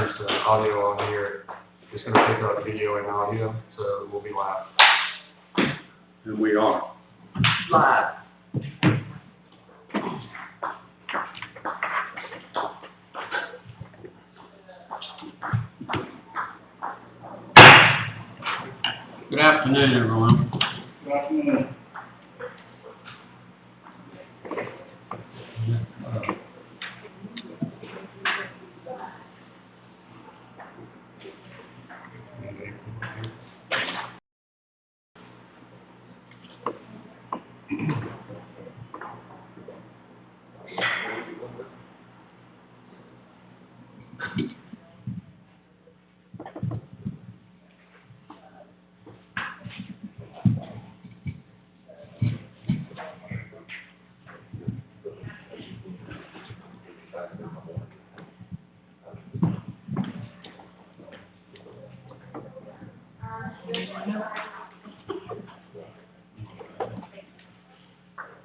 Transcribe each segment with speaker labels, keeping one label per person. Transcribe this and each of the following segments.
Speaker 1: changed the audio on here. It's going to pick up video and audio, so we'll be live.
Speaker 2: And we are.
Speaker 3: Live.
Speaker 2: Good afternoon, everyone.
Speaker 4: Good afternoon.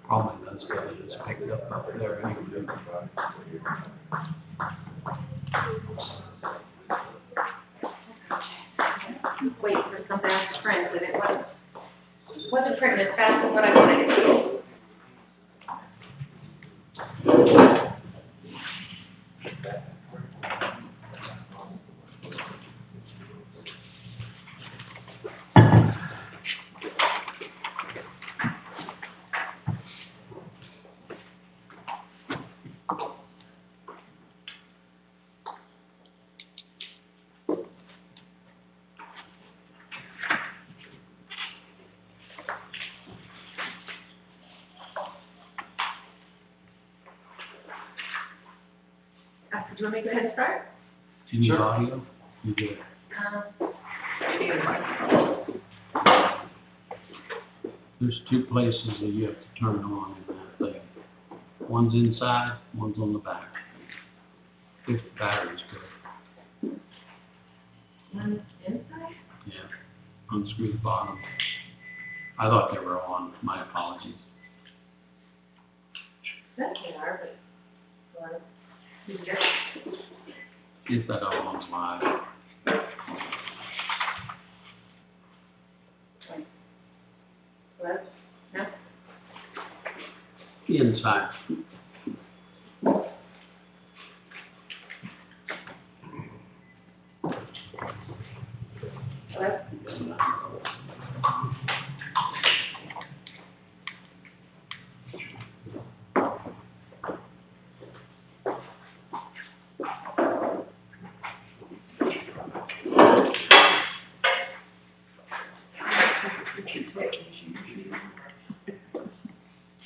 Speaker 2: Probably those guys just picked up there.
Speaker 5: Wait for something else to print, and it wasn't printing as fast as what I wanted it to. Do you want me to go ahead and start?
Speaker 2: Do you need audio? You do. There's two places that you have to turn on in that thing. One's inside, one's on the back. If the battery's good.
Speaker 5: One's inside?
Speaker 2: Yeah. Unscrew the bottom. I thought they were on. My apologies.
Speaker 5: That they are, but, easier.
Speaker 2: See if that other one's live.
Speaker 5: What? No?
Speaker 2: Inside.
Speaker 5: What?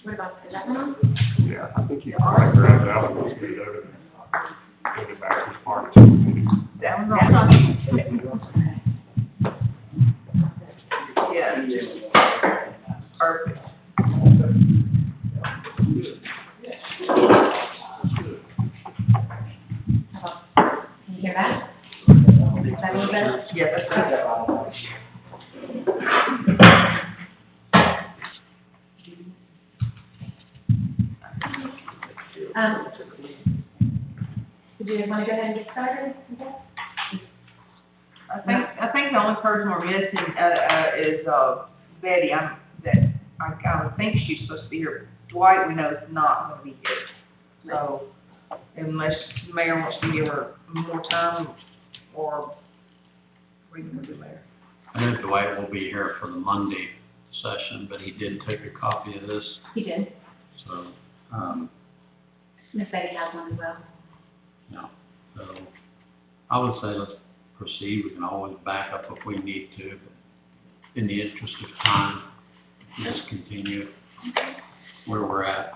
Speaker 5: What about, is that one on?
Speaker 1: Yeah, I think you can grab that one, just move it over there. Put it back to the part. Yeah.
Speaker 3: That one's
Speaker 5: That's
Speaker 3: on.
Speaker 5: on.
Speaker 3: Yeah. Perfect.
Speaker 5: Can you hear that? Is that a little better?
Speaker 3: Yeah, that's good.
Speaker 5: Do you want to go ahead and get started?
Speaker 3: I think the only person we're missing, is, Betty. I would think she's supposed to be here. Dwight, we know, is not gonna be here. So, unless the mayor wants to give her more time, or, what are you gonna do, Mayor?
Speaker 2: I know Dwight will be here for the Monday session, but he did take a copy of this,
Speaker 5: He did.
Speaker 2: so,
Speaker 5: Miss Betty has one as well.
Speaker 2: yeah. So, I would say let's proceed. We can always back up if we need to, but in the interest of time, let's continue where we're at.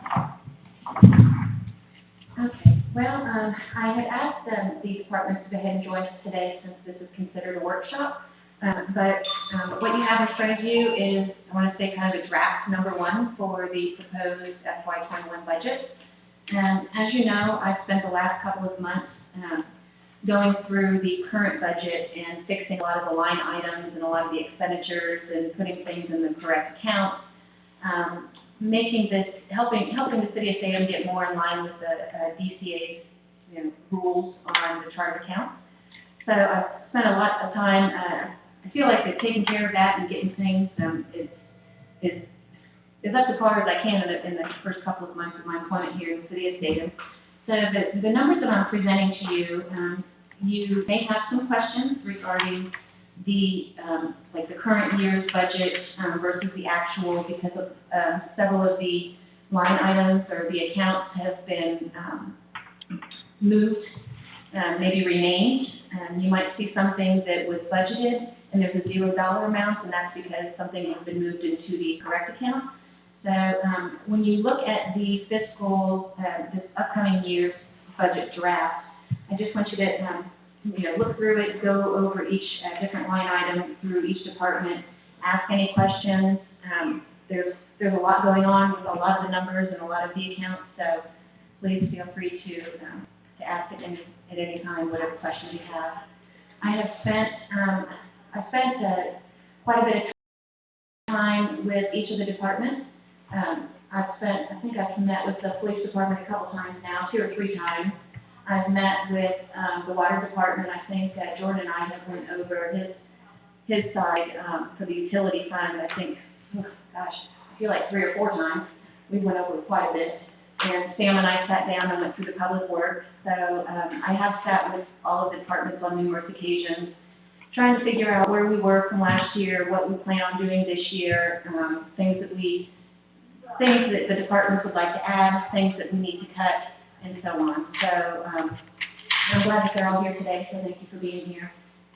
Speaker 5: Okay, well, I had asked the departments to go ahead and join us today since this is considered a workshop. But what you have in front of you is, I want to say, kind of a draft number one for the proposed FY21 budget. And as you know, I've spent the last couple of months going through the current budget and fixing a lot of the line items and a lot of the expenditures and putting things in the correct accounts, making this, helping the city of Statham get more in line with the DCA's rules on the chart of accounts. So I've spent a lot of time, I feel like that taking care of that and getting things, is up to par as I can in the first couple of months of my employment here in the city of Statham. So the numbers that I'm presenting to you, you may have some questions regarding the, like the current year's budget versus the actual, because of several of the line items or the accounts have been moved, maybe renamed. You might see something that was budgeted and there's a $0 amount, and that's because something has been moved into the correct account. So when you look at the fiscal, this upcoming year's budget draft, I just want you to look through it, go over each different line item through each department, ask any questions. There's a lot going on with a lot of the numbers and a lot of the accounts, so please feel free to ask at any time whatever questions you have. I spent quite a bit of time with each of the departments. I think I've met with the police department a couple times now, 2 or 3 times. I've met with the water department. I think Jordan and I have went over his side for the utility fund. I think, I feel like 3 or 4 times. We went over quite a bit. And Sam and I sat down and went through the public works. So I have sat with all of the departments on numerous occasions, trying to figure out where we were from last year, what we plan on doing this year, things that the departments would like to add, things that we need to cut, and so on. So I'm glad that they're all here today, so thank you for being here.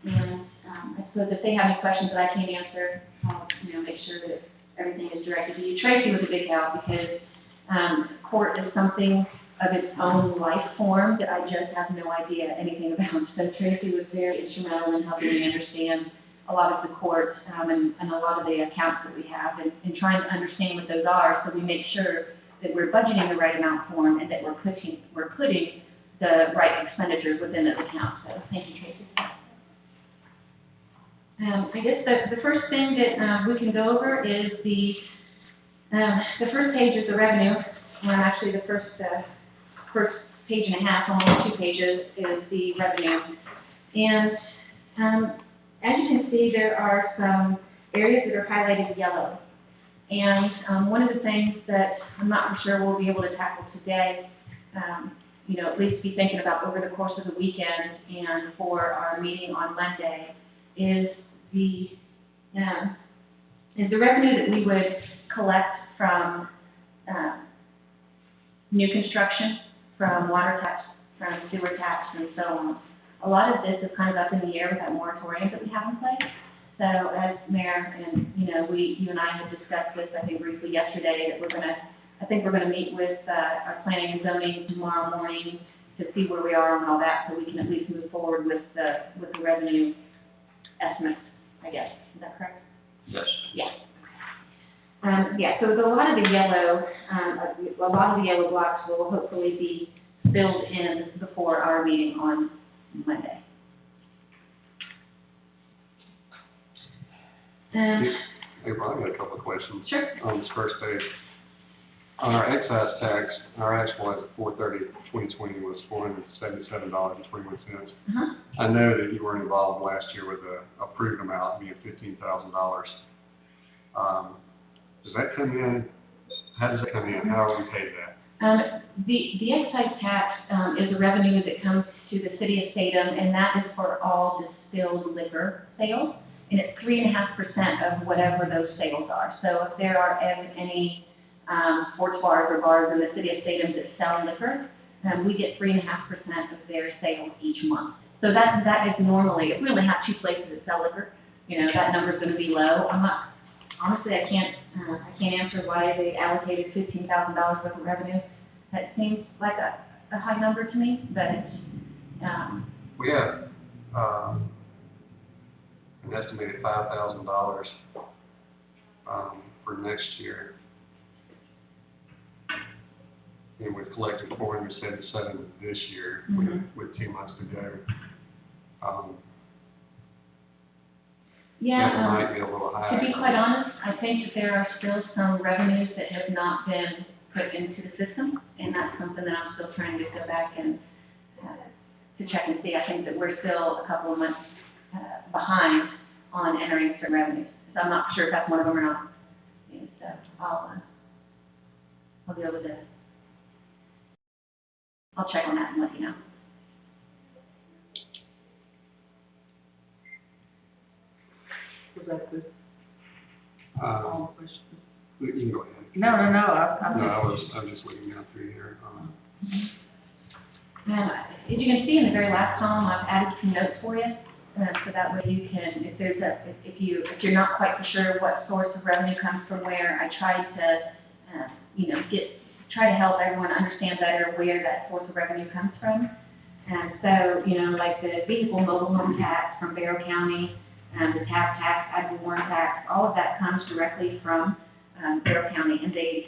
Speaker 5: And I suppose if they have any questions that I can't answer, I'll make sure that everything is directed to you. Tracy was a big help because court is something of its own life form that I just have no idea anything about. So Tracy was very instrumental in helping me understand a lot of the court and a lot of the accounts that we have, and trying to understand what those are, so we make sure that we're budgeting the right amount for them and that we're putting the right expenditures within those accounts. So thank you, Tracy. I guess the first thing that we can go over is the first page is the revenue. Actually, the first page and a half, almost 2 pages, is the revenue. And as you can see, there are some areas that are highlighted yellow. And one of the things that I'm not for sure we'll be able to tackle today, at least be thinking about over the course of the weekend and for our meeting on Monday, is the revenue that we would collect from new construction, from water tax, from sewer tax, and so on. A lot of this is kind of up in the air with that moratorium that we have in place. So as Mayor and, you and I had discussed this, I think briefly yesterday, that I think we're gonna meet with our planning and zoning tomorrow morning to see where we are on all that, so we can at least move forward with the revenue estimates, I guess. Is that correct?
Speaker 2: Yes.
Speaker 5: Yeah. So a lot of the yellow blocks will hopefully be filled in before our meeting on Monday.
Speaker 1: Hey, Brian, I got a couple of questions.
Speaker 5: Sure.
Speaker 1: On this first page. On our excise tax, our actual at 4/30/2020 was $477.21. I know that you were involved last year with the approved amount being $15,000. Does that come in? How does that come in? How are we paid that?
Speaker 5: The excise tax is a revenue that comes to the city of Statham, and that is for all distilled liquor sales, and it's 3.5% of whatever those sales are. So if there are any sports bars or bars in the city of Statham that sell liquor, we get 3.5% of their sales each month. So that is normally, if we only have 2 places that sell liquor, that number's going to be low. Honestly, I can't answer why they allocated $15,000 worth of revenue. That seems like a high number to me, but
Speaker 1: We have an estimated $5,000 for next year. And we've collected $477 this year with 2 months to go. That might be a little high.
Speaker 5: To be quite honest, I think that there are still some revenues that have not been put into the system, and that's something that I'm still trying to go back and to check and see. I think that we're still a couple of months behind on entering certain revenues. So I'm not sure if that's one of them or not. And so I'll be able to, I'll check on that and let you know.
Speaker 3: Was that the,
Speaker 1: Uh,
Speaker 3: all the questions?
Speaker 1: you can go ahead.
Speaker 3: No, I'm
Speaker 1: No,
Speaker 3: just.
Speaker 1: I'm just looking down through here.
Speaker 5: As you can see in the very last column, I've added some notes for you, so that way you can, if you're not quite for sure what source of revenue comes from where, I tried to, try to help everyone understand better where that source of revenue comes from. And so, like the vehicle mobile home tax from Barrow County, the TAP tax, ad valorem tax, all of that comes directly from Barrow County, and they're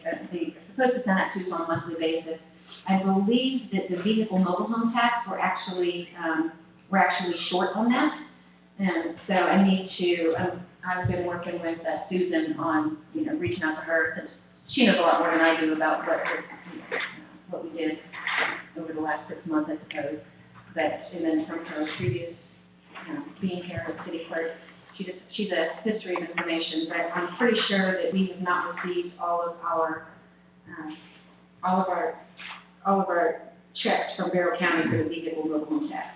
Speaker 5: supposed to send that to us on a monthly basis. I believe that the vehicle mobile home tax, we're actually short on that. And so I need to, I've been working with Susan on, reaching out to her, since she knows a lot more than I do about what we did over the last 6 months, I suppose. But, and then from her previous, being here as city clerk, she's a history of information, but I'm pretty sure that we have not received all of our checks from Barrow County for the vehicle mobile home tax.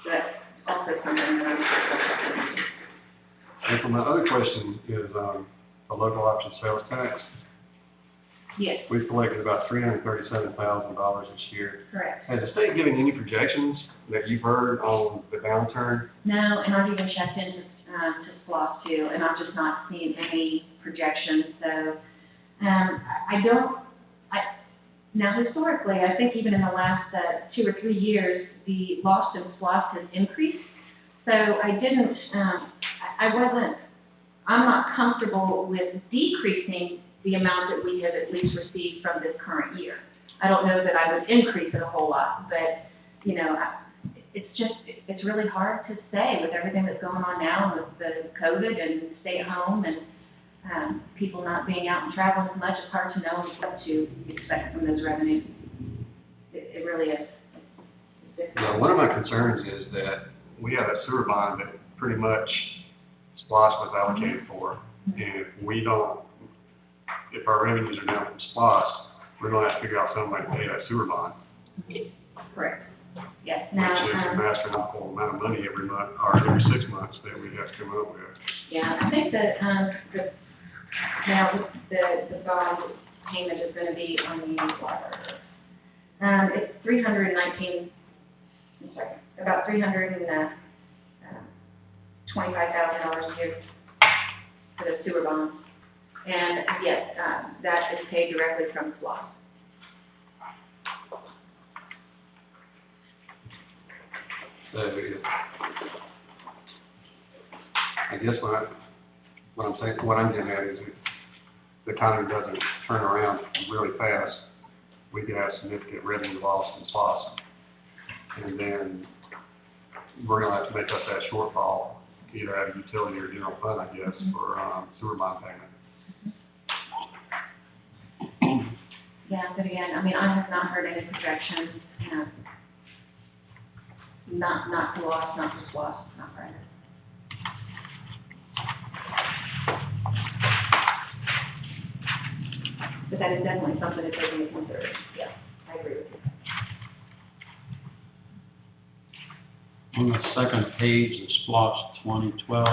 Speaker 5: So that's also something that I'm.
Speaker 1: And for my other question is, the local option sales tax.
Speaker 5: Yes,
Speaker 1: We've collected about $337,000 this year.
Speaker 5: correct.
Speaker 1: Has the state given any projections that you've heard on the downturn?
Speaker 5: No, and I've even checked into to SPLOST too, and I've just not seen any projections. So now historically, I think even in the last 2 or 3 years, the loss in SPLOST has increased. So I'm not comfortable with decreasing the amount that we have at least received from this current year. I don't know that I would increase it a whole lot, but, it's really hard to say with everything that's going on now with the COVID and stay at home and people not being out and traveling so much. It's hard to know what to expect from those revenues. It really is.
Speaker 1: Well, one of my concerns is that we have a sewer bond that pretty much SPLOST was allocated for. And if our revenues are down from SPLOST, we're going to have to figure out some way to pay that sewer bond.
Speaker 5: Correct. Yes.
Speaker 1: Which is an astronomical amount of money every month, or every 6 months that we have to come up with.
Speaker 5: Yeah, I think that, the bond payment is gonna be on the water. It's about $325,000 a year for the sewer bond. And yes, that is paid directly from SPLOST.
Speaker 1: So, I guess what I'm getting at is if the economy doesn't turn around really fast, we could have significant revenue loss in SPLOST. And then we're gonna have to make up that shortfall, either out of utility or general fund, I guess, for sewer bond payment.
Speaker 5: Yeah, but again, I have not heard any projections, not for loss, not for SPLOST, not for either. But that is definitely something to take into consideration. Yeah, I agree with you.
Speaker 2: On the second page, the SPLOST 2012,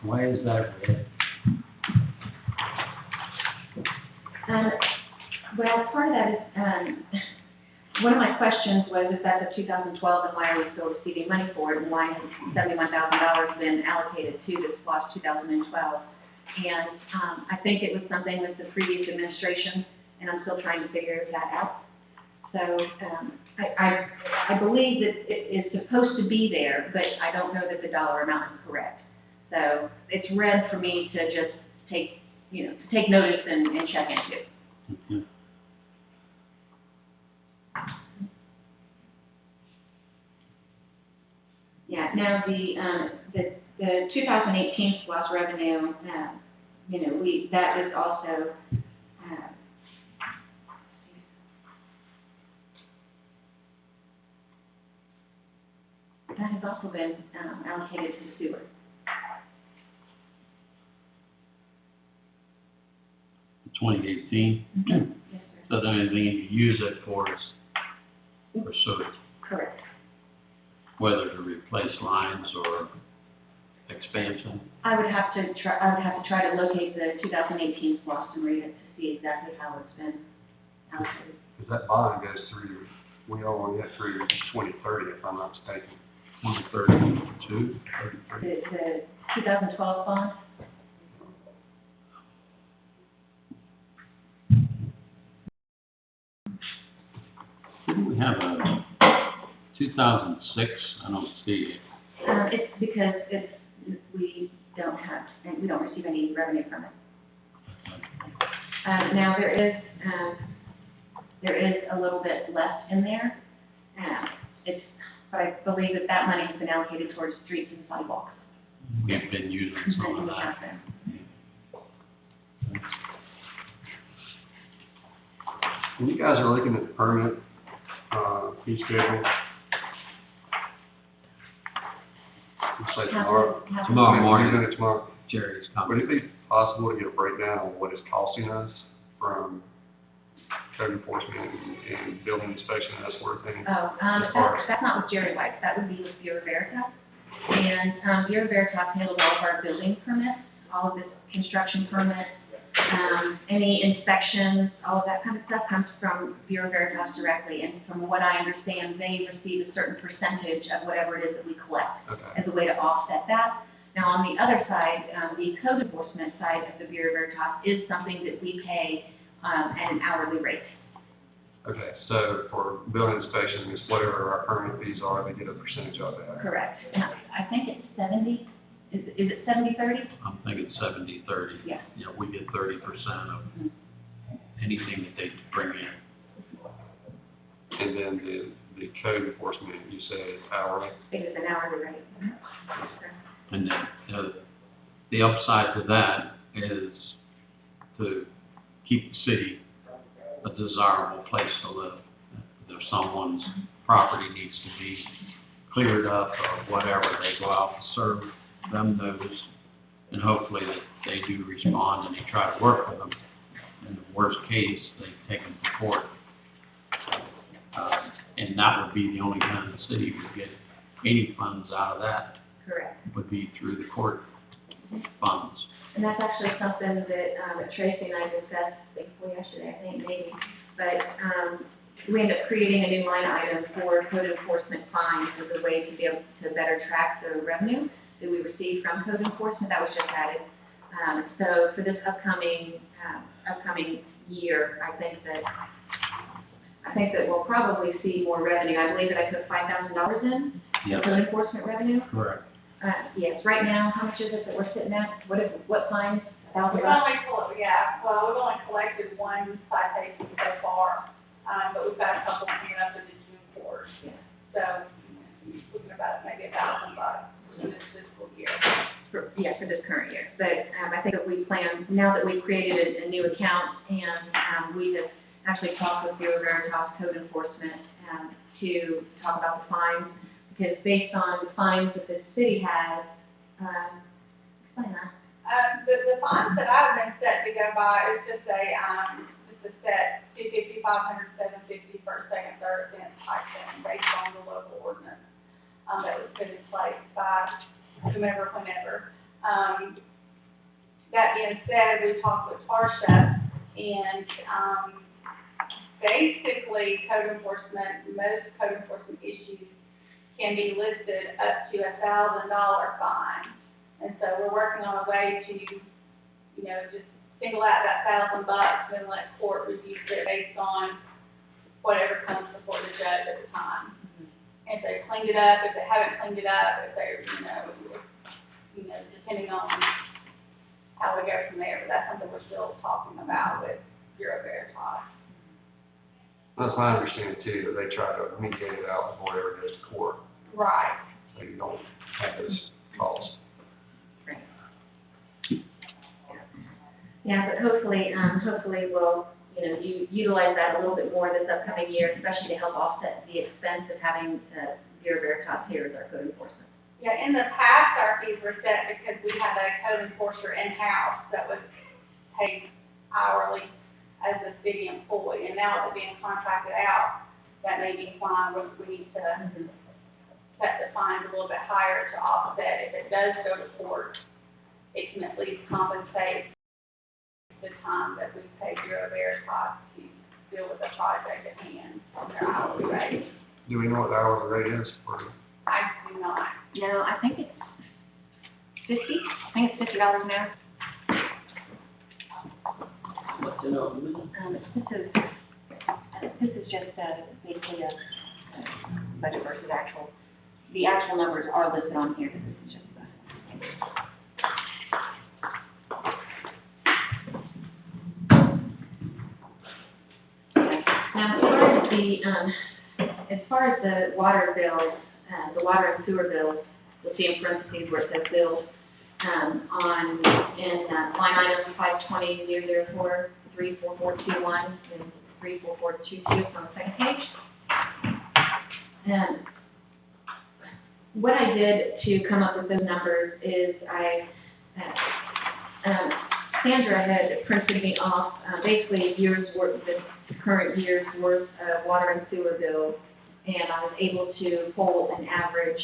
Speaker 2: why is that red?
Speaker 5: Well, part of that is, one of my questions was, is that the 2012, and why are we still receiving money for it, and why has $71,000 been allocated to the SPLOST 2012? And I think it was something with the previous administration, and I'm still trying to figure that out. So I believe that it is supposed to be there, but I don't know that the dollar amount is correct. So it's red for me to just take notice and check into.
Speaker 2: Mm-hmm.
Speaker 5: Yeah, now the 2018 SPLOST revenue, that is also, that has also been, allocated to sewer.
Speaker 2: 2018.
Speaker 5: Yes, sir.
Speaker 2: So the only thing you use it for is for sewer,
Speaker 5: Correct.
Speaker 2: whether to replace lines or expansion.
Speaker 5: I would have to try to locate the 2018 SLOSS and read it to see exactly how it's been allocated.
Speaker 1: Because that bond goes through, we only get through 2030, if I'm not mistaken.
Speaker 2: 132, 33.
Speaker 5: The 2012 bond,
Speaker 2: Didn't we have a 2006? I don't see it.
Speaker 5: it's because we don't receive any revenue from it. Now, there is a little bit left in there. But I believe that money has been allocated towards streets and sidewalks.
Speaker 2: We've been using some of
Speaker 5: And we
Speaker 2: that.
Speaker 5: have been.
Speaker 1: When you guys are looking at the permit, fee schedule, let's say tomorrow.
Speaker 2: Tomorrow morning.
Speaker 1: You're doing it tomorrow.
Speaker 2: Jerry's
Speaker 1: Would
Speaker 2: coming.
Speaker 1: it be possible to get a breakdown on what it's costing us from code enforcement and building inspection and that sort of thing?
Speaker 5: That's not with Jerry White, that would be with Bureau Veritas. And, Bureau Veritas handles all of our building permits, all of the construction permits, any inspections, all of that kind of stuff comes from Bureau Veritas directly. And from what I understand, they receive a certain percentage of whatever it is that we collect
Speaker 1: Okay.
Speaker 5: as a way to offset that. Now, on the other side, the code enforcement side of the Bureau Veritas is something that we pay, at an hourly rate.
Speaker 1: Okay, so for building inspection, it's whatever our permit fees are, they get a percentage of that.
Speaker 5: Correct. Now, I think it's 70, is it 70/30?
Speaker 2: I'm thinking 70/30.
Speaker 5: Yeah.
Speaker 2: You know, we get 30% of anything that they bring in.
Speaker 1: And then the code enforcement, you said is hourly?
Speaker 5: It is an hourly rate.
Speaker 2: And then, the upside to that is to keep the city a desirable place to live. If someone's property needs to be cleared up or whatever, they go out and serve them notice, and hopefully that they do respond and they try to work with them. In the worst case, they take them to court. And that would be the only time the city would get any funds out of that,
Speaker 5: Correct.
Speaker 2: would be through the court funds.
Speaker 5: And that's actually something that Tracy and I discussed yesterday, I think, maybe. But we ended up creating a new line item for code enforcement fines as a way to be able to better track the revenue that we receive from code enforcement. That was just added. So for this upcoming year, I think that we'll probably see more revenue. I believe that I put $5,000 in
Speaker 2: Yes,
Speaker 5: code enforcement revenue.
Speaker 2: correct.
Speaker 5: Yes, right now, how much is it that we're sitting at? What fines? $1,000?
Speaker 4: We've only collected one citation so far, but we've got a couple coming up in the June court.
Speaker 5: Yeah.
Speaker 4: So, looking about maybe $1,000 in this fiscal year.
Speaker 5: For this current year. But I think that we plan, now that we've created a new account and we have actually talked with Bureau Veritas Code Enforcement to talk about the fines, because based on the fines that the city has, explain that.
Speaker 4: The fines that I've been set to go by is just a set $250, $500, $750 for a second, third offense type thing based on the local ordinance, that was put in place by whomever, whenever. That being said, we talked with Tarsha, and, basically code enforcement, most code enforcement issues can be listed up to $1,000 fine. And so we're working on a way to, just single out that $1,000 and let court review it based on whatever comes before the judge at the time. If they cleaned it up, if they haven't cleaned it up, if they're, depending on how we go from there. But that's something we're still talking about with Bureau Veritas.
Speaker 1: That's my understanding too, that they try to mediate it out before it ever goes to court,
Speaker 4: Right.
Speaker 1: so you don't have those costs.
Speaker 5: Yeah, but hopefully we'll, utilize that a little bit more this upcoming year, especially to help offset the expense of having Bureau Veritas here as our code enforcement.
Speaker 4: Yeah, in the past, our fees were set because we had a code enforcer in-house that was paid hourly as a city employee, and now with it being contracted out, that may be fine, we need to set the fines a little bit higher to offset. If it does go to court, it can at least compensate the time that we pay Bureau Veritas to deal with the project at hand on their hourly rate.
Speaker 1: Do we know what the hourly rate is for,
Speaker 4: I do not.
Speaker 5: No, I think it's 50, I think it's $50 an hour.
Speaker 2: What's in on me?
Speaker 5: This is just basically a budget versus actual. The actual numbers are listed on here, this is just Now, as far as the water bills, the water and sewer bills, you'll see in parentheses where it says bills, in line item 520-004, 34421, and 34422, it's on the second page. What I did to come up with those numbers is Sandra had printed me off basically a year's worth, the current year's worth of water and sewer bills, and I was able to pull an average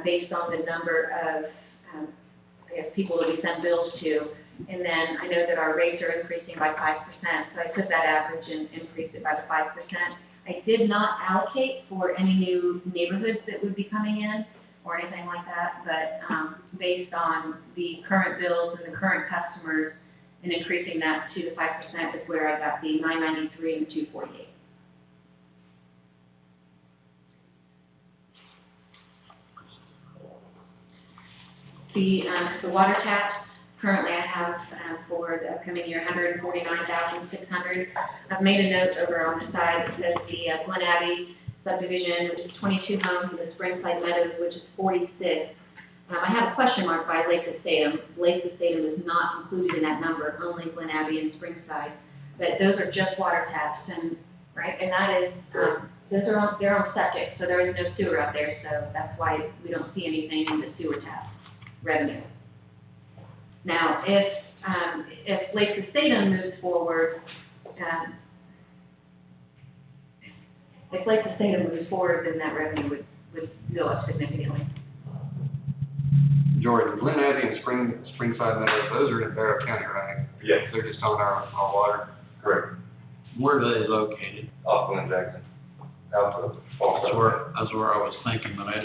Speaker 5: based on the number of people that we send bills to. And then I know that our rates are increasing by 5%, so I took that average and increased it by the 5%. I did not allocate for any new neighborhoods that would be coming in or anything like that, but based on the current bills and the current customers and increasing that to the 5% is where I got the 993 and the 248. The water taps, currently I have for the upcoming year $149,600. I've made a note over on the side that says the Glen Abbey subdivision, which is 22 homes, and the Springside Meadows, which is 46. I have a question mark by Lake Statham. Lake Statham is not included in that number, only Glen Abbey and Springside. But those are just water taps, and that is those are they're on septic, so there is no sewer out there, so that's why we don't see anything in the sewer tap revenue. Now, if Lake Statham moves forward, then that revenue would go up significantly.
Speaker 1: Jordan, Glen Abbey and Springside Meadows, those are in Barrow County, right?
Speaker 6: Yes,
Speaker 1: They're just on our water.
Speaker 6: correct.
Speaker 2: Where are they located?
Speaker 6: Off Glen Jackson. Out of
Speaker 2: That's where I was thinking, but I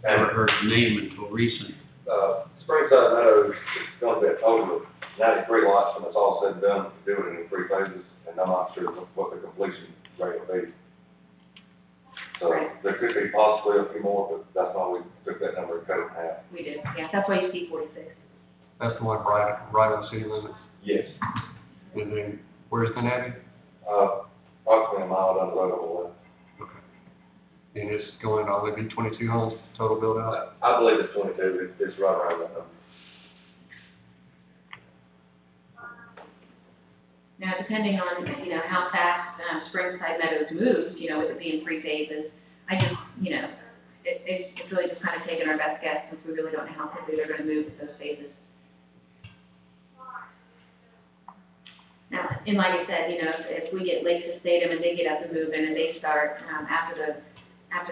Speaker 2: never heard the name until recent.
Speaker 6: Springside Meadows is going to be a total of 93 lots when it's all said and done, doing it in 3 phases, and I'm not sure what the completion rate will be. So there could be possibly a few more, but that's why we took that number and cut it in half.
Speaker 5: We did, yeah, that's why you see 46.
Speaker 1: That's the one right on the city limits.
Speaker 6: Yes.
Speaker 1: And then, where's Glen Abbey?
Speaker 6: Approximately a mile down the road on the left.
Speaker 1: Okay. And it's going to only be 22 homes total build out?
Speaker 6: I believe it's 22, it's right around that number.
Speaker 5: Now, depending on, how fast Springside Meadows moves, with it being 3 phases, I just, it's really just kind of taking our best guess since we really don't know how quickly they're going to move with those phases. Now, and like I said, if we get Lake Statham and they get up and moving and they start after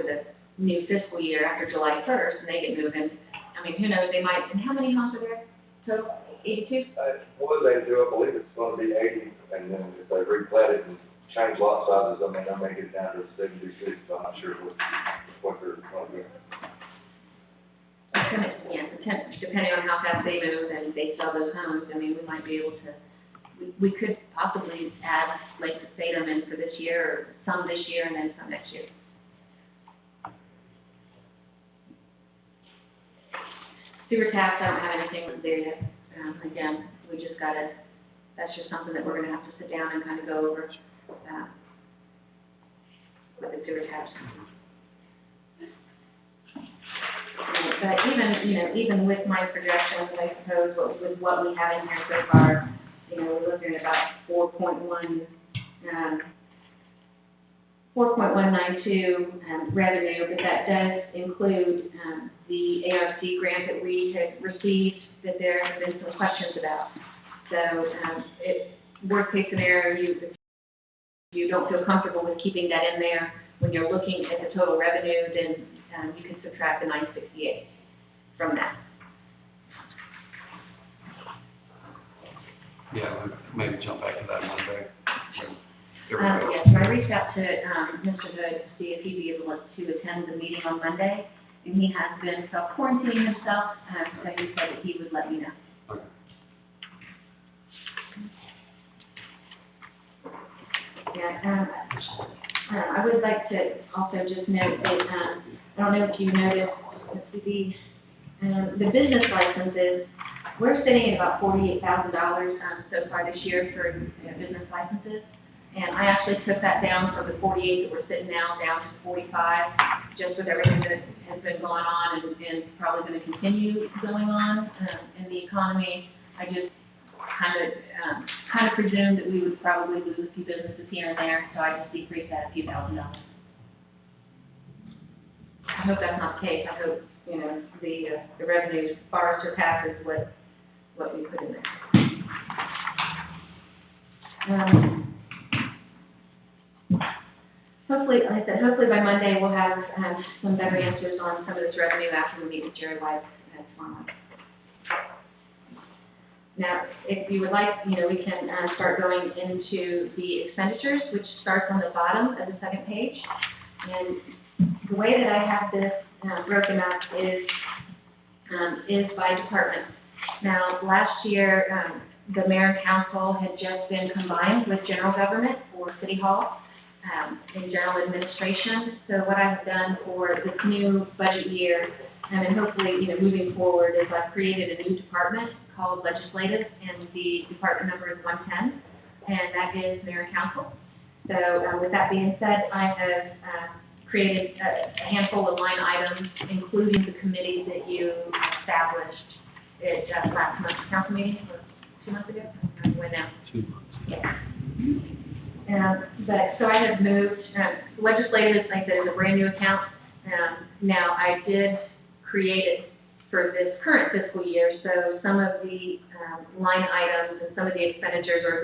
Speaker 5: the new fiscal year, after July 1st, and they get moving, I mean, who knows, they might, and how many homes are there total? 82?
Speaker 6: What they do, I believe it's going to be 80, and then if they replat it and change lot sizes, I mean, I may get down to 76, so I'm not sure what they're going to do.
Speaker 5: Depending on how fast they move and they sell those homes, I mean, we might be able to, we could possibly add Lake Statham in for this year, or some this year and then some next year. Sewer taps, I don't have anything there yet. Again, we just gotta, that's just something that we're gonna have to sit down and kind of go over, with the sewer taps. But even with my projections, I suppose, with what we have in here so far, we're looking at about 4.1 4.192 revenue, but that does include the ARC grant that we had received that there have been some questions about. So worst case scenario, if you don't feel comfortable with keeping that in there, when you're looking at the total revenue, then you can subtract the 968 from that.
Speaker 1: Yeah, maybe jump back to that Monday.
Speaker 5: Yes, and I reached out to Mr. Hood to see if he'd be able to attend the meeting on Monday, and he has been self-quarantining himself, so he said that he would let me know.
Speaker 1: Okay.
Speaker 5: Yeah, I would like to also just note that, I don't know if you noticed, the business licenses, we're sitting at about $48,000 so far this year for business licenses. And I actually took that down from the 48 that we're sitting now down to 45, just with everything that has been going on and probably going to continue going on in the economy. I just kind of presumed that we would probably lose a few businesses here and there, so I just decreased that a few $1,000s. I hope that's not the case. I hope, the revenue far surpasses what we put in there. Hopefully, like I said, hopefully by Monday we'll have some better answers on some of this revenue after we meet with Jerry White tomorrow. Now, if you would like, we can start going into the expenditures, which starts on the bottom of the second page. And the way that I have this broken up is by department. Now, last year, the mayor and council had just been combined with general government for City Hall in general administration. So what I've done for this new budget year, and hopefully, moving forward, is I've created a new department called Legislative, and the department number is 110, and that is mayor and council. So with that being said, I have created a handful of line items, including the committees that you established at last month's council meeting, or 2 months ago? When now?
Speaker 2: 2 months.
Speaker 5: Yeah. So I have moved, legislative, like I said, is a brand new account. Now, I did create it for this current fiscal year, so some of the line items and some of the expenditures are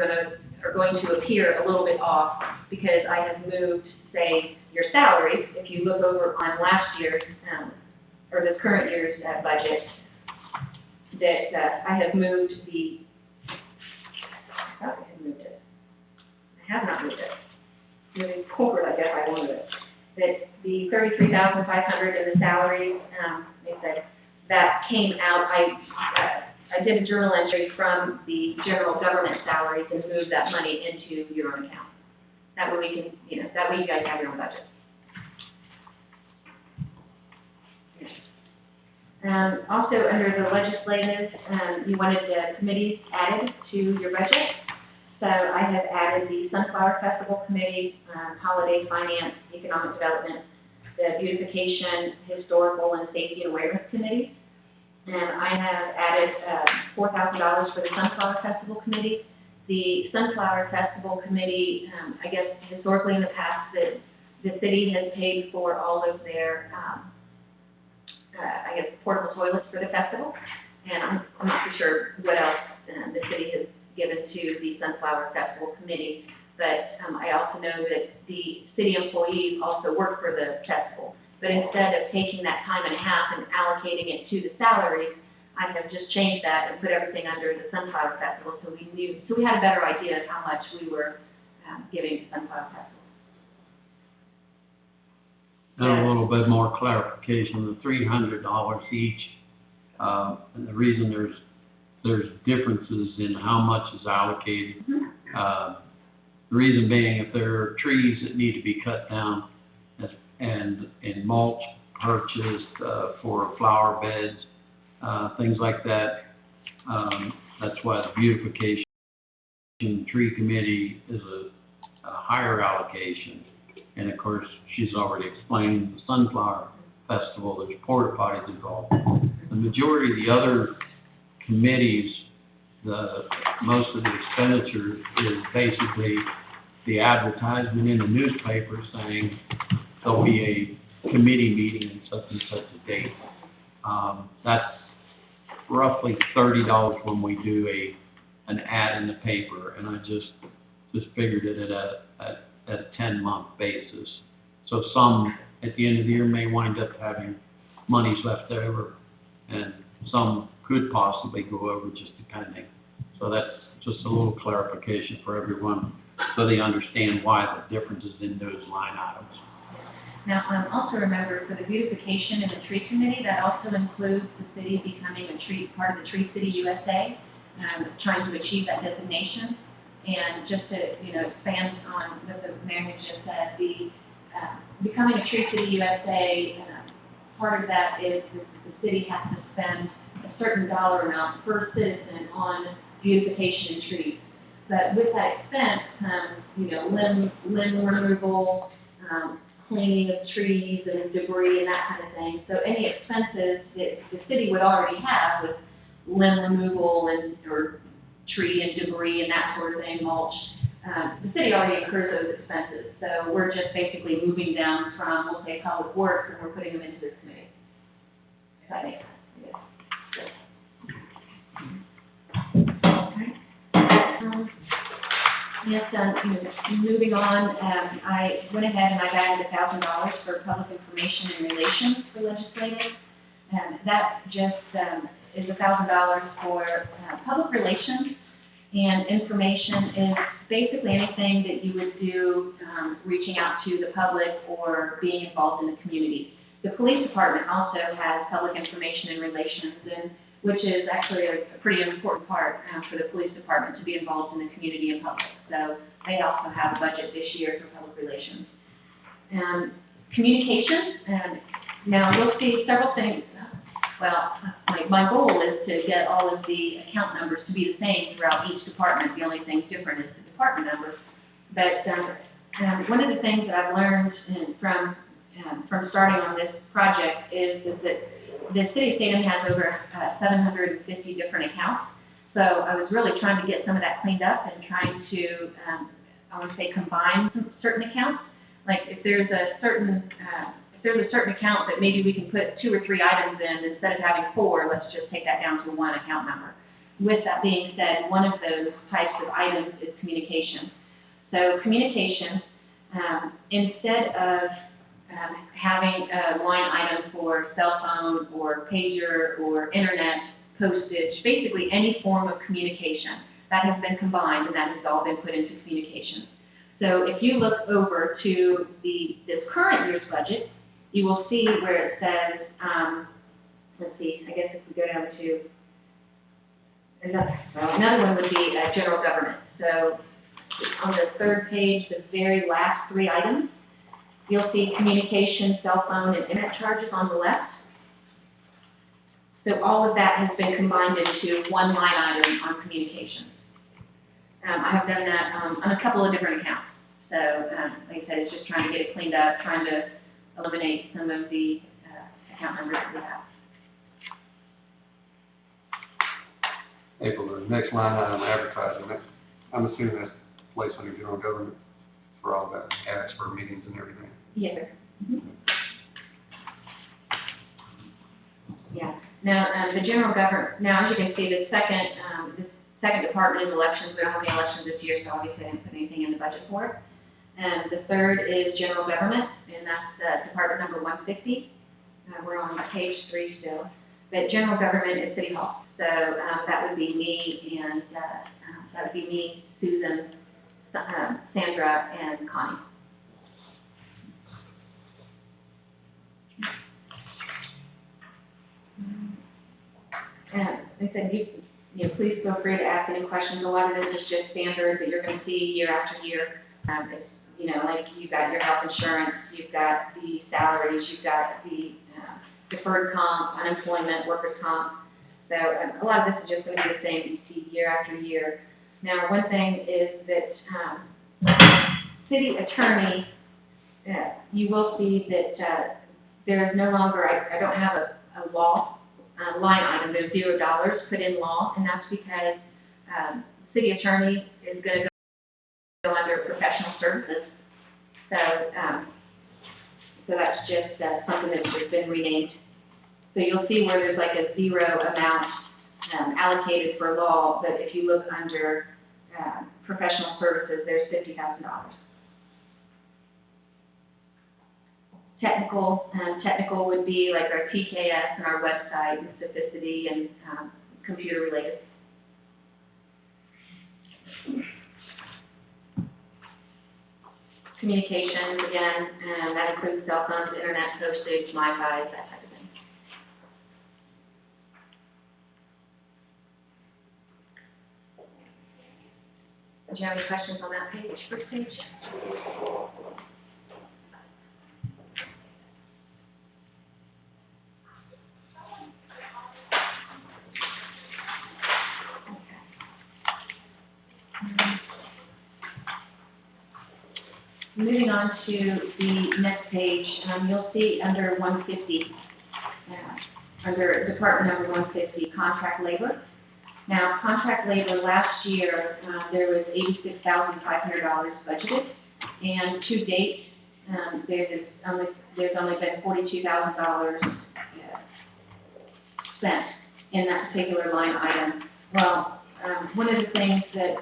Speaker 5: going to appear a little bit off because I have moved, say, your salaries. If you look over on last year's, or this current year's budget, that I have moved I thought I had moved it. I have not moved it. Moving forward, I guess I wanted it. That the $33,500 in the salaries, they said, that came out. I did a journal entry from the general government salaries and moved that money into your own account. That way we can, that way you guys have your own budget. Also, under the legislative, you wanted the committees added to your budget. So I have added the Sunflower Festival Committee, Holiday Finance, Economic Development, the Beautification, Historical, and Safety and Awareness Committees. And I have added $4,000 for the Sunflower Festival Committee. The Sunflower Festival Committee, I guess historically in the past, the city has paid for all of their, portable toilets for the festival. And I'm not too sure what else the city has given to the Sunflower Festival Committee. But I also know that the city employees also work for the festival. But instead of taking that time and a half and allocating it to the salaries, I have just changed that and put everything under the Sunflower Festival so we had a better idea of how much we were giving to Sunflower Festival.
Speaker 2: And a little bit more clarification, the $300 each, and the reason there's differences in how much is allocated.
Speaker 5: Mm-hmm.
Speaker 2: The reason being, if there are trees that need to be cut down and mulch purchased for flower beds, things like that, that's why the beautification tree committee is a higher allocation. And of course, she's already explained the Sunflower Festival, there's porta potties involved. The majority of the other committees, most of the expenditure is basically the advertisement in the newspaper saying there'll be a committee meeting in such and such a date. That's roughly $30 when we do an ad in the paper, and I just figured it at a 10-month basis. So some, at the end of the year, may wind up having monies left over, and some could possibly go over, just depending. So that's just a little clarification for everyone, so they understand why the differences in those line items.
Speaker 5: Now, also remember, for the beautification and the tree committee, that also includes the city becoming part of the Tree City USA, trying to achieve that designation. And just to, expand on what the mayor had just said, becoming a Tree City USA, part of that is that the city has to spend a certain dollar amount per citizen on beautification and trees. But with that expense comes, limb removal, cleaning of trees and debris and that kind of thing. So any expenses that the city would already have with limb removal or tree and debris and that sort of thing, mulch, the city already incurs those expenses. So we're just basically moving them from, we'll say, public works, and we're putting them into this committee. If that makes sense. Yes, moving on, I went ahead and I added $1,000 for public information and relations for legislative. That just is $1,000 for public relations, and information is basically anything that you would do reaching out to the public or being involved in the community. The police department also has public information and relations, which is actually a pretty important part for the police department to be involved in the community and public. So they also have a budget this year for public relations. Communication, now you'll see several things. Well, my goal is to get all of the account numbers to be the same throughout each department. The only thing different is the department numbers. But one of the things that I've learned from starting on this project is that the city of Statham has over 750 different accounts. So I was really trying to get some of that cleaned up and trying to, I want to say, combine certain accounts. Like if there's a certain account that maybe we can put 2 or 3 items in, instead of having 4, let's just take that down to 1 account number. With that being said, one of those types of items is communication. So communication, instead of having a line item for cell phone or pager or internet, postage, basically any form of communication, that has been combined and that has all been put into communication. So if you look over to this current year's budget, you will see where it says, let's see, I guess if we go down to, another one would be general government. So on the third page, the very last 3 items, you'll see communication, cell phone, and internet charges on the left. So all of that has been combined into one line item on communications. I have done that on a couple of different accounts. So like I said, it's just trying to get it cleaned up, trying to eliminate some of the account numbers that we have.
Speaker 1: April, the next line item, advertising, I'm assuming that's placed under general government for all the ads for meetings and everything.
Speaker 5: Yes. Mm-hmm. Yeah. Now, the general government, now as you can see, the second department is elections. We don't have any elections this year, so obviously I didn't put anything in the budget for it. And the third is general government, and that's department number 160. We're on page 3 still. But general government is City Hall. So that would be me, and that would be me, Susan, Sandra, and Connie. And like I said, you know, please feel free to ask any questions. A lot of this is just standard that you're going to see year after year. It's, you know, like you've got your health insurance, you've got the salaries, you've got the deferred comp, unemployment, workers' comp. So a lot of this is just going to be the same that you see year after year. Now, one thing is that city attorney, you will see that there is no longer, I don't have a law line item. There's $0 put in law, and that's because city attorney is going to go under professional services. So, so that's just, something that's just been renamed. So you'll see where there's like a zero amount, allocated for law, but if you look under, professional services, there's $50,000. Technical would be like our TKS and our website and Sophisticity and, computer related. Communications, again, that includes cell phones, internet, postage, MiFi, that type of thing. Do you have any questions on that page, first page? Moving on to the next page, you'll see under 150, under department number 150, contract labor. Now, contract labor last year, there was $86,500 budgeted, and to date, there's only been $42,000 spent in that particular line item. Well, one of the things that,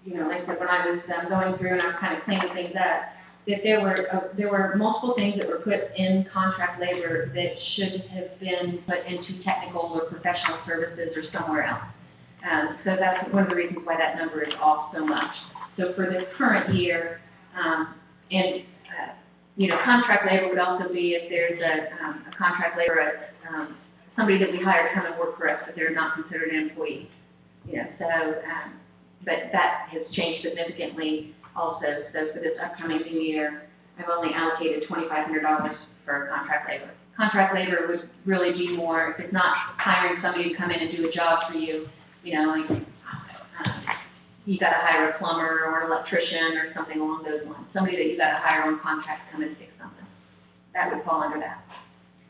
Speaker 5: you know, like I said, when I was going through and I was kind of cleaning things up, that there were multiple things that were put in contract labor that should have been put into technical or professional services or somewhere else. So that's one of the reasons why that number is off so much. So for this current year, you know, contract labor would also be if there's a contract labor, somebody that we hire to come and work for us, but they're not considered an employee. You know, so, but that has changed significantly also. So for this upcoming new year, I've only allocated $2,500 for contract labor. Contract labor would really be more, if it's not hiring somebody to come in and do a job for you, you know, like, you gotta hire a plumber or an electrician or something along those lines. Somebody that you gotta hire on contract to come and fix something. That would fall under that.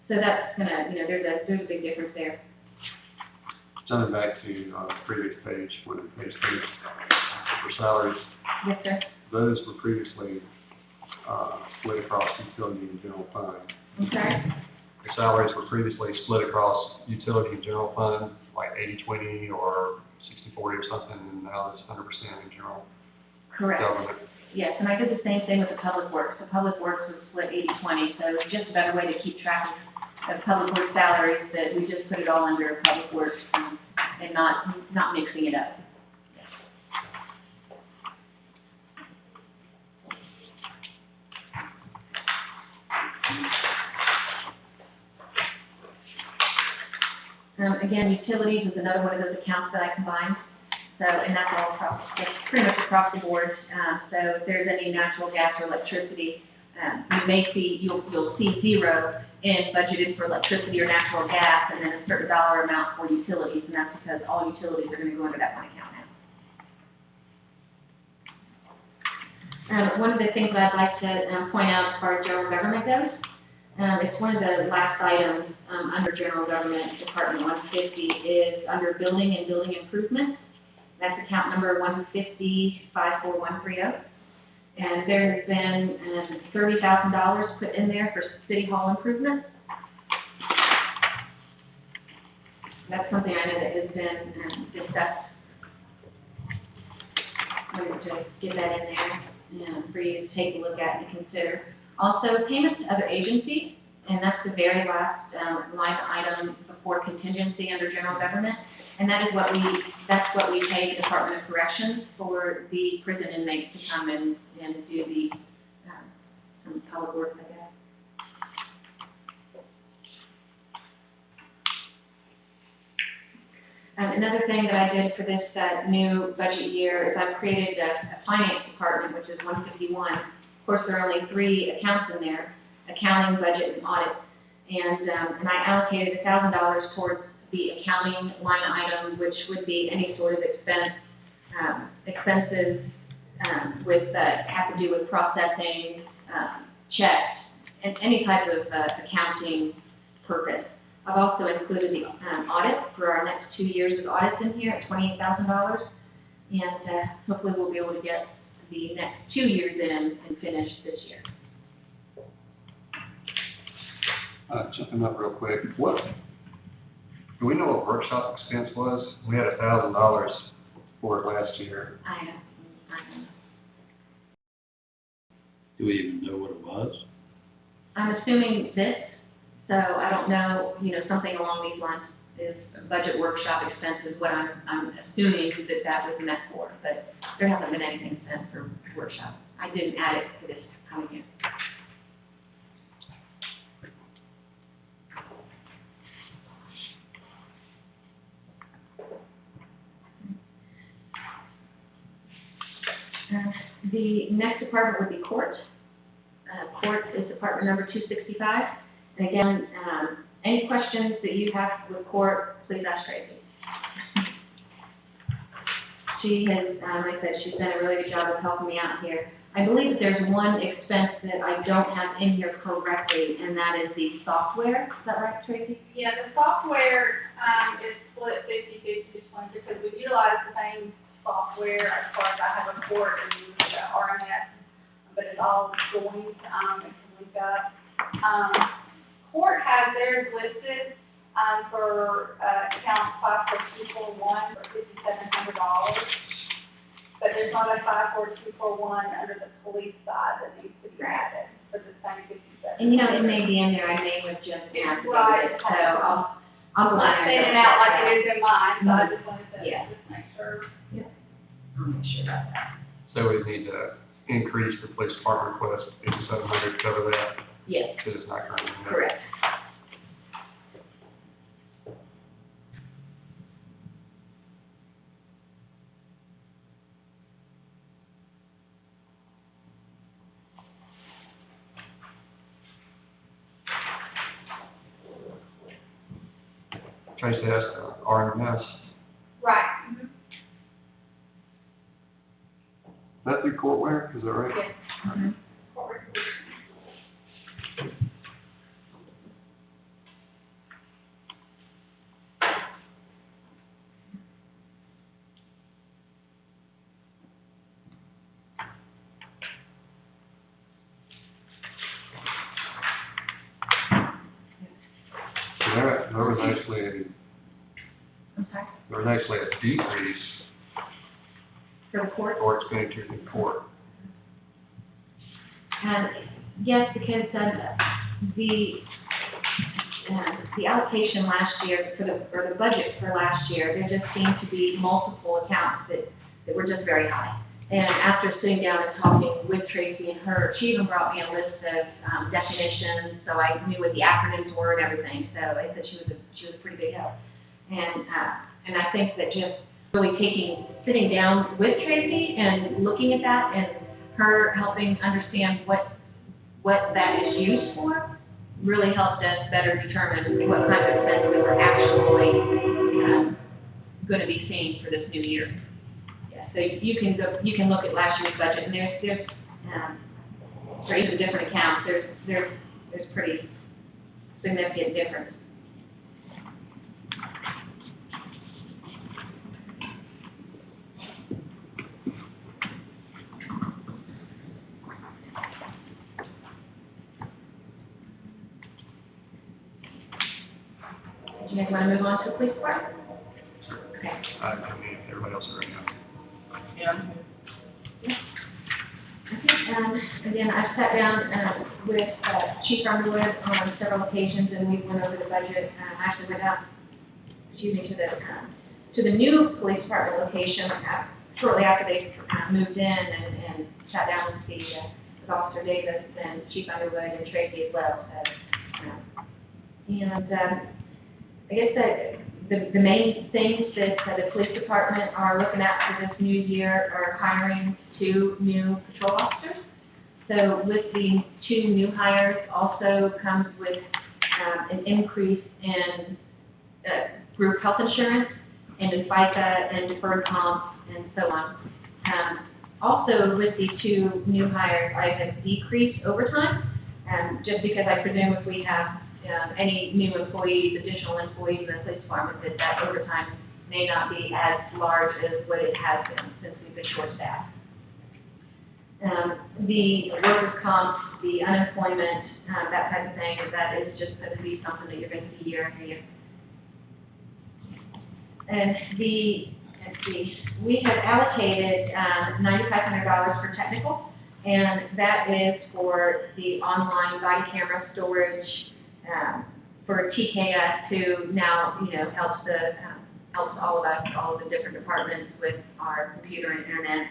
Speaker 5: So that's gonna, you know, there's a big difference there.
Speaker 1: Jumping back to the previous page, page 3, for salaries,
Speaker 5: Yes, sir.
Speaker 1: those were previously split across utility and general fund.
Speaker 5: I'm sorry?
Speaker 1: The salaries were previously split across utility and general fund, like 80-20 or 60-40 or something, and now it's 100% in general
Speaker 5: Correct.
Speaker 1: government.
Speaker 5: Yes, and I did the same thing with the public works. The public works was split 80-20, so it's just a better way to keep track of public works salaries, that we just put it all under public works and not mixing it up. Again, utilities is another one of those accounts that I combined. So, and that's all across, that's pretty much across the board. So if there's any natural gas or electricity, you may see, you'll see zero in budgeted for electricity or natural gas, and then a certain dollar amount for utilities, and that's because all utilities are going to go into that one account now. One of the things I'd like to point out as far as general government goes, it's one of the last items under general government, Department 150, is under building and building improvements. That's account number 150-54130. And there has been $30,000 put in there for city hall improvements. That's something I know that has been discussed. I'm going to get that in there for you to take a look at and consider. Also, payments to other agencies, and that's the very last line item before contingency under general government. And that is that's what we pay the Department of Corrections for the prison inmates to come and do the some public work, I guess. Another thing that I did for this new budget year is I've created a finance department, which is 151. Of course, there are only 3 accounts in there: accounting, budget, and audit. And I allocated $1,000 towards the accounting line item, which would be any sort of expenses with have to do with processing, checks, and any type of accounting purpose. I've also included the audit for our next 2 years of audits in here at $28,000, and hopefully we'll be able to get the next 2 years in and finish this year.
Speaker 1: Jumping up real quick, do we know what workshop expense was? We had $1,000 for it last year.
Speaker 5: I know.
Speaker 2: Do we even know what it was?
Speaker 5: I'm assuming this, so I don't know, something along these lines is budget workshop expenses, what I'm assuming that was meant for, but there hasn't been anything sent for workshop. I didn't add it to this coming year. The next department would be court. Court is department number 265. And again, any questions that you have with court, please ask Tracy. She has, like I said, she's done a really good job of helping me out here. I believe that there's one expense that I don't have in here correctly, and that is the software. Is that right, Tracy?
Speaker 4: Yeah, the software, is split 50/50 between, because we utilize the same software as far as I have a court and use the RMS, but it's all joined, it's linked up. Court has theirs listed, for, account 54241 for $5,700. But there's not a 54241 under the police side that needs to be added for the same 57.
Speaker 5: And it may be in there, I may have just activated
Speaker 4: Right.
Speaker 5: it, so I'll
Speaker 4: I'm
Speaker 5: go
Speaker 4: not
Speaker 5: in
Speaker 4: saying
Speaker 5: and
Speaker 4: it out like
Speaker 5: double
Speaker 4: it is in mine, so I just wanted to
Speaker 5: Yeah.
Speaker 4: just make sure.
Speaker 5: I'll make sure about that.
Speaker 1: So we need to increase the police department request 5,700 to cover that,
Speaker 5: Yes,
Speaker 1: because it's not currently met.
Speaker 5: correct.
Speaker 1: Tracy asked, RMS,
Speaker 4: Right.
Speaker 1: that through courtware, is that right?
Speaker 4: Yes.
Speaker 5: Mhm.
Speaker 4: Court.
Speaker 1: So there was actually,
Speaker 5: I'm sorry,
Speaker 1: a decrease
Speaker 5: for the court?
Speaker 1: for expenditures in court.
Speaker 5: Yes, because the allocation last year, or the budget for last year, there just seemed to be multiple accounts that were just very high. And after sitting down and talking with Tracy and her, she even brought me a list of definitions, so I knew what the acronyms were and everything. So I said she was a pretty big help. And I think that just really sitting down with Tracy and looking at that and her helping understand what that is used for really helped us better determine what kind of expenses we were actually going to be seeing for this new year. Yeah, so you can look at last year's budget, and there's for even different accounts, there's pretty significant difference. Do you guys want to move on to the police department? Okay.
Speaker 1: I mean, everybody else is ready now.
Speaker 3: Yeah.
Speaker 5: Again, I've sat down with Chief Underwood on several occasions, and we went over the budget. I actually went out, to the new police department location shortly after they moved in, and sat down with Officer Davis and Chief Underwood and Tracy as well. I guess that the main things that the police department are looking at for this new year are hiring 2 new patrol officers. So with the 2 new hires also comes with an increase in group health insurance and in FICA and deferred comp and so on. Also with the 2 new hires, I have decreased overtime, just because I presume if we have any new employees, additional employees in the police department, that overtime may not be as large as what it has been since we've been short-staffed. The workers' comp, the unemployment, that type of thing, that is just going to be something that you're going to see year after year. And let's see, we have allocated $9,500 for technical, and that is for the online body camera storage, for TKS to now, helps all of us, all of the different departments with our computer and internet,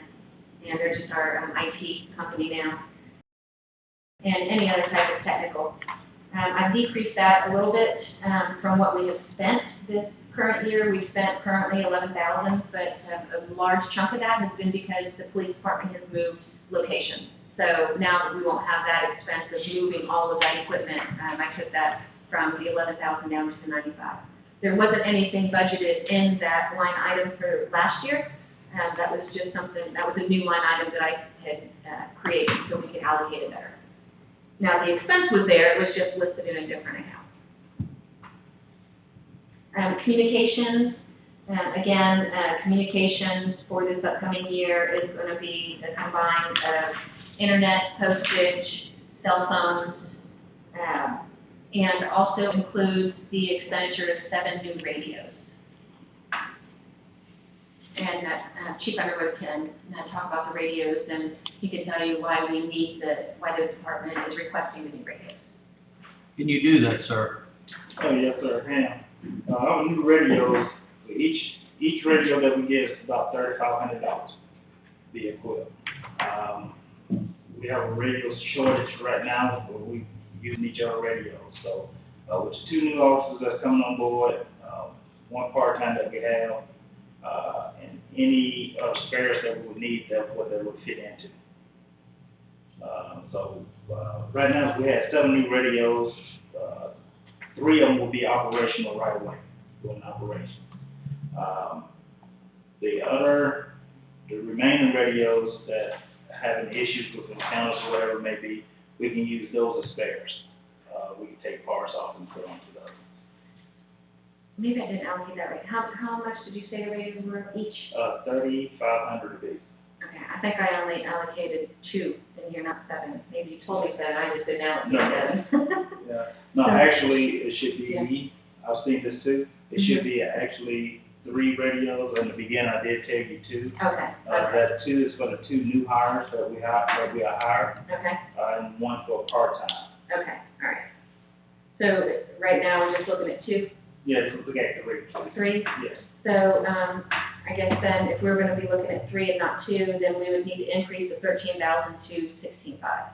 Speaker 5: and they're just our IT company now, and any other type of technical. I've decreased that a little bit from what we have spent this current year. We've spent currently $11,000, but a large chunk of that has been because the police department has moved locations. So now that we won't have that expense of moving all of that equipment, I took that from the $11,000 down to the $95,000. There wasn't anything budgeted in that line item for last year. That was just something, that was a new line item that I had created so we could allocate it better. Now, the expense was there, it was just listed in a different account. Communications, communications for this upcoming year is going to be a combined of internet, postage, cell phones, and also includes the expenditure of 7 new radios. And Chief Underwood can talk about the radios, and he can tell you why why the department is requesting the new radios.
Speaker 2: Can you do that, sir?
Speaker 7: Oh, yes, sir, ma'am. Our new radios, each radio that we get is about $3,500 to be equipped. We have a radio shortage right now, but we're using each other radios. So, with the 2 new officers that's coming on board, 1 part-time that we have, and any spares that we would need, that's what they would fit into. Right now we have 7 new radios. 3 of them will be operational right away, doing operation. The remaining radios that having issues with encounters or whatever it may be, we can use those as spares. We can take parts off and put onto those.
Speaker 5: Maybe I didn't allocate that right. How much did you say the radios were each?
Speaker 7: 3,500 a piece.
Speaker 5: Okay, I think I only allocated 2, and you're not 7. Maybe you told me 7, I just didn't allocate
Speaker 7: No.
Speaker 5: 7.
Speaker 7: Yeah. No, actually, it should be, I've seen this too, it should be actually 3 radios. In the beginning, I did tell you 2.
Speaker 5: Okay.
Speaker 7: That 2 is for the 2 new hires that we are hired,
Speaker 5: Okay,
Speaker 7: and 1 for part-time.
Speaker 5: okay, all right. So right now, we're just looking at 2,
Speaker 7: Yes, look at 3.
Speaker 5: 3?
Speaker 7: Yes.
Speaker 5: So, I guess then, if we're gonna be looking at 3 and not 2, then we would need to increase the 13,000 to 16,500.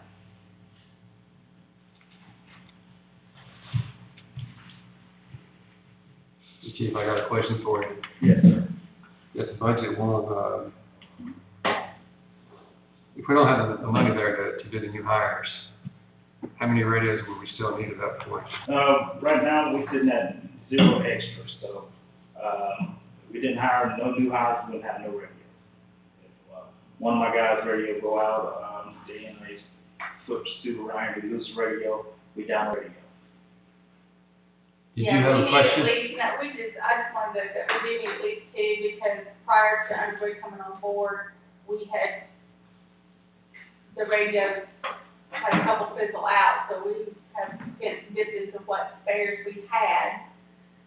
Speaker 1: Chief, I got a question for you.
Speaker 7: Yes, sir.
Speaker 1: This budget one, if we don't have the money there to do the new hires, how many radios will we still need at that point?
Speaker 7: Right now, we're sitting at 0 extras, so, we didn't hire no new hires, we wouldn't have no radio. If, one of my guys' radio go out, then they flip to Ryan, we lose the radio, we down radio.
Speaker 2: Did you have a question?
Speaker 4: I just wanted to, that we do need at least 2, because prior to Underwood coming on board, we had, the radios had a couple fizzle out, so we have dipped into what spares we had.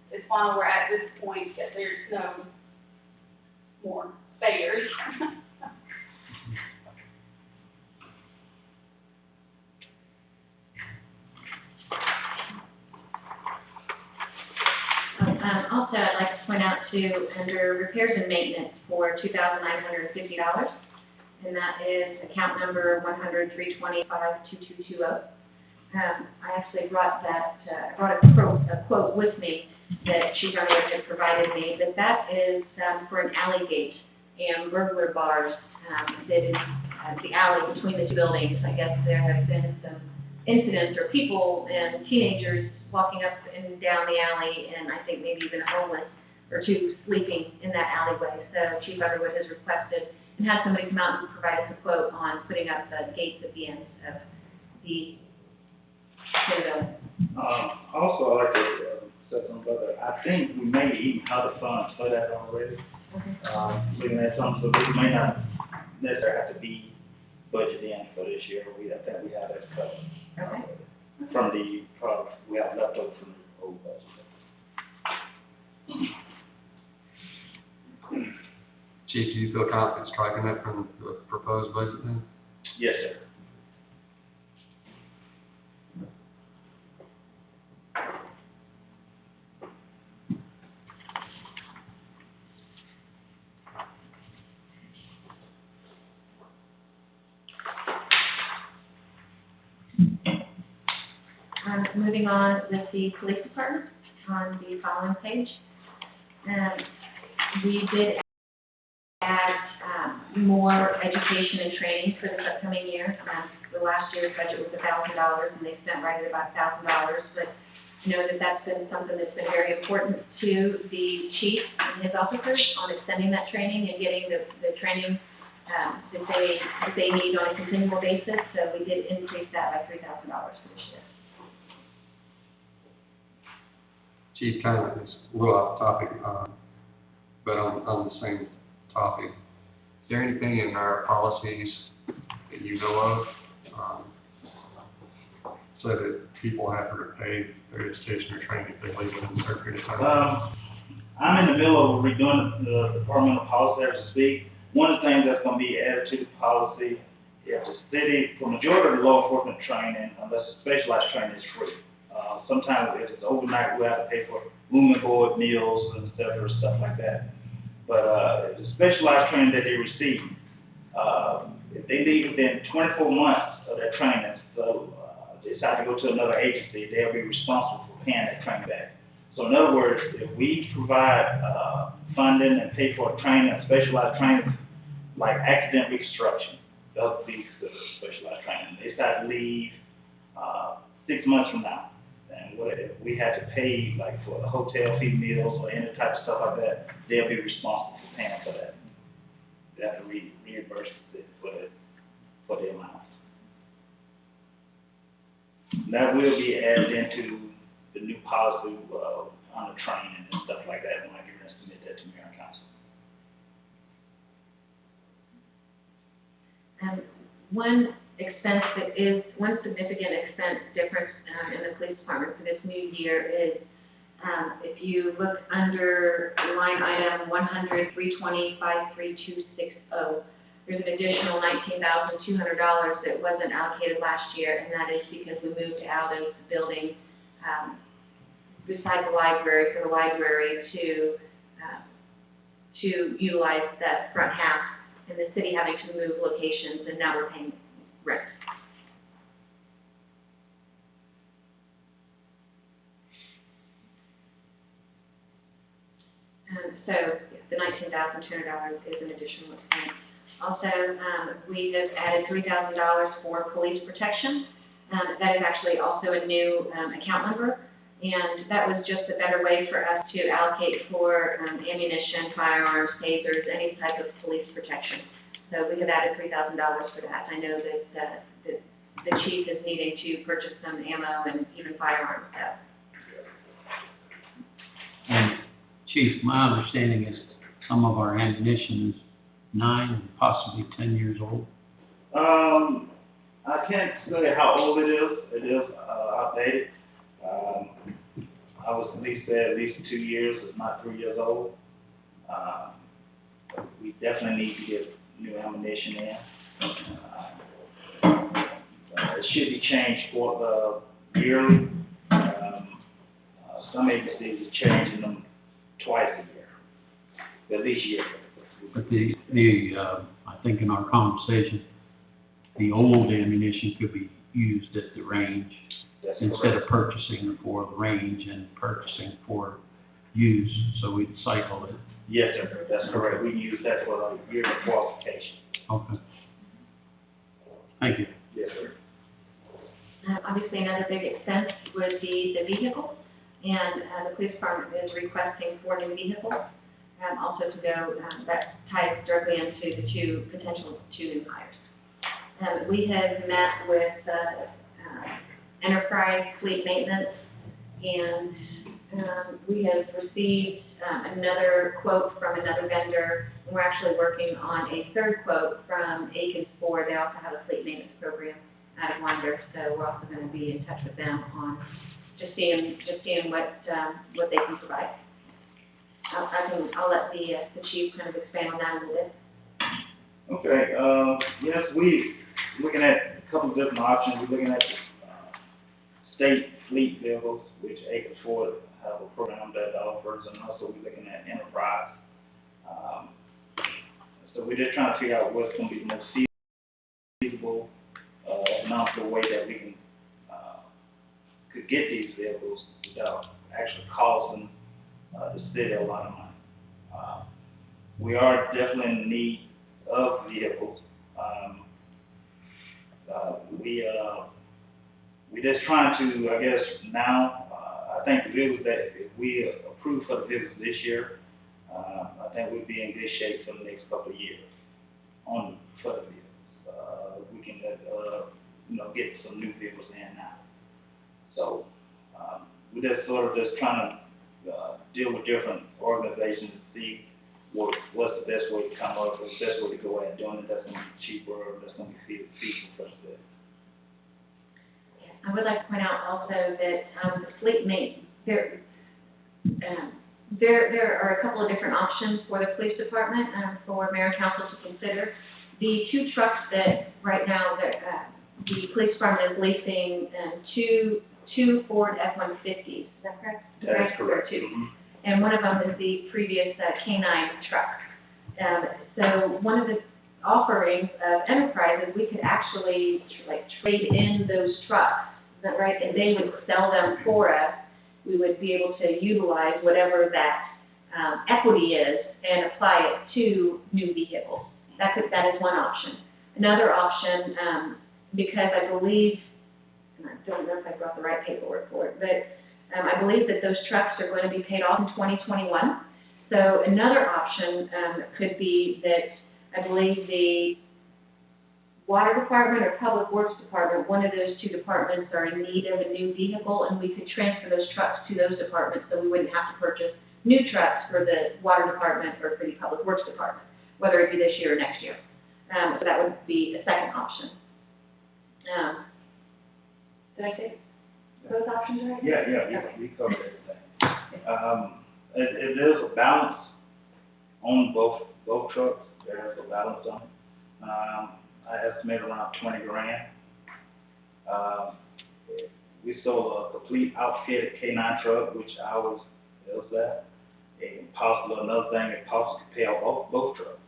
Speaker 4: It's why we're at this point that there's no more spares.
Speaker 5: Also, I'd like to point out too, under repairs and maintenance for $2,950, and that is account number 100-325-2220. I actually brought a quote with me that Chief Underwood had provided me, but that is for an alley gate and burglar bars that is the alley between the 2 buildings. I guess there have been some incidents or people and teenagers walking up and down the alley, and I think maybe even homeless or 2 sleeping in that alleyway. So Chief Underwood has requested and had somebody come out and provide us a quote on putting up the gates at the end of the building.
Speaker 7: Also, I'd like to say something about that. I think we may even have the funds for that already.
Speaker 5: Okay.
Speaker 7: Looking at something, so this may not necessarily have to be budget in for this year. I think we have that covered.
Speaker 5: Okay.
Speaker 7: From the, we have left over from the old budget.
Speaker 1: Chief, do you feel confident striking that from the proposed budget then?
Speaker 7: Yes, sir.
Speaker 5: Moving on with the police department on the following page. We did add more education and training for this upcoming year. The last year's budget was $1,000, and they spent right at about $1,000. But I know that that's been something that's been very important to the chief and his officers on extending that training and getting the training that they need on a continual basis. So we did increase that by $3,000 for this year.
Speaker 1: Chief, kind of, it's a little off topic, but on the same topic. Is there anything in our policies that you know of, so that people have to pay their education or training if they leave within a certain period of time?
Speaker 7: I'm in the middle of redoing the departmental policy as we speak. One of the things that's gonna be added to the policy, if the city, for majority of the law enforcement training, unless it's specialized training, is free. Sometimes if it's overnight, we have to pay for room and board, meals, and stuff like that. But, the specialized training that they receive, if they leave within 24 months of their training, so, they decide to go to another agency, they'll be responsible for paying that training back. So in other words, if we provide, funding and pay for training, specialized training, like accident reconstruction, that'll be considered specialized training. They decide to leave, 6 months from now. And what if we had to pay, like, for the hotel fee, meals, or any type of stuff like that, they'll be responsible for paying for that. They have to reimburse it for the amount. That will be added into the new policy, on the training and stuff like that, when I get ready to submit that to Mayor and Council.
Speaker 5: One significant expense difference in the police department for this new year is, if you look under line item 100-320-53260, there's an additional $19,200 that wasn't allocated last year, and that is because we moved out of the building beside the library for the library to utilize that front half, and the city having to move locations, and now we're paying rent. So the $19,200 is an additional expense. Also, we have added $3,000 for police protection. That is actually also a new account number, and that was just a better way for us to allocate for ammunition, firearms, tasers, any type of police protection. So we have added $3,000 for that. I know that the chief is needing to purchase some ammo and even firearms. So.
Speaker 2: And Chief, my understanding is some of our ammunition is 9, possibly 10 years old.
Speaker 7: I can't say how old it is. It is outdated. I would at least say at least 2 years, if not 3 years old. We definitely need to get new ammunition in. It should be changed for yearly. Some agencies are changing them twice a year, at least yearly.
Speaker 2: But I think in our conversation, the old ammunition could be used at the range
Speaker 7: That's
Speaker 2: instead
Speaker 7: correct.
Speaker 2: of purchasing for the range and purchasing for use, so we'd cycle it.
Speaker 7: Yes, sir, that's correct. We use that for a year of qualification.
Speaker 2: Okay. Thank you.
Speaker 7: Yes, sir.
Speaker 5: Obviously, another big expense would be the vehicle, and the police department is requesting 4 new vehicles. Also to go, that ties directly into the potential two new hires. We have met with Enterprise Fleet Maintenance and We have received another quote from another vendor, and we're actually working on a third quote from Aikens Ford. They also have a fleet maintenance program out of Winder, so we're also going to be in touch with them on just seeing what they can provide. I'll let the chief kind of expand on that a little bit.
Speaker 7: Okay, yes, we looking at a couple of different options. We're looking at state fleet vehicles, which Aikens Ford have a program that offers, and also we're looking at enterprise. So we're just trying to figure out what's going to be the most feasible, economical way that we can could get these vehicles without actually costing the city a lot of money. We are definitely in need of vehicles. We're just trying to, I guess, now, I think the vehicles that, if we approve for the vehicles this year, I think we'll be in good shape for the next couple of years for the vehicles. We can, get some new vehicles in now. So, we're just sort of just trying to deal with different organizations to see what's the best way to come up, what's the best way to go at doing it that's going to be cheaper, or that's going to be feasible for us.
Speaker 5: I would like to point out also that the fleet maintenance, there are a couple of different options for the police department for mayor and council to consider. The two trucks that right now that the police department is leasing two Ford F-150s. Is that correct?
Speaker 7: That is correct.
Speaker 5: Two. And one of them is the previous K-9 truck. So one of the offerings of enterprises, we could actually trade in those trucks, is that right? And they would sell them for us. We would be able to utilize whatever that equity is and apply it to new vehicles. That is one option. Another option, because I believe, and I don't know if I brought the right paperwork for it, but I believe that those trucks are going to be paid off in 2021. So another option could be that I believe the water department or public works department, one of those two departments are in need of a new vehicle, and we could transfer those trucks to those departments so we wouldn't have to purchase new trucks for the water department or for the public works department, whether it be this year or next year. So that would be a second option. Did I say those options right?
Speaker 7: Yeah,
Speaker 5: Okay.
Speaker 7: we covered everything. There's a balance on both trucks. There's a balance on it. I estimate around $20,000. We sold a complete outfitted K-9 truck, which ours is that. And possibly another thing, it possibly could pay off both trucks.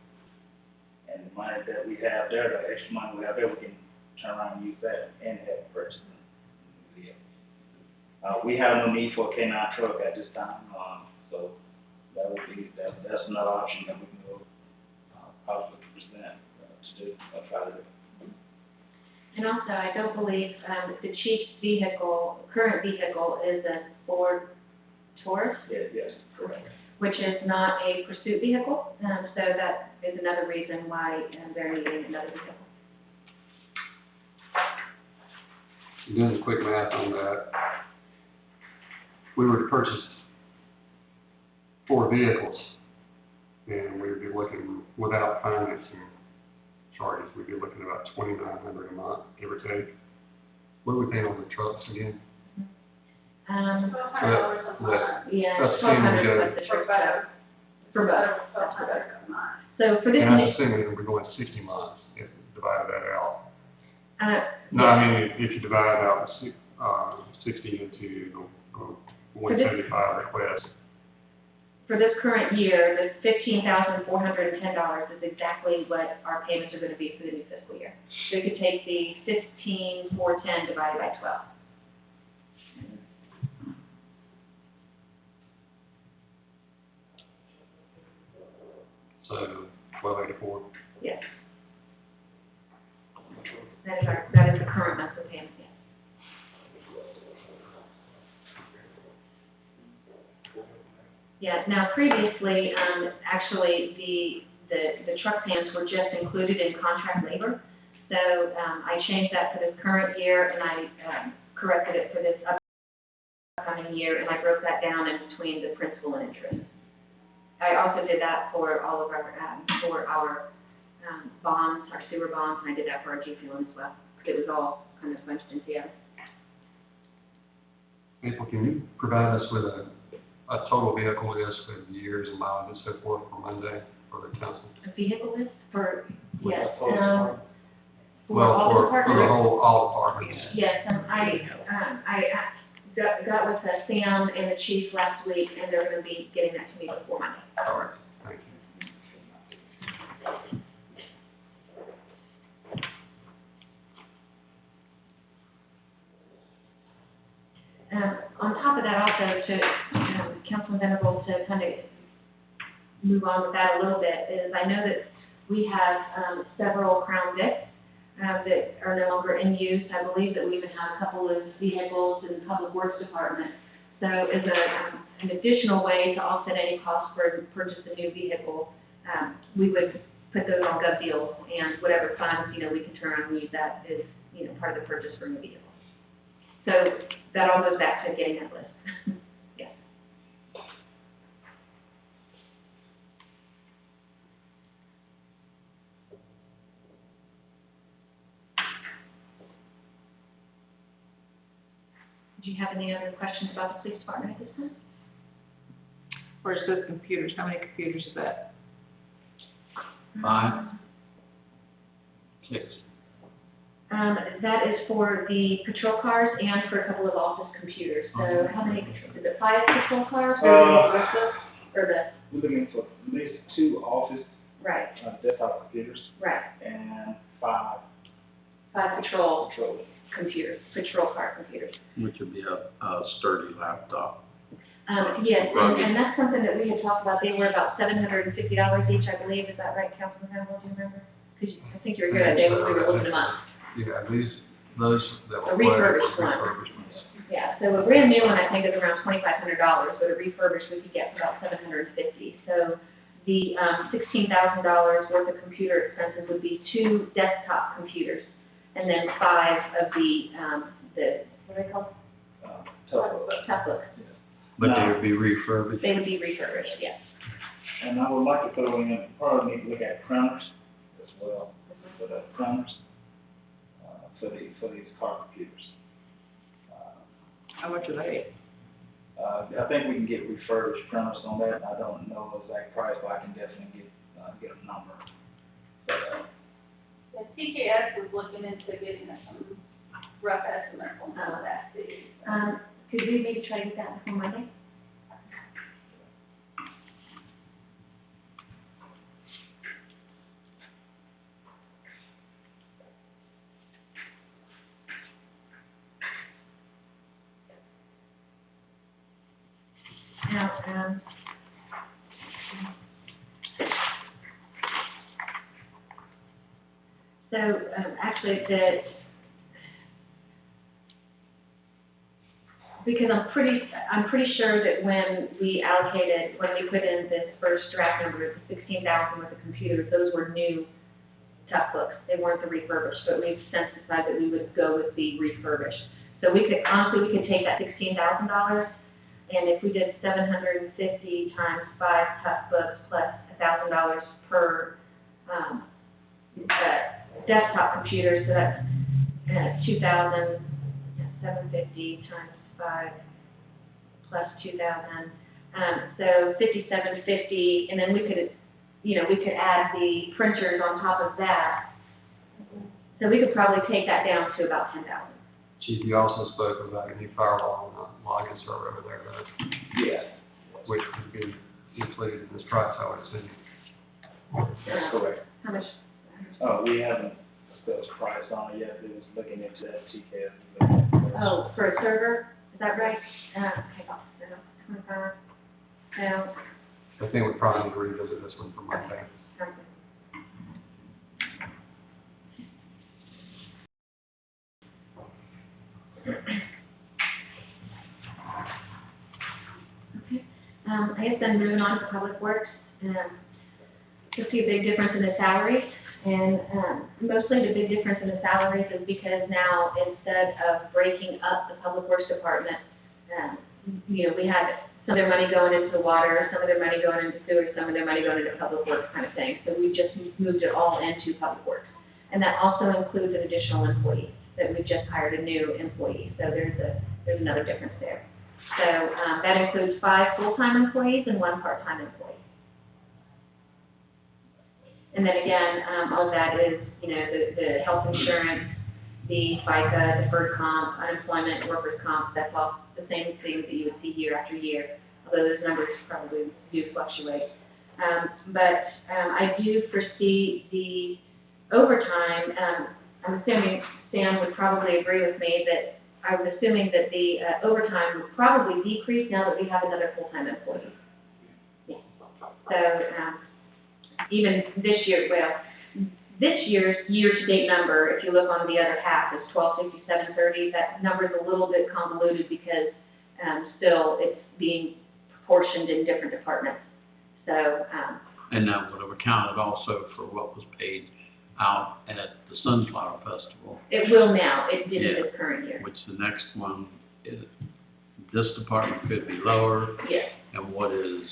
Speaker 7: And the money that we have there, the extra money we have there, we can turn around and use that and have purchased the vehicle. We have no need for a K-9 truck at this time, so that would be, that's another option that we can go possibly present to do, try to do.
Speaker 5: And also, I don't believe the chief's current vehicle is a Ford Taurus,
Speaker 7: Yes, correct.
Speaker 5: which is not a pursuit vehicle, so that is another reason why they're needing another vehicle.
Speaker 1: Doing the quick math on that, if we were to purchase 4 vehicles, and we would be looking, without financing charges, we'd be looking at about $2,900 a month, give or take. What are we paying on the trucks again?
Speaker 4: $1,200 a month.
Speaker 5: Yeah,
Speaker 1: That's
Speaker 5: $1,200
Speaker 1: assuming
Speaker 5: was the
Speaker 4: For
Speaker 5: truck.
Speaker 4: both.
Speaker 5: For both.
Speaker 4: $1,200 a month.
Speaker 5: So for this,
Speaker 1: And I'm assuming we're going 60 months, if you divide that out. No, I mean, if you divide out 60 into the 175 request.
Speaker 5: for this current year, the $15,410 is exactly what our payments are going to be for the new fiscal year. So you could take the $15,410 divided by 12.
Speaker 1: So 1,284.
Speaker 5: Yes. That is the current monthly payment, yes. Yeah, now previously, actually, the truck payments were just included in contract labor. So, I changed that for this current year, and I corrected it for this on a year, and I broke that down in between the principal and interest. I also did that for all of our, bonds, our sewer bonds, and I did that for our G fuel as well. It was all kind of bunched in together.
Speaker 1: April, can you provide us with a total vehicle list with years and mileage and so forth for Monday for the council?
Speaker 5: A vehicle list for,
Speaker 7: With
Speaker 5: yes,
Speaker 7: our police department.
Speaker 5: for all the
Speaker 1: For the
Speaker 5: departments.
Speaker 1: whole, all departments.
Speaker 5: Yes, I got with Sam and the chief last week, and they're gonna be getting that to me before Monday.
Speaker 1: All right, thank you.
Speaker 5: On top of that also, to, Councilman Venable, to kind of move on with that a little bit, is I know that we have, several Crown Vics, that are no longer in use. I believe that we even have a couple of vehicles in the Public Works Department. So as an additional way to offset any cost for purchase a new vehicle, we would put those on gov deals, and whatever funds, we can turn around and use that as, part of the purchase for a new vehicle. So that all goes back to getting that list. Yes. Do you have any other questions about the police department at this time?
Speaker 3: Where it says computers, how many computers is that?
Speaker 2: 5, 6.
Speaker 5: That is for the patrol cars and for a couple of office computers. So how many, is it 5 patrol cars or the,
Speaker 7: We're looking for at least 2 office,
Speaker 5: right,
Speaker 7: desktop computers
Speaker 5: right,
Speaker 7: and 5
Speaker 5: 5 patrol
Speaker 7: patrol.
Speaker 5: computers, patrol car computers.
Speaker 2: Which would be a sturdy laptop.
Speaker 5: Yes, and that's something that we had talked about. They were about $750 each, I believe. Is that right, Councilman Hannibal, do you remember? Because I think you were here that day when we were looking them up.
Speaker 1: Yeah, those that
Speaker 5: The
Speaker 1: were
Speaker 5: refurbished one.
Speaker 1: refurbished ones.
Speaker 5: Yeah, so a brand new one, I think, is around $2,500, but a refurbished we could get for about $750. So the $16,000 worth of computer expenses would be 2 desktop computers, and then 5 of the what are they called? Toughbooks.
Speaker 2: But they would be refurbished.
Speaker 5: They would be refurbished, yes.
Speaker 7: And I would like to throw in, probably need to look at printers as well, for the printers, for these car computers.
Speaker 3: How much are they?
Speaker 7: I think we can get refurbished printers on that. I don't know the exact price, but I can definitely get a number. But,
Speaker 4: The TKS is looking into getting us some rough estimates on some of that too.
Speaker 5: Could we maybe try to get that before Monday? Now, actually, because I'm pretty sure that when we put in this first draft number, the 16,000 with the computers, those were new tough books. They weren't the refurbished, but we've since decided that we would go with the refurbished. So we could take that $16,000, and if we did 750 times 5 tough books plus $1,000 per desktop computer, so that's 2,750 times 5 plus 2,000, so 5,750, and then we could add the printers on top of that. So we could probably take that down to about 10,000.
Speaker 1: Chief, you also spoke about a new firewall and login server over there,
Speaker 7: yeah,
Speaker 1: which would be included in this price, I would assume.
Speaker 7: that's correct.
Speaker 5: How much?
Speaker 7: We haven't discussed price on it yet. It was looking into that TKS.
Speaker 5: Oh, for a server, is that right? Hang on, 25, no,
Speaker 1: I think we probably need to revisit this one for Monday.
Speaker 5: something. Okay, I guess then moving on to Public Works, you'll see a big difference in the salaries, and mostly the big difference in the salaries is because now, instead of breaking up the Public Works Department, you know, we had some of their money going into the water, some of their money going into sewer, some of their money going into public works kind of thing. So we just moved it all into public works. And that also includes an additional employee, that we've just hired a new employee. So there's another difference there. So, that includes 5 full-time employees and 1 part-time employee. And then again, all of that is, you know, the health insurance, the FICA, deferred comp, unemployment, workers' comp, that's all the same things that you would see year after year, although those numbers probably do fluctuate. But I do foresee the overtime, I'm assuming Sam would probably agree with me that I was assuming that the overtime would probably decrease now that we have another full-time employee. Yeah. So, even this year, well, this year's year-to-date number, if you look on the other half, is 1267.30. That number's a little bit convoluted because still it's being proportioned in different departments. So,
Speaker 2: And that would have accounted also for what was paid out at the Sunflower Festival,
Speaker 5: it will now. It did
Speaker 2: Yeah.
Speaker 5: this current year.
Speaker 2: which the next one is, this department could be lower,
Speaker 5: Yes,
Speaker 2: and what is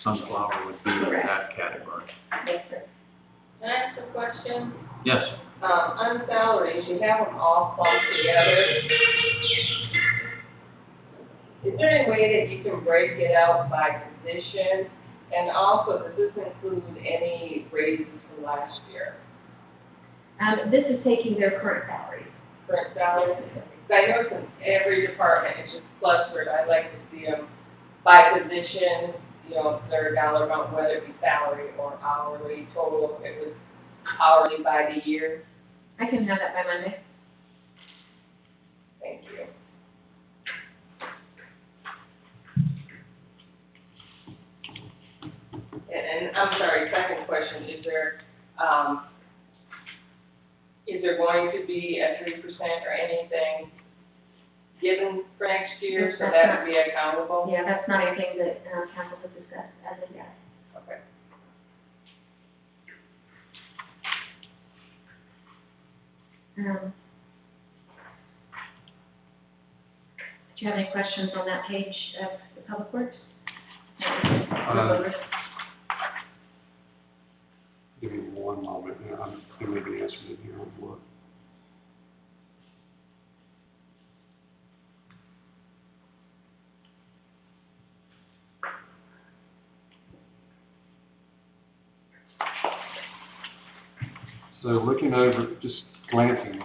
Speaker 2: Sunflower would be in
Speaker 5: Correct.
Speaker 2: that category.
Speaker 5: yes, sir.
Speaker 8: Can I ask a question?
Speaker 2: Yes,
Speaker 8: On salaries, you have them all clumped together. Is there any way that you can break it out by position? And also, does this include any raises from last year?
Speaker 5: This is taking their current salaries.
Speaker 8: Current salaries? Because I noticed in every department, it's just clustered. I like to see them by position, you know, if they're a dollar amount, whether it be salary or hourly total, if it was hourly by the year.
Speaker 5: I can have that by Monday.
Speaker 8: Thank you. And I'm sorry, second question, is there going to be a 3% or anything given for next year, so that would be accountable?
Speaker 5: Yeah, that's not anything that council has discussed as of yet.
Speaker 8: Okay.
Speaker 5: Do you have any questions on that page of the Public Works?
Speaker 1: Give me one moment, there may be answers in here on what. So looking over, just glancing,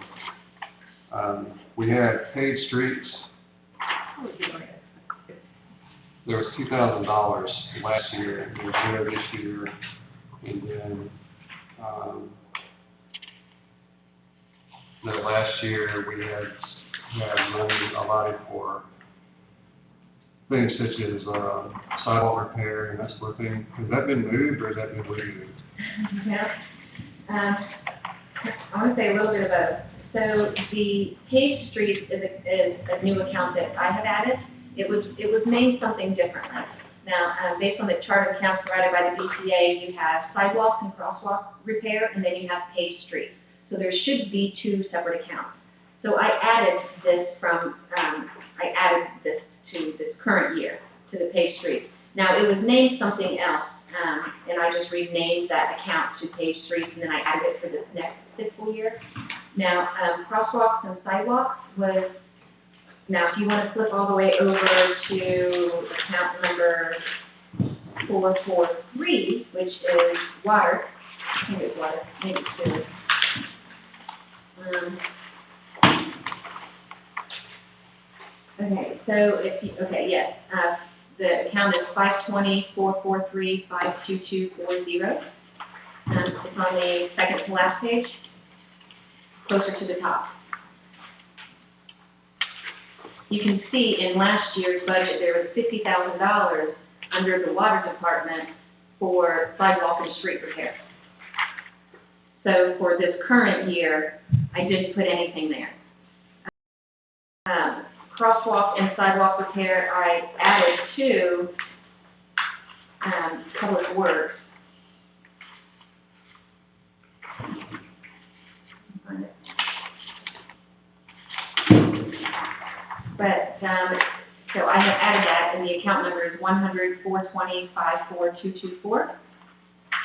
Speaker 1: we had paved streets. There was $2,000 last year, and zero this year, and then, no, last year we had money allotted for things such as, sidewalk repair and that sort of thing. Has that been moved or has that been removed?
Speaker 5: Yeah. I want to say a little bit of both. So the paved streets is a new account that I have added. It was named something differently. Now, based on the chart of accounts provided by the BCA, you have sidewalks and crosswalk repair, and then you have paved streets. So there should be 2 separate accounts. So I added this to this current year, to the paved streets. Now, it was named something else, and I just renamed that account to paved streets, and then I added it for this next fiscal year. Now, crosswalks and sidewalks was, now if you want to flip all the way over to account number 443, which is water, I think it's water, maybe it's sewer. Okay, so yes, the account is 520-443-52240. It's on the second to last page, closer to the top. You can see in last year's budget, there was $50,000 under the water department for sidewalk and street repair. So for this current year, I didn't put anything there. Crosswalk and sidewalk repair, I added to Public Works. But So I have added that, and the account number is 100-420-54224.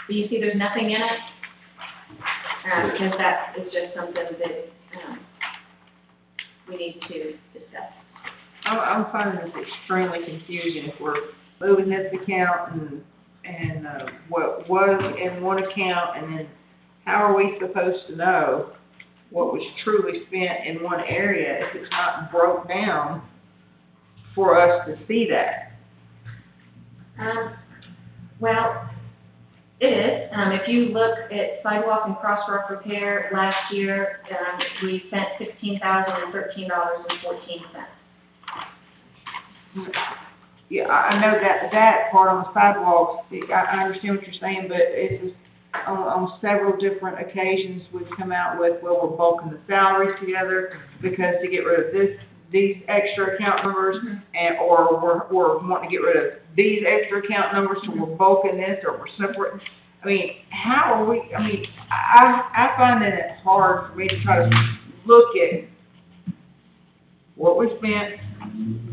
Speaker 5: Do you see there's nothing in it? Because that is just something that, we need to discuss.
Speaker 3: I'm finding this extremely confusing if we're moving this account and what was in one account, and then how are we supposed to know what was truly spent in one area if it's not broke down for us to see that?
Speaker 5: Well, it is. If you look at sidewalk and crosswalk repair last year, we spent $16,013.14.
Speaker 3: Yeah, I know that part on the sidewalks, I understand what you're saying, but it's just, on several different occasions, we've come out with, well, we're bulking the salaries together, because to get rid of these extra account numbers, or we're wanting to get rid of these extra account numbers, so we're bulking this, or we're separating. I mean, how are we, I find that it's hard for me to try to look at what we spent,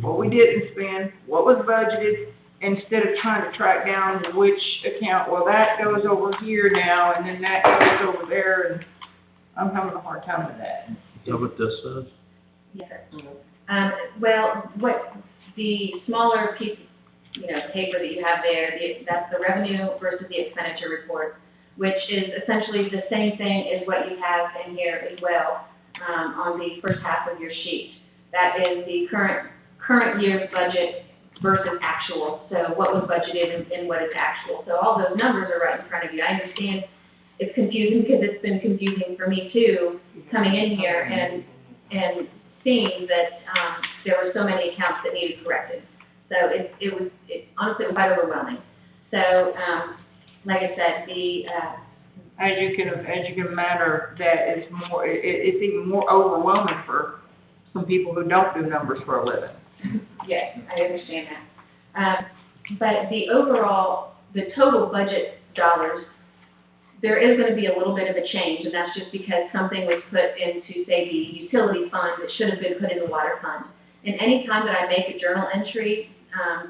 Speaker 3: what we didn't spend, what was budgeted, instead of trying to track down which account, well, that goes over here now, and then that goes over there, and I'm having a hard time with that.
Speaker 2: Is that what this says?
Speaker 5: Yes, sir. Well, what the smaller piece, paper that you have there, that's the revenue versus the expenditure report, which is essentially the same thing as what you have in here as well, on the first half of your sheet. That is the current year's budget versus actual. So what was budgeted and what is actual. So all those numbers are right in front of you. I understand it's confusing because it's been confusing for me too, coming in here and seeing that there were so many accounts that needed corrected. So it honestly was quite overwhelming. So like I said,
Speaker 3: As you can imagine, that is more, it's even more overwhelming for some people who don't do numbers for a living.
Speaker 5: Yes, I understand that. But the total budget dollars, there is going to be a little bit of a change, and that's just because something was put into, say, the utility fund that should have been put in the water fund. And any time that I make a journal entry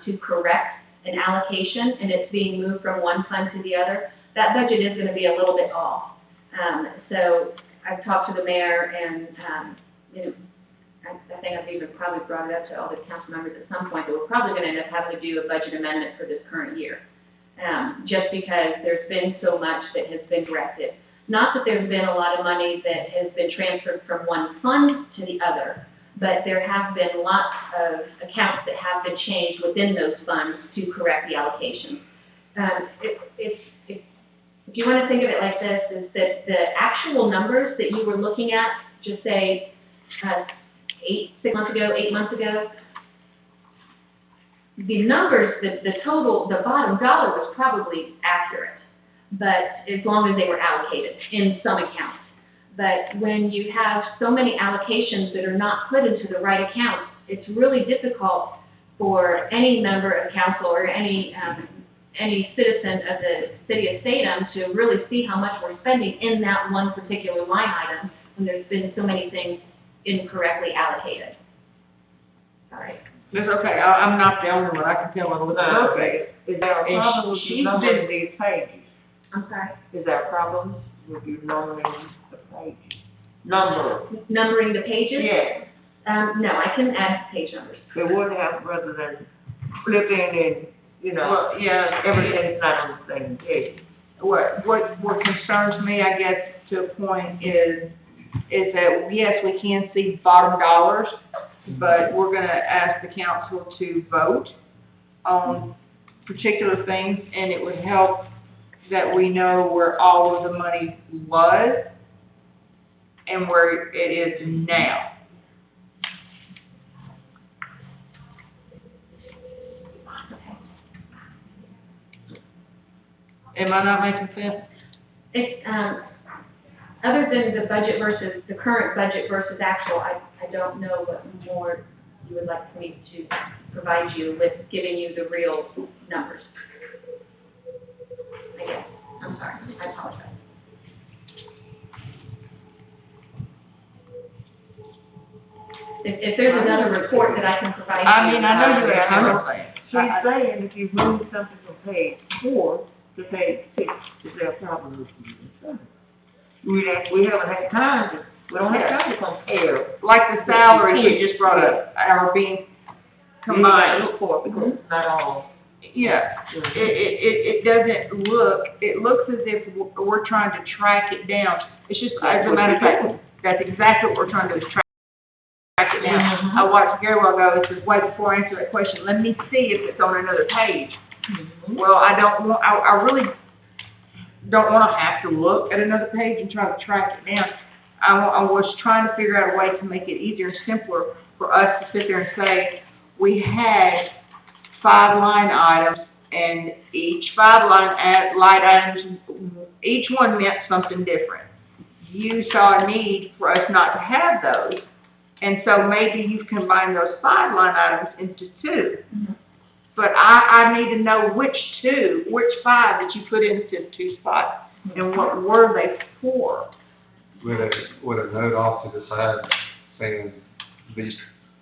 Speaker 5: to correct an allocation and it's being moved from one fund to the other, that budget is going to be a little bit off. So I've talked to the mayor, and I think I've even probably brought it up to all the council members at some point, that we're probably going to end up having to do a budget amendment for this current year, just because there's been so much that has been corrected. Not that there's been a lot of money that has been transferred from one fund to the other, but there have been lots of accounts that have been changed within those funds to correct the allocations. If you want to think of it like this, is that the actual numbers that you were looking at, just say 8 months ago, the numbers, the total, the bottom dollar was probably accurate, but as long as they were allocated in some accounts. But when you have so many allocations that are not put into the right accounts, it's really difficult for any member of council or any citizen of the city of Statham to really see how much we're spending in that one particular line item when there's been so many things incorrectly allocated. All right.
Speaker 3: It's okay, I'm not the only one, I can tell by the look of her face. Is there a problem with you numbering these pages?
Speaker 5: I'm sorry?
Speaker 3: Is there a problem with you numbering the pages? Numbering
Speaker 5: the pages?
Speaker 3: Yeah.
Speaker 5: No, I can add page numbers.
Speaker 9: It would have, rather than flipping and,
Speaker 3: Well, yeah,
Speaker 9: everything's not on the same page.
Speaker 3: what concerns me, I guess, to a point is that, yes, we can see bottom dollars, but we're gonna ask the council to vote on particular things, and it would help that we know where all of the money was and where it is now. Am I not making sense?
Speaker 5: It's, other than the budget versus, the current budget versus actual, I don't know what more you would like me to provide you with, giving you the real numbers. I guess, I'm sorry, I apologize. If there's another report that I can provide you.
Speaker 3: I mean, I know you
Speaker 9: I
Speaker 3: have,
Speaker 9: know. She's saying if you move something from page 4 to page 6, is there a problem with you? We haven't had time to, we don't have time to compare.
Speaker 3: like the salaries you just brought up are being combined.
Speaker 9: Look for it because it's not all.
Speaker 3: Yeah, it doesn't look, it looks as if we're trying to track it down. It's just, as a matter of fact, that's exactly what we're trying to do, is track it down.
Speaker 9: Mhm.
Speaker 3: I watched Gary while ago, it says, wait, before I answer that question, let me see if it's on another page. Well, I don't want, I really don't wanna have to look at another page and try to track it down. I was trying to figure out a way to make it easier and simpler for us to sit there and say, we had 5 line items, and each 5 line items, each one meant something different. You saw a need for us not to have those, and so maybe you've combined those 5 line items into 2.
Speaker 5: Mhm.
Speaker 3: But I need to know which 5 that you put into 2 spots, and what were they for?
Speaker 1: With a note off to the side saying these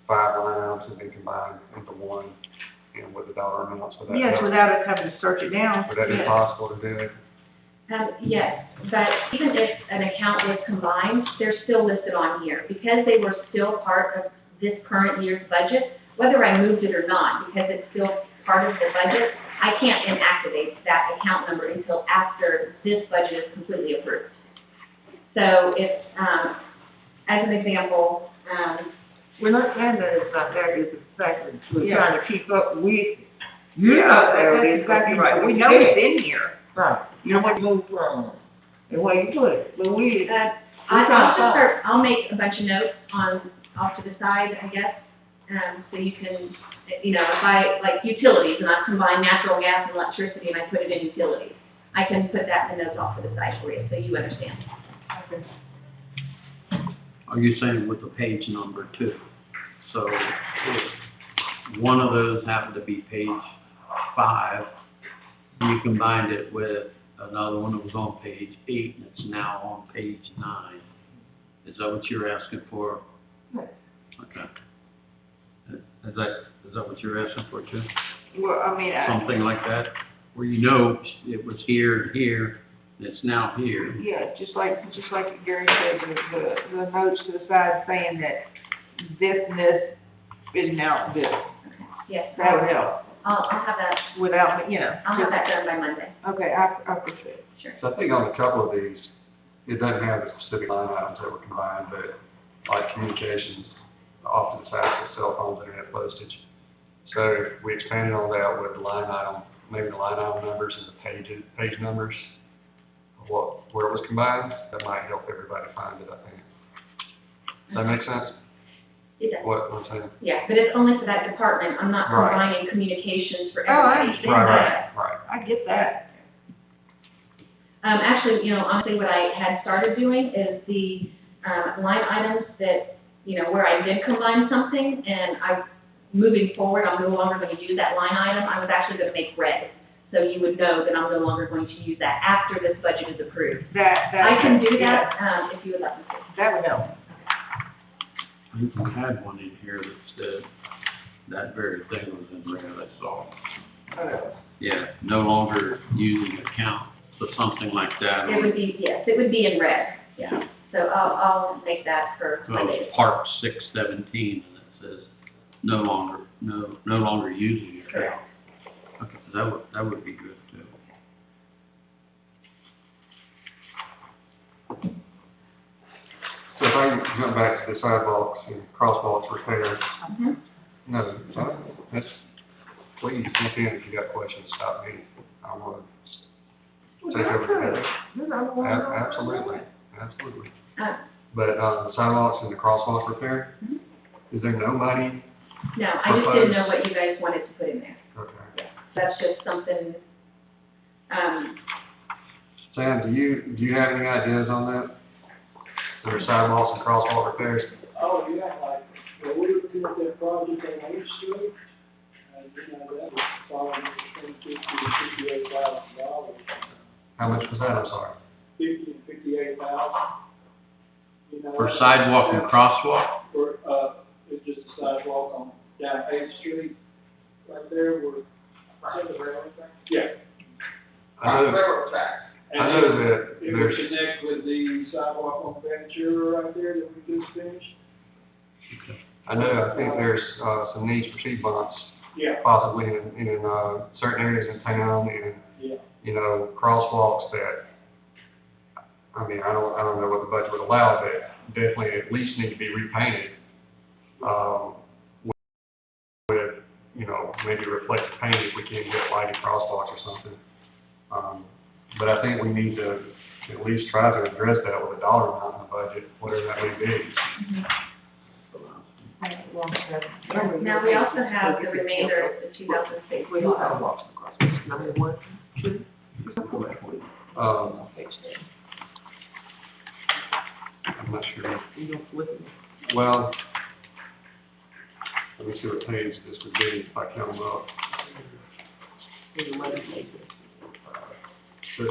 Speaker 1: 5 line items have been combined into 1, and with the dollar amounts for that.
Speaker 3: Yes, without us having to search it down.
Speaker 1: Would that be
Speaker 3: Yes.
Speaker 1: possible to do it?
Speaker 5: Yes, but even if an account was combined, they're still listed on here. Because they were still part of this current year's budget, whether I moved it or not, because it's still part of the budget, I can't inactivate that account number until after this budget is completely approved. So if, as an example,
Speaker 9: We're not saying that it's not there, it's the fact that we're
Speaker 3: Yeah.
Speaker 9: trying to keep up with. You
Speaker 3: Yeah,
Speaker 9: know where it
Speaker 3: that's
Speaker 9: is,
Speaker 3: exactly
Speaker 9: but
Speaker 3: right.
Speaker 9: you
Speaker 3: We
Speaker 9: know
Speaker 3: know
Speaker 9: it's
Speaker 3: it's in here.
Speaker 9: Right, you know what to move from, and where you put it, but we,
Speaker 5: I'll make a bunch of notes off to the side, I guess, so you can, if I, like utilities, and I combine natural gas and electricity, and I put it in utilities. I can put that in the notes off to the side for you, so you understand.
Speaker 2: Are you saying with the page number 2? So if one of those happened to be page 5, you combined it with another one that was on page 8, and it's now on page 9. Is that what you're asking for?
Speaker 9: Yes.
Speaker 2: Okay. Is that what you're asking for too?
Speaker 3: Well, I mean,
Speaker 2: Something like that, where you know it was here and here, and it's now here.
Speaker 3: yeah, just like Gary said, the notes to the side saying that this is now this.
Speaker 5: Yes,
Speaker 3: That would help,
Speaker 5: I'll have that,
Speaker 3: without,
Speaker 5: I'll have that done by Monday,
Speaker 3: Okay, I appreciate it.
Speaker 5: sure.
Speaker 1: So I think on a couple of these, it doesn't have the specific line items that were combined, but like communications, off to the side, so cell phones, internet postage. So if we expanded on that with the line item, maybe the line item numbers and the page numbers of where it was combined, that might help everybody find it, I think. Does that make sense?
Speaker 5: It does.
Speaker 1: What I'm saying?
Speaker 5: Yeah, but it's only for that department, I'm not
Speaker 1: Right.
Speaker 5: combining communications for
Speaker 3: Oh, I
Speaker 5: everybody.
Speaker 3: understand.
Speaker 1: Right.
Speaker 3: I get that.
Speaker 5: Actually, honestly, what I had started doing is the, line items that, where I did combine something, and moving forward, I'm no longer gonna use that line item, I was actually gonna make red. So you would know that I'm no longer going to use that after this budget is approved.
Speaker 3: That.
Speaker 5: I can do
Speaker 3: yeah,
Speaker 5: that, if you would like me to.
Speaker 3: That would help.
Speaker 2: I think we had one in here that said that very thing was in red, I saw. Yeah, no longer using account, so something like that.
Speaker 5: It would be, yes, it would be in red, yeah. So I'll make that for
Speaker 2: Well,
Speaker 5: Monday.
Speaker 2: it's Part 617, and it says no longer using account.
Speaker 5: Correct.
Speaker 2: Okay, that would be good too.
Speaker 1: So if I jump back to the sidewalks and crosswalks repairs,
Speaker 5: Mhm.
Speaker 1: no, that's, please, jump in if you got questions, stop me. I want to take over the head. Absolutely, absolutely.
Speaker 5: Uh,
Speaker 1: But, the sidewalks and the crosswalk repair,
Speaker 5: Mhm.
Speaker 1: is there no money?
Speaker 5: No, I just didn't know what you guys wanted to put in there.
Speaker 1: Okay.
Speaker 5: That's just something,
Speaker 1: Sam, do you have any ideas on that? There are sidewalks and crosswalk repairs?
Speaker 10: Oh, yeah, like, well, we did that project on Eighth Street, and, that was falling between $50,000 to $58,000.
Speaker 1: How much was that, I'm sorry?
Speaker 10: $50,000 and $58,000.
Speaker 2: For sidewalk and crosswalk?
Speaker 10: For, it sidewalk on, down Eighth Street, right there where,
Speaker 8: Right, the railroad track.
Speaker 10: yeah.
Speaker 1: I know,
Speaker 8: Railroad track.
Speaker 1: I know that
Speaker 10: It would
Speaker 1: there's,
Speaker 10: connect with the sidewalk on Ventura right there that we just finished.
Speaker 1: I think there's, some needs for speed bumps,
Speaker 10: Yeah,
Speaker 1: possibly in certain areas in town and,
Speaker 10: yeah.
Speaker 1: you know, crosswalks that, I mean, I don't know what the budget would allow, but definitely at least need to be repainted, with, you know, maybe reflective paint if we can get lighted crosswalks or something. But I think we need to at least try to address that with a dollar amount in the budget, whatever that may be.
Speaker 5: Now, we also have the remainder of the 2006 law.
Speaker 9: Number one, two,
Speaker 1: I'm not sure.
Speaker 9: you don't flip it.
Speaker 1: Well, let me see what page this would be if I count them up. So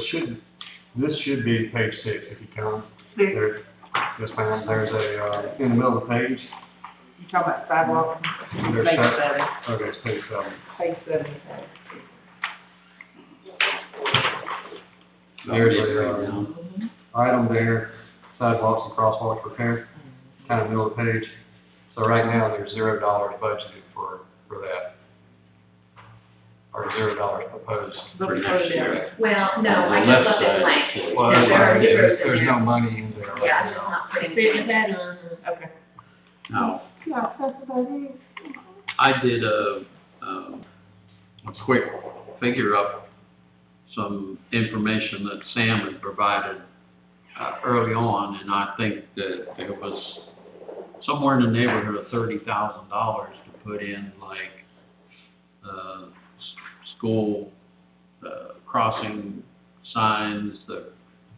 Speaker 1: this should be page 6 if you count. There, yes ma'am, there's a, in the middle of the page,
Speaker 3: You talking about sidewalk?
Speaker 1: there's,
Speaker 3: Page 7,
Speaker 1: okay, it's page 7.
Speaker 3: page 7.
Speaker 1: There's a, item there, sidewalks and crosswalks repair, kind of middle of the page. So right now, there's $0 budgeted for that. Or $0 proposed for next year.
Speaker 5: Well, no,
Speaker 2: On the
Speaker 5: I just
Speaker 2: left
Speaker 5: left it
Speaker 2: side,
Speaker 5: blank.
Speaker 1: Well,
Speaker 5: Yeah, there are zeros in
Speaker 1: there's
Speaker 5: there.
Speaker 1: no money in there right
Speaker 5: Yeah, I'm just
Speaker 1: now.
Speaker 5: not putting it.
Speaker 3: Okay.
Speaker 2: Now,
Speaker 9: Yeah, that's about it.
Speaker 2: I did a quick figure up some information that Sam had provided early on, and I think that it was somewhere in the neighborhood of $30,000 to put in, like, school crossing signs, the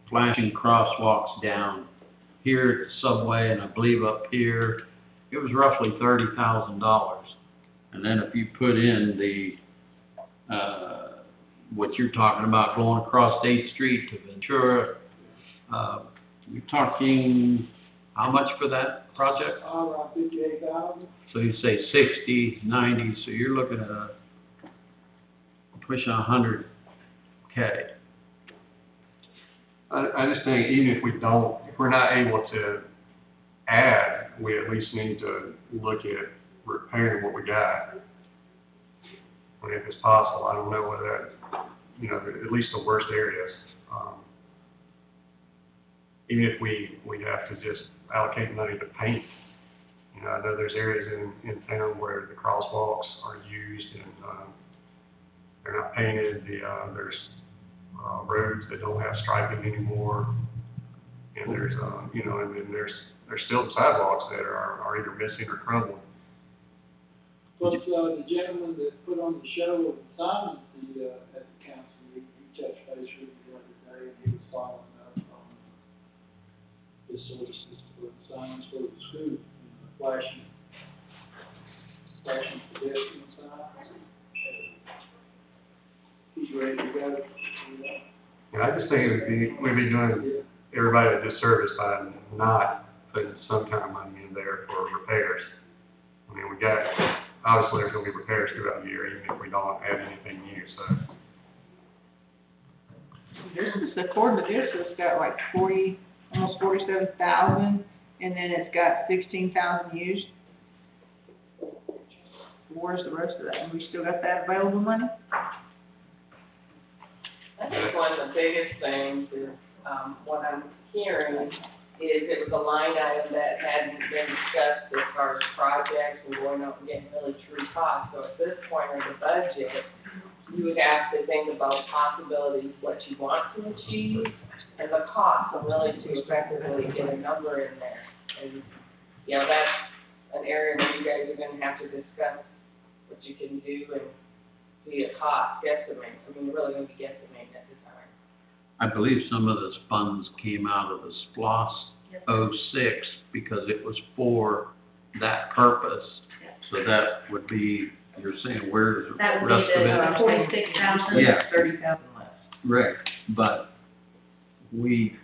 Speaker 2: flashing crosswalks down here at the subway, and I believe up here, it was roughly $30,000. And then if you put in the, what you're talking about, going across 8th Street to Ventura, you're talking, how much for that project?
Speaker 10: Around 58,000.
Speaker 2: So you say 60, 90, so you're looking at pushing 100K.
Speaker 1: I just think even if we're not able to add, we at least need to look at repairing what we got. I mean, if it's possible, I don't know whether that, you know, at least the worst areas. Even if we have to just allocate money to paint. You know, I know there's areas in town where the crosswalks are used and, they're not painted, there's, roads that don't have striping anymore. And there's, you know, and then there's still sidewalks that are either missing or crumbled.
Speaker 10: But, the gentleman that put on the show and signed at the council, he touched base with me the other day, and he was following up on the sources for signs for the school, you know, flashing pedestrian signs. He's ready to go.
Speaker 1: And I just think we'd be doing everybody a disservice by not putting some kind of money in there for repairs. I mean, obviously there's gonna be repairs throughout the year, even if we don't add anything new, so.
Speaker 3: This is, according to this, it's got like almost 47,000, and then it's got 16,000 used. Where's the rest of that? And we still got that available money?
Speaker 8: I think one of the biggest things is, what I'm hearing is it was a line item that hadn't been discussed as far as projects and going out and getting really true costs. So at this point in the budget, you would have to think about possibilities, what you want to achieve, and the cost, and really to effectively get a number in there. And, you know, that's an area where you guys are gonna have to discuss what you can do and be a cost guesstimate. I mean, you're really gonna be guesstimating at the time.
Speaker 2: I believe some of those funds came out of the SPOS
Speaker 5: Yes.
Speaker 2: 06 because it was for that purpose.
Speaker 5: Yes.
Speaker 2: So that would be, you're saying, where's the
Speaker 5: That would be
Speaker 2: rest of it?
Speaker 5: the 46,000.
Speaker 2: Yeah.
Speaker 3: 30,000 less.
Speaker 2: Right, but we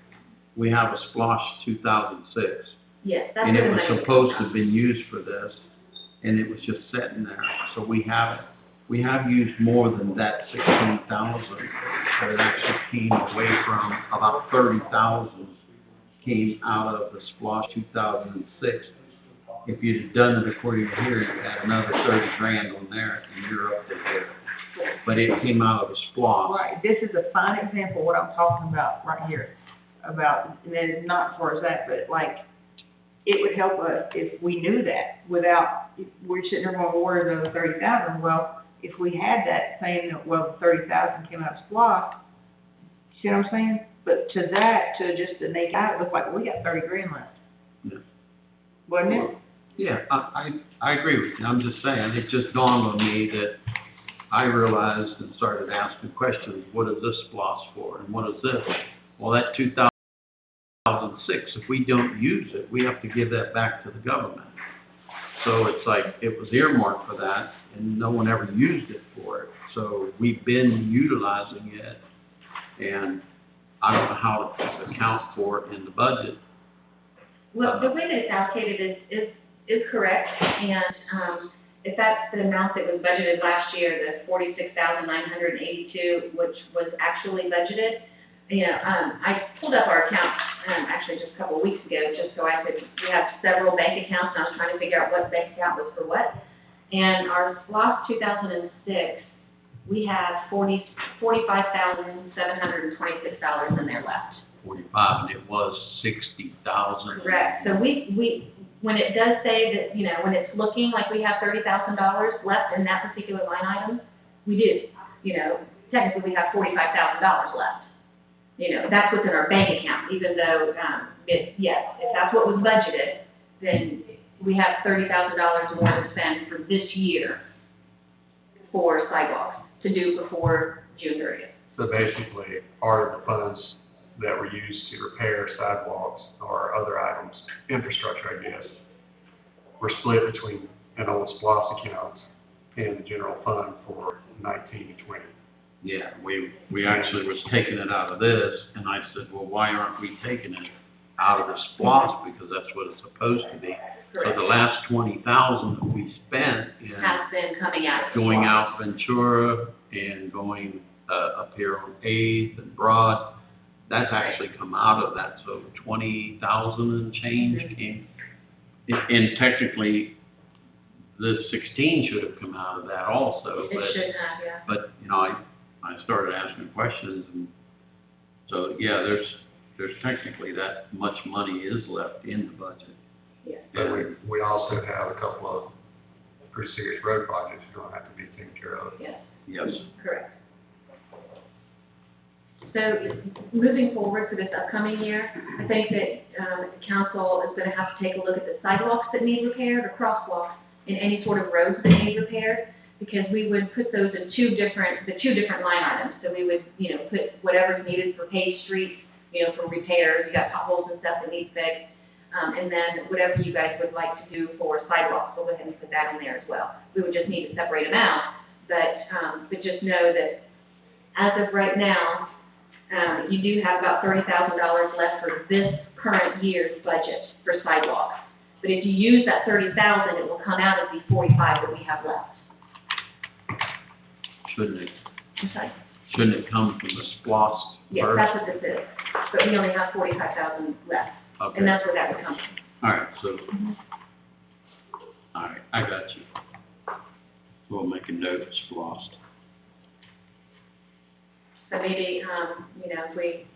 Speaker 2: have a SPOS 2006.
Speaker 5: Yes, that's
Speaker 2: And
Speaker 5: where
Speaker 2: it
Speaker 5: the
Speaker 2: was
Speaker 5: money
Speaker 2: supposed to
Speaker 5: comes
Speaker 2: have been used for this, and it was just sitting there. So we have used more than that 16,000, but it actually came away from about 30,000 came out of the SPLOST 2006. If you'd have done it according to here, you'd add another 30 grand on there, and you're up to there. But it came out of the SPLOST.
Speaker 3: Right, this is a fine example of what I'm talking about right here, about, and then not as far as that, but like, it would help us if we knew that without, if we're sitting there going, where's the other 30,000? Well, if we had that saying that, well, the 30,000 came out of SPLOST, see what I'm saying? But to that, to just the naked eye, it looked like we got 30 grand left.
Speaker 2: Yeah.
Speaker 3: Wasn't it?
Speaker 2: Yeah, I agree with you. I'm just saying, it just dawned on me that I realized and started asking questions, what is this SPLOST for, and what is this? Well, that 2006, if we don't use it, we have to give that back to the government. So it's like, it was earmarked for that, and no one ever used it for it. So we've been utilizing it, and I don't know how to account for it in the budget.
Speaker 5: Well, the way that it's allocated is correct, and, if that's the amount that was budgeted last year, the 46,982, which was actually budgeted, you know, I pulled up our account, actually just a couple of weeks ago, just so I could, we have several bank accounts, and I was trying to figure out what bank account was for what. And our SPLOST 2006, we have $45,726 in there left.
Speaker 2: 45, and it was 60,000.
Speaker 5: Correct. So we, when it does say that, you know, when it's looking like we have $30,000 left in that particular line item, we do. You know, technically we have $45,000 left. You know, that's what's in our bank account, even though, yes, if that's what was budgeted, then we have $30,000 more to spend for this year for sidewalks to do before June 30th.
Speaker 1: So basically, part of the funds that were used to repair sidewalks or other items, infrastructure, I guess, were split between an old SPLOST account and the general fund for 19 and 20.
Speaker 2: Yeah, we actually was taking it out of this, and I said, well, why aren't we taking it out of the SPLOST, because that's what it's supposed to be. So the last 20,000 that we spent in
Speaker 5: Has been coming out of the
Speaker 2: going
Speaker 5: SPLOST.
Speaker 2: out Ventura and going up here on 8th and Broad, that's actually come out of that, so 20,000 and change came. And technically, the 16 should have come out of that also,
Speaker 5: It should have, yeah.
Speaker 2: but, you know, I started asking questions, and so, yeah, there's technically that much money is left in the budget.
Speaker 5: Yes.
Speaker 1: But we also have a couple of pretty serious road projects that are gonna have to be taken care of.
Speaker 5: Yes,
Speaker 2: Yes.
Speaker 5: correct. So moving forward for this upcoming year, I think that council is going to have to take a look at the sidewalks that need repaired or crosswalks and any sort of roads that need repaired, because we would put those in two different line items. So we would, you know, put whatever's needed for paved streets, you know, for repairs, you got potholes and stuff that need fixed, and then whatever you guys would like to do for sidewalks, we'll go ahead and put that in there as well. We would just need to separate them out, but just know that as of right now, you do have about $30,000 left for this current year's budget for sidewalks. But if you use that $30,000, it will come out of the 45 that we have left.
Speaker 2: Shouldn't it,
Speaker 5: I'm sorry?
Speaker 2: shouldn't it come from the SPLOST
Speaker 5: Yes,
Speaker 2: first?
Speaker 5: that's what this is. But we only have 45,000 left,
Speaker 2: Okay,
Speaker 5: and that's where that would come from.
Speaker 2: all right, so, all right, I got you. We'll make a note of SPLOST.
Speaker 5: So maybe, you know, if we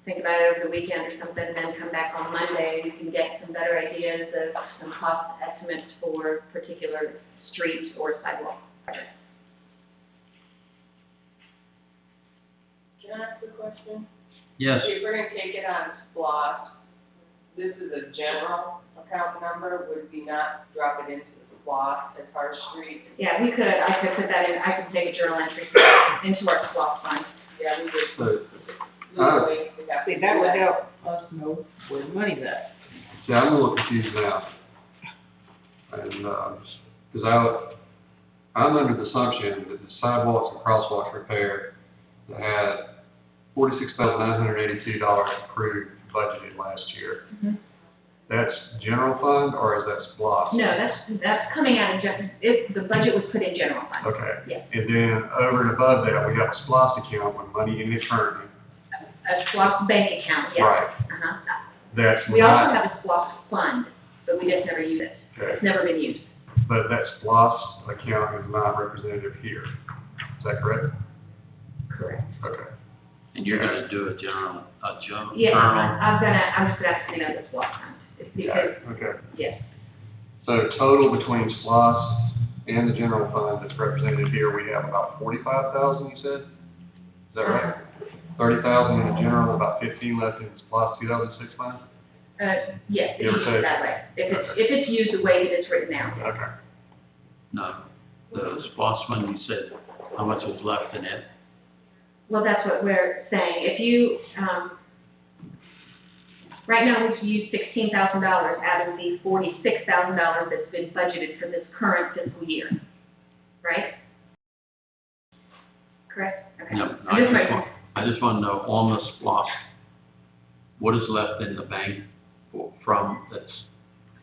Speaker 5: think about it over the weekend or something, and then come back on Monday, we can get some better ideas of some cost estimates for particular streets or sidewalk projects.
Speaker 8: Can I ask a question?
Speaker 2: Yes,
Speaker 8: If we're gonna take it on SPLOST, this is a general account number, would we not drop it into the SPLOST as our street?
Speaker 5: Yeah, we could, I could put that in, I could take a journal entry into our SWAP fund.
Speaker 8: Yeah, we would
Speaker 1: So,
Speaker 8: legally, we have to
Speaker 3: See,
Speaker 8: do
Speaker 3: that would
Speaker 8: that.
Speaker 3: help us know where the money's at.
Speaker 1: see, I'm a little confused now. And, cause I'm under the assumption that the sidewalks and crosswalks repair that had $46,982 approved budgeted last year.
Speaker 5: Mhm.
Speaker 1: That's general fund, or is that SPOS?
Speaker 5: No, that's coming out of the budget was put in general fund.
Speaker 1: Okay.
Speaker 5: Yes.
Speaker 1: And then over and above that, we got a SPOS account with money in it currently.
Speaker 5: A SPOS bank account, yes.
Speaker 1: Right.
Speaker 5: Uh-huh.
Speaker 1: That's
Speaker 5: We also
Speaker 1: not,
Speaker 5: have a SPOS fund, but we just never use it.
Speaker 1: okay,
Speaker 5: It's never been used.
Speaker 1: but that SPOS account is not representative here. Is that correct?
Speaker 5: Correct.
Speaker 1: Okay.
Speaker 2: And you're gonna do a journal.
Speaker 5: Yeah, I'm just gonna have to clean up the SPOS fund. It's because,
Speaker 1: Okay.
Speaker 5: yes,
Speaker 1: So total between SPOS and the general fund that's represented here, we have about 45,000, you said? Is that right? 30,000 in the general, about 15 left in the SPOS 2006 fund?
Speaker 5: yes, it's
Speaker 1: Give or
Speaker 5: used
Speaker 1: take.
Speaker 5: that way. If it's used the way that it's written now.
Speaker 1: Okay.
Speaker 2: No, the SPOS fund, you said, how much was left in it?
Speaker 5: Well, that's what we're saying. If you, right now, we've used $16,000 out of the $46,000 that's been budgeted for this current fiscal year, right? Correct? Okay.
Speaker 2: No,
Speaker 5: I'm just
Speaker 2: I just want to know on the SPOS, what is left in the bank from that's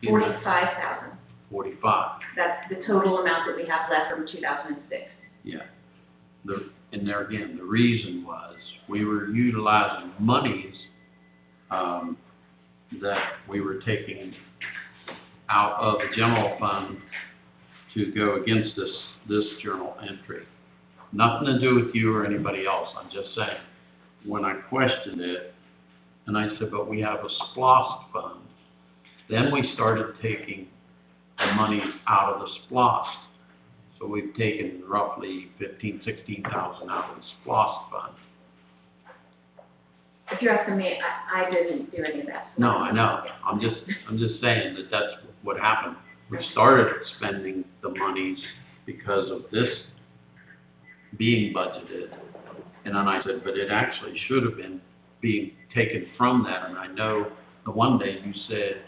Speaker 2: in the
Speaker 5: 45,000.
Speaker 2: 45?
Speaker 5: That's the total amount that we have left from 2006.
Speaker 2: Yeah. And there again, the reason was we were utilizing monies that we were taking out of the general fund to go against this journal entry. Nothing to do with you or anybody else. I'm just saying, when I questioned it, and I said, but we have a SPOS fund, then we started taking the money out of the SPOS. So we've taken roughly 16,000 out of the SPOS fund.
Speaker 5: If you're asking me, I didn't do any of that.
Speaker 2: No, I know. I'm just saying that that's what happened. We started spending the monies because of this being budgeted. And then I said, but it actually should have been being taken from that. And I know the one day you said,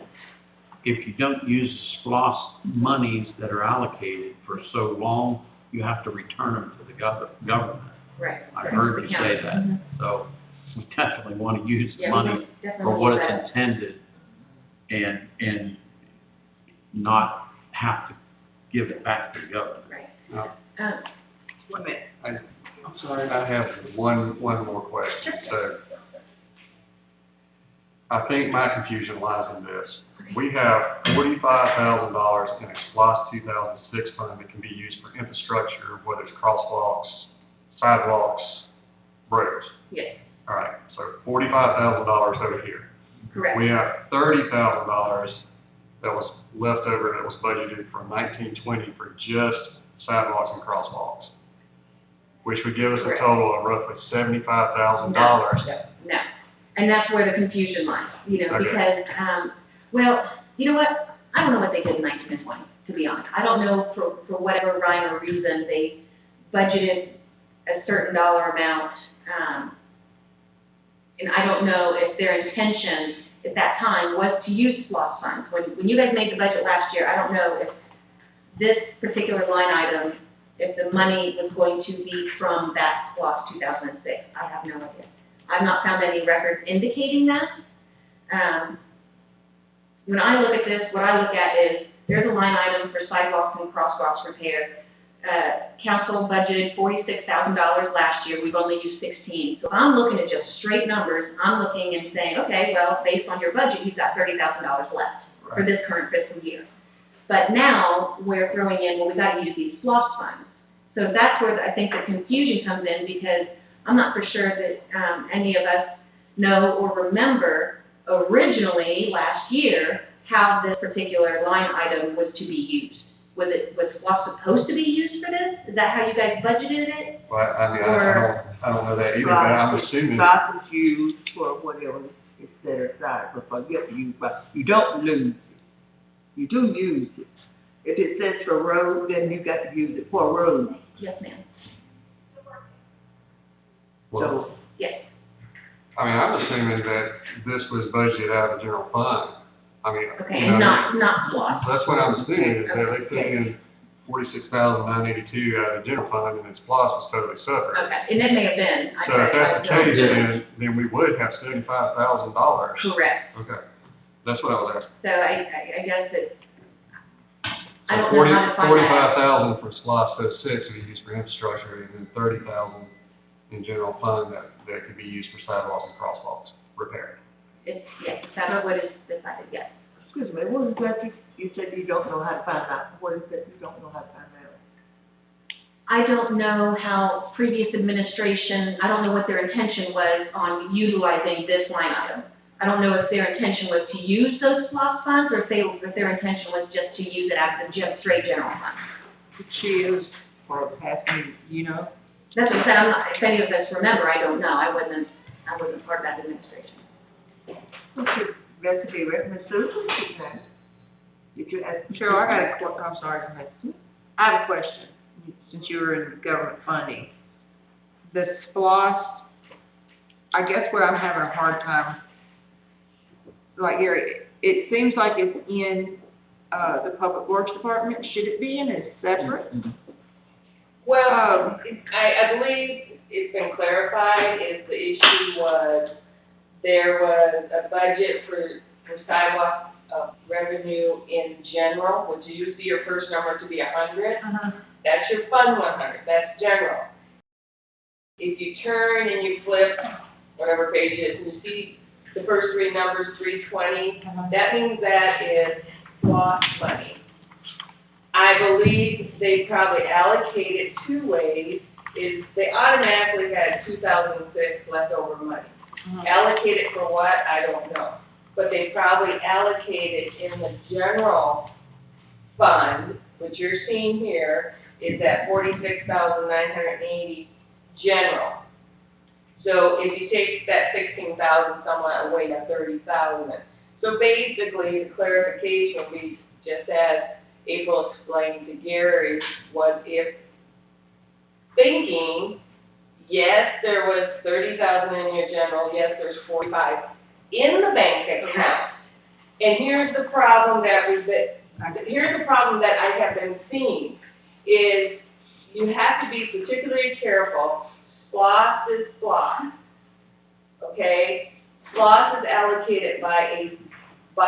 Speaker 2: if you don't use SPOS monies that are allocated for so long, you have to return them to the government.
Speaker 5: Right.
Speaker 2: I heard you say that.
Speaker 5: Mhm.
Speaker 2: So we definitely want to use the
Speaker 5: Yeah,
Speaker 2: money
Speaker 5: definitely
Speaker 2: for what
Speaker 5: use
Speaker 2: it's
Speaker 5: that.
Speaker 2: intended and not have to give it back to the government.
Speaker 5: Right.
Speaker 1: No.
Speaker 3: One minute.
Speaker 1: I'm sorry, I have one more question. So I think my confusion lies in this. We have $45,000 in a SPOS 2006 fund that can be used for infrastructure, whether it's crosswalks, sidewalks, roads.
Speaker 5: Yes,
Speaker 1: All right, so $45,000 over here.
Speaker 5: correct.
Speaker 1: We have $30,000 that was left over that was budgeted from 1920 for just sidewalks and crosswalks, which would give us a
Speaker 5: Correct.
Speaker 1: total of roughly $75,000.
Speaker 5: No, and that's where the confusion lies,
Speaker 1: Okay.
Speaker 5: because, well, you know what? I don't know what they did in 1920, to be honest. I don't know for whatever rhyme or reason, they budgeted a certain dollar amount, and I don't know if their intention at that time was to use SPOS funds. When you guys made the budget last year, I don't know if this particular line item, if the money was going to be from that SPOS 2006. I have no idea. I've not found any records indicating that. When I look at this, what I look at is, there's a line item for sidewalks and crosswalks repair. Council budgeted $46,000 last year, we've only used 16. So if I'm looking at just straight numbers, I'm looking and saying, okay, well, based on your budget, you've got $30,000 left for this current fiscal year. But now, we're throwing in, well, we gotta use these SPOS funds. So that's where I think the confusion comes in, because I'm not for sure that, any of us know or remember originally, last year, how this particular line item was to be used. Was SPOS supposed to be used for this? Is that how you guys budgeted it?
Speaker 1: Well, I mean,
Speaker 5: Or-
Speaker 1: I don't know that either, but I'm assuming.
Speaker 9: SPOS is used for whatever is set aside, but forget to use, but you don't lose it. You do use it. If it says for road, then you got to use it for road.
Speaker 5: Yes, ma'am.
Speaker 1: Well,
Speaker 5: Yes.
Speaker 1: I mean, I'm assuming that this was budgeted out of the general fund. I mean,
Speaker 5: Okay,
Speaker 1: you know,
Speaker 5: and not SPOS.
Speaker 1: that's what I'm assuming, is that they put in $46,982 out of the general fund, and its SPOS was totally separate.
Speaker 5: Okay, and it may have been.
Speaker 1: So if that's the
Speaker 5: I don't
Speaker 1: case,
Speaker 5: know.
Speaker 1: then we would have $75,000.
Speaker 5: Correct.
Speaker 1: Okay. That's what I was asking.
Speaker 5: So I guess it's, I
Speaker 1: So
Speaker 5: don't know how to find that out.
Speaker 1: 45,000 for SPOS 06 would be used for infrastructure, and then 30,000 in general fund that could be used for sidewalks and crosswalks repair.
Speaker 5: It's, yes, that's what is decided, yes.
Speaker 9: Excuse me, what is that you said you don't know how to find out? What is that you don't know how to find out?
Speaker 5: I don't know how previous administration, I don't know what their intention was on utilizing this line item. I don't know if their intention was to use those SPOS funds, or if their intention was just to use it as a straight general fund.
Speaker 9: She is for the past meeting, you know?
Speaker 5: That's what I said, I'm not, if any of us remember, I don't know, I wasn't part of that administration.
Speaker 9: Okay, that's okay, right, Ms. Susan, did you ask?
Speaker 3: Cheryl, I'm sorry, I have a question, since you were in government funding. The SPOS, I guess where I'm having a hard time, like, Gary, it seems like it's in, the Public Works Department. Should it be in as separate?
Speaker 8: Well, I believe it's been clarified, is the issue was, there was a budget for sidewalk, revenue in general, which you see your first number to be 100. That's your fund 100, that's general. If you turn and you flip, whatever page it is, and you see the first three numbers, 320, that means that is lost money. I believe they probably allocated two ways, is they automatically had 2006 leftover money. Allocated for what, I don't know. But they probably allocated in the general fund, which you're seeing here, is that 46,980 general. So if you take that 16,000 somewhat away, that's 30,000. So basically, the clarification would be, just as April explained to Gary, was if thinking, yes, there was 30,000 in your general, yes, there's 45 in the bank account. And here's the problem that I have been seeing, is you have to be particularly careful. SPOS is SPOS, okay? SPOS is allocated by a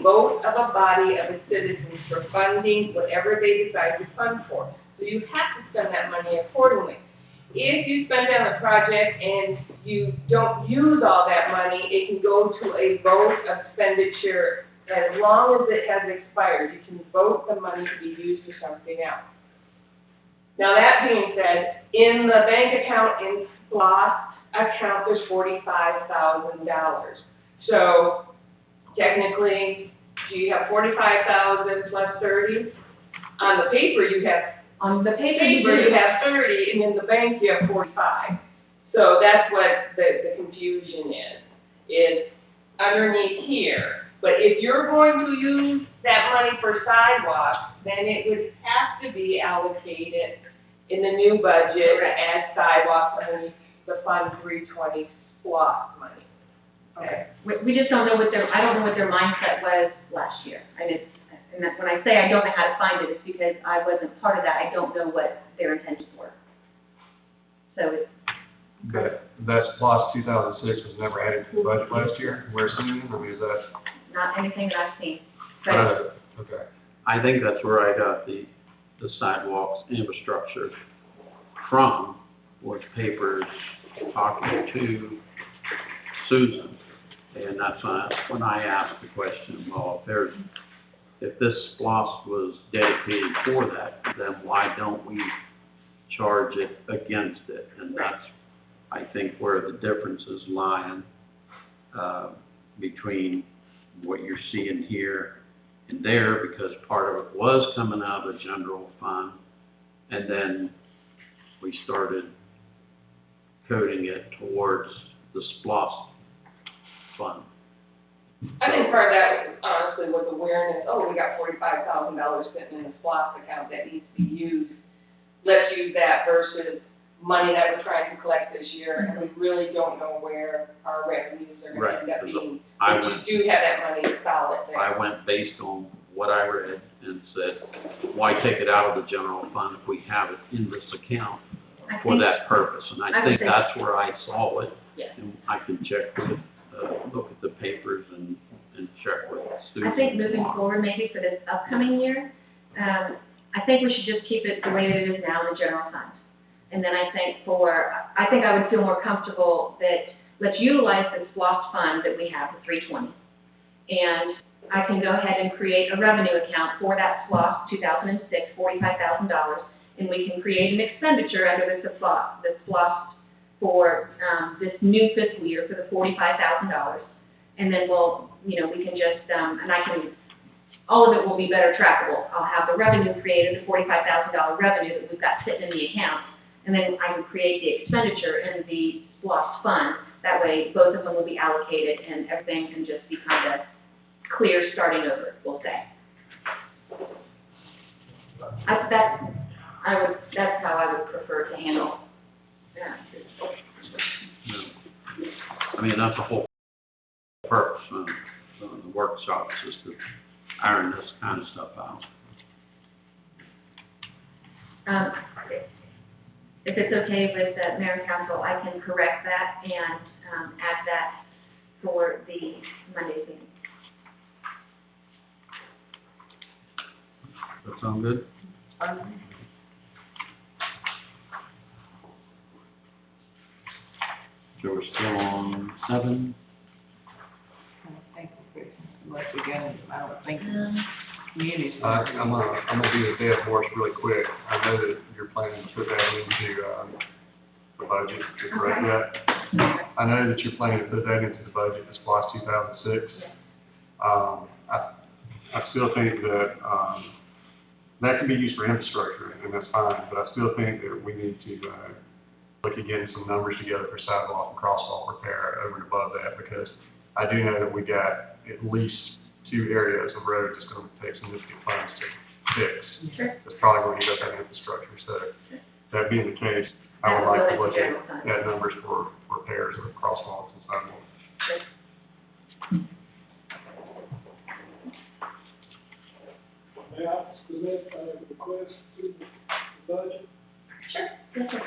Speaker 8: vote of a body of its citizens for funding whatever they decide to fund for. So you have to spend that money accordingly. If you spend on a project and you don't use all that money, it can go to a vote of expenditure. As long as it has expired, you can vote the money to be used for something else. Now, that being said, in the bank account, in SPOS account, there's $45,000. So technically, do you have 45,000 plus 30? On the paper, you have, you have 30, and in the bank, you have 45. So that's what the confusion is underneath here. But if you're going to use that money for sidewalks, then it would have to be allocated in the new budget as sidewalks underneath the Fund 320 SPOS money. Okay.
Speaker 5: We just don't know I don't know what their mindset was last year. And that's when I say I don't know how to find it, it's because I wasn't part of that. I don't know what their intentions were. So it's.
Speaker 1: But that SPOS 2006 was never added to the budget last year, we're assuming, I mean, is that?
Speaker 5: Not anything that I've seen. But
Speaker 1: Okay.
Speaker 2: I think that's where I got the sidewalks infrastructure from, was papers talking to Susan. And that's when I asked the question, well, if this SPOS was dedicated for that, then why don't we charge it against it? And that's, I think, where the difference is lying, between what you're seeing here and there, because part of it was coming out of the general fund, and then we started coding it towards the SPOS fund.
Speaker 8: I think part of that, honestly, was awareness, oh, we got $45,000 sitting in the SPOS account that needs to be used. Let's use that versus money that we're trying to collect this year, and we really don't know where our revenues are going to end up being. But you do have that money solid there.
Speaker 2: I went based on what I read and said, why take it out of the general fund if we have it in this account for that purpose? And I think that's where I saw it.
Speaker 5: Yes.
Speaker 2: And I can check with, look at the papers and check with
Speaker 5: I
Speaker 2: Susan.
Speaker 5: think moving forward, maybe for this upcoming year, I think we should just keep it the way that it is now in the general fund. And then I think I would feel more comfortable that let's utilize this lost fund that we have, the 320. And I can go ahead and create a revenue account for that SLOSS 2006, $45,000, and we can create an expenditure under this SLOSS for this new fiscal year for the $45,000. And then we can just, all of it will be better trackable. I'll have the revenue created, the $45,000 revenue that we've got sitting in the account, and then I can create the expenditure in the SLOSS fund. That way, both of them will be allocated, and everything can just be kind of clear starting over, we'll say. That's how I would prefer to handle that.
Speaker 2: I mean, that's the whole purpose of the workshops, is to iron this kind of stuff out.
Speaker 5: If it's okay with the mayor and council, I can correct that and add that for the Monday meeting.
Speaker 2: Does that sound good? So we're still on 7.
Speaker 3: Thank you, Chris. Once again, I don't think communities.
Speaker 1: I'm gonna be the dead horse really quick. I know that you're planning to put that into, the budget, to correct that. I know that you're planning to put that into the budget, this SPOS 2006. I still think that, that can be used for infrastructure, and that's fine, but I still think that we need to, look at getting some numbers together for sidewalk and crosswalk repair over and above that, because I do know that we got at least 2 areas of road that's gonna take significant funds to fix.
Speaker 5: Sure.
Speaker 1: That's probably gonna eat up that infrastructure, so that being the case, I would like to look at numbers for repairs of crosswalks and sidewalks.
Speaker 10: May I submit a request to the budget?
Speaker 5: Sure. Yes, sir.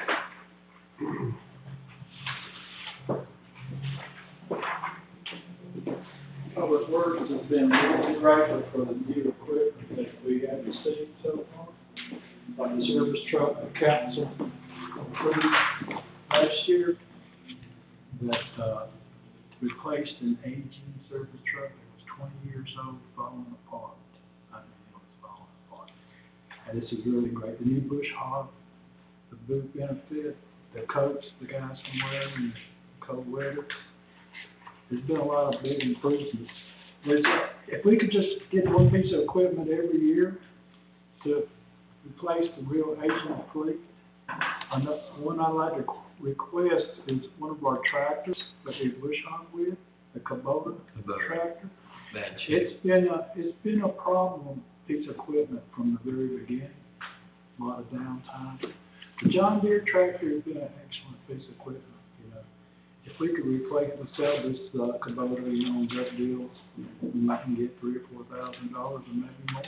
Speaker 10: Public Works has been really grateful for the new equipment that we have received so far, like the service truck the council approved last year that replaced an aging service truck that was 20 years old, falling apart. I mean, it was falling apart. And this is really great. The new bush hog, the boot benefit, the coats the guys can wear in the cold weather. There's been a lot of big improvements. If we could just get one piece of equipment every year to replace the real aging fleet. One I'd like to request is one of our tractors that we bush hog with, the Kubota tractor.
Speaker 2: Bad shape.
Speaker 10: It's been a problem, piece of equipment from the very beginning, a lot of downtime. The John Deere tractor has been an excellent piece of equipment, you know. If we could replace and sell this Kubota, on gut deals, we might can get $3,000 or $4,000 or maybe more.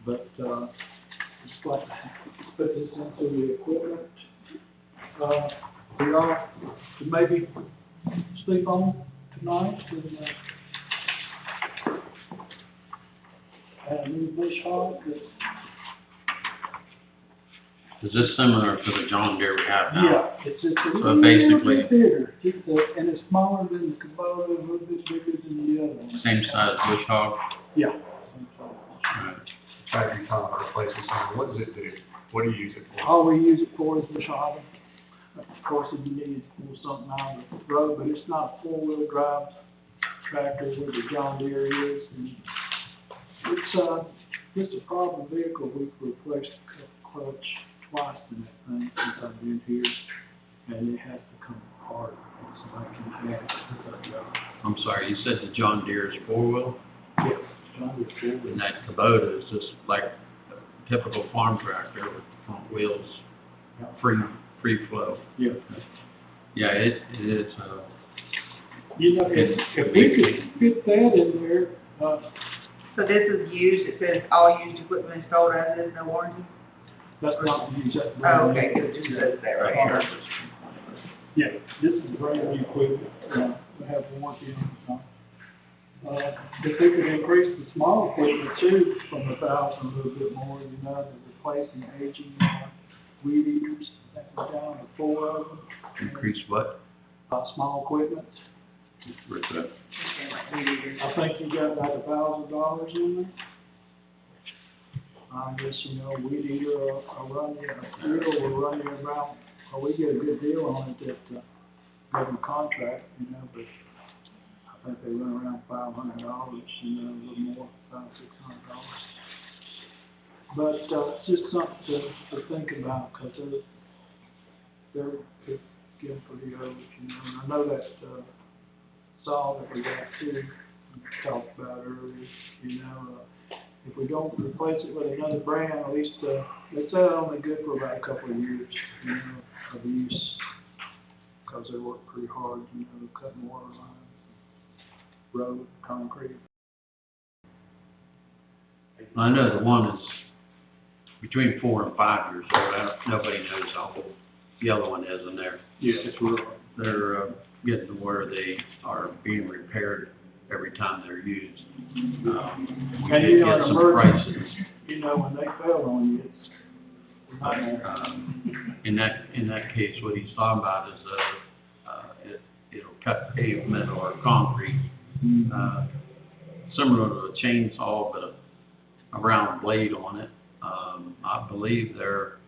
Speaker 10: But just like to put this into the equipment. We are to maybe sleep on tonight and a new bush hog that.
Speaker 2: Is this similar to the John Deere we have now?
Speaker 10: Yeah, it's just a
Speaker 2: So
Speaker 10: little
Speaker 2: basically-
Speaker 10: bit bigger, and it's smaller than the Kubota, a little bit bigger than the other one.
Speaker 2: Same size bush hog?
Speaker 10: Yeah.
Speaker 2: Right.
Speaker 1: Tractor you're talking about replacing something, what does it do? What do you use it for?
Speaker 10: All we use it for is bush hogging. Of course, if you need to pull something out of the road, but it's not a 4-wheel drive tractor where the John Deere is. And it's a problem vehicle. We've replaced the clutch twice in that thing since I've been here, and it has to come apart so I can have it.
Speaker 2: I'm sorry, you said the John Deere is 4-wheel?
Speaker 10: Yes, John Deere 4-wheel.
Speaker 2: And that Kubota is just like a typical farm tractor with front wheels, free flow.
Speaker 10: Yeah.
Speaker 2: Yeah, it is,
Speaker 10: You know, if we could fit that in there,
Speaker 3: So this is used, it says all used equipment is sold as is, no warranty?
Speaker 10: that's not used.
Speaker 3: Oh, okay, it just says that right here.
Speaker 10: Yeah, this is brand new equipment, we have warranty on it. If we could increase the small equipment too, from 1,000 a little bit more, you know, to replacing aging, weed eaters, I think we're down to 4 of them.
Speaker 2: Increase what?
Speaker 10: Small equipment,
Speaker 2: Where's that?
Speaker 10: I think you got about $1,000 in there. I guess, you know, weed eater, will run you around, or we get a good deal on it at, government contract, you know, but I think they run around $500, you know, a little more, $500, $600. But, it's just something to think about, cause they're getting pretty old, you know, and I know that, saw that we got too, we talked about earlier, you know, if we don't replace it with another brand, at least, they say they're only good for about a couple of years, you know, of use. Cause they work pretty hard, you know, cutting water lines, road, concrete.
Speaker 2: I know the one is between 4 and 5 years old. Nobody knows how old the other one is in there.
Speaker 10: Yeah, it's real.
Speaker 2: They're getting to where they are being repaired every time they're used. We
Speaker 10: And
Speaker 2: did
Speaker 10: you know,
Speaker 2: get
Speaker 10: an
Speaker 2: some
Speaker 10: emergency,
Speaker 2: prices.
Speaker 10: you know, when they fail on you, it's a nightmare.
Speaker 2: In that case, what he's talking about is, it'll cut pavement or concrete, similar to a chainsaw, but a round blade on it. I believe they're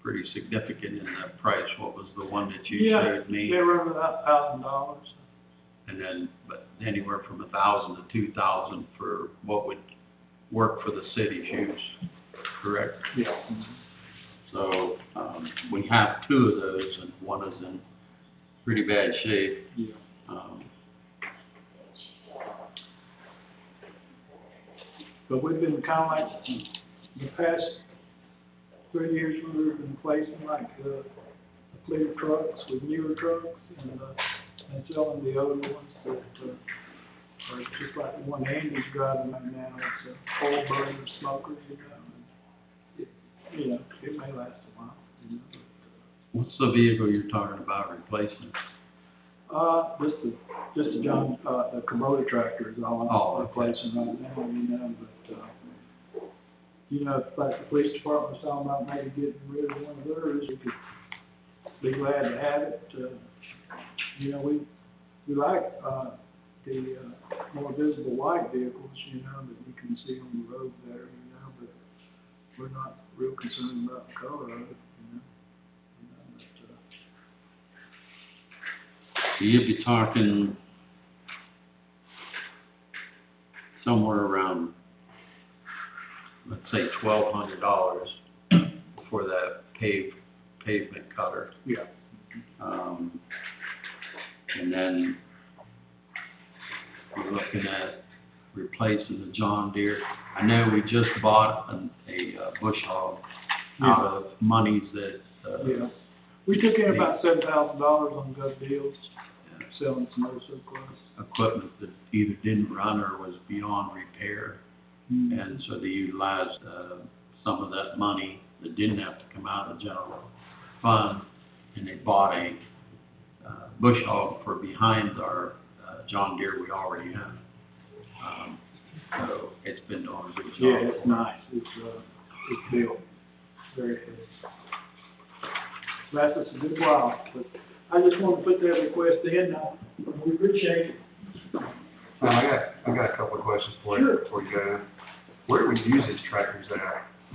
Speaker 2: pretty significant in that price. What was the one that you showed me?
Speaker 10: They run about $1,000.
Speaker 2: And then, but anywhere from 1,000 to 2,000 for what would work for the city's use, correct?
Speaker 10: Yeah.
Speaker 2: So, we have 2 of those, and one is in pretty bad shape.
Speaker 10: Yeah. But we've been kind of like, the past 3 years, we've been replacing like, the fleet of trucks with newer trucks and selling the older ones that, are just like the one Andy's driving right now. It's a oil burner smoker, you know, and it, you know, it may last a while, you know.
Speaker 2: What's the vehicle you're talking about replacing?
Speaker 10: Just the John, the Kubota tractor is all
Speaker 2: Oh,
Speaker 10: I'm
Speaker 2: okay.
Speaker 10: replacing right now, you know, but, you know, like the police department's talking about maybe getting rid of one of theirs, we could be glad to have it. You know, we like, the, more visible white vehicles, you know, that you can see on the road better, you know, but we're not real concerned about the color of it, you know.
Speaker 2: So you'd be talking somewhere around, let's say $1,200 for that pavement cutter.
Speaker 10: Yeah.
Speaker 2: And then we're looking at replacing the John Deere. I know we just bought a bush hog out of monies that,
Speaker 10: Yeah. We took in about $7,000 on gov deals, selling some old surplus.
Speaker 2: equipment that either didn't run or was beyond repair. And so they utilized, some of that money that didn't have to come out of the general fund, and they bought a, bush hog for behind our, John Deere we already have. So it's been doing a good job.
Speaker 10: Yeah, it's nice. It's built very good. Lasts us a good while, but I just wanted to put that request in. We appreciate it.
Speaker 1: I got a couple of questions for you,
Speaker 10: Sure.
Speaker 1: before you go. Where do we use these tractors at,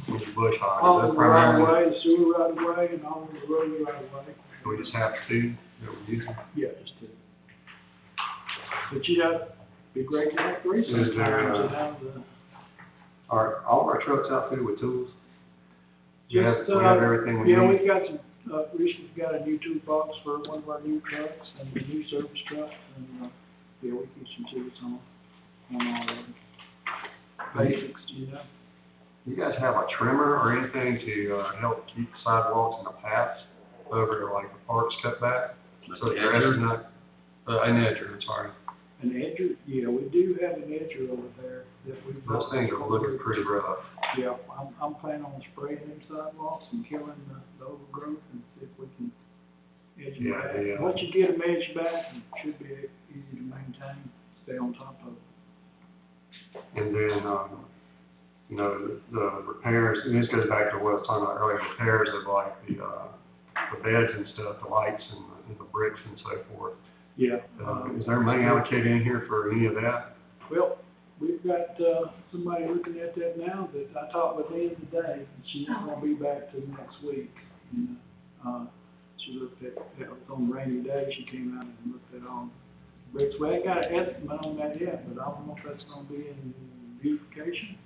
Speaker 1: when you bush hog?
Speaker 10: All
Speaker 1: Is
Speaker 10: the
Speaker 1: that
Speaker 10: right of
Speaker 1: primarily,
Speaker 10: way, sewer right of way, and all the road right of way.
Speaker 1: do we just have 2 that we use?
Speaker 10: Yeah, just two. But you know, it'd be great to have 3
Speaker 1: Is there,
Speaker 10: sometimes, you know,
Speaker 1: Are all of our trucks outfitted with tools?
Speaker 10: Just,
Speaker 1: We have everything we
Speaker 10: yeah,
Speaker 1: need?
Speaker 10: we've got some, recently got a new toolbox for one of our new trucks and a new service truck, and, yeah, we keep some tools on all of them. Basics, you know.
Speaker 1: You guys have a trimmer or anything to, help keep sidewalks and the paths over to like the parks cut back? So the grass is not, an edger, I'm sorry.
Speaker 10: An edger, yeah, we do have an edger over there that we've.
Speaker 1: Those things are looking pretty rough.
Speaker 10: Yeah, I'm planning on spraying them sidewalks and killing the overgrowth and see if we can edge them
Speaker 1: Yeah,
Speaker 10: back.
Speaker 1: yeah.
Speaker 10: Once you get them edged back, it should be easy to maintain. stay on top of it.
Speaker 1: And then, you know, the repairs, and this goes back to what I was talking about earlier, repairs of like the beds and stuff, the lights and the bricks and so forth.
Speaker 10: Yeah.
Speaker 1: Is there money allocated in here for any of that?
Speaker 10: Well, we've got, somebody looking at that now that I talked with Lynn today, and she's not gonna be back till next week. You know, she looked at, it was on a rainy day, she came out and looked at all bricks. We ain't got an estimate on that yet, but I don't know if that's gonna be in beautification,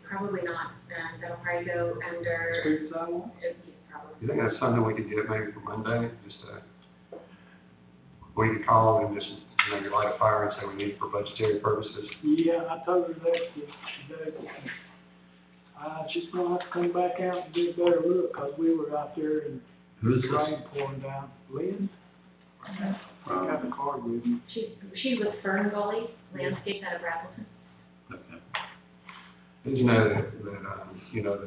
Speaker 5: Probably not, that'll probably go under,
Speaker 10: street sidewalk.
Speaker 5: probably.
Speaker 1: You think that's something we could get maybe for Monday, just we could call and just maybe light a fire and say we need it for budgetary purposes?
Speaker 10: Yeah, I told her that today. She's gonna have to come back out and get a better look, 'cause we were out there and
Speaker 2: Who's this?
Speaker 10: rain pouring down. Lynn? I got the card with me.
Speaker 5: She was Fern Gully Landscape out of Rappleton.
Speaker 2: Okay.
Speaker 1: And you know that, you know,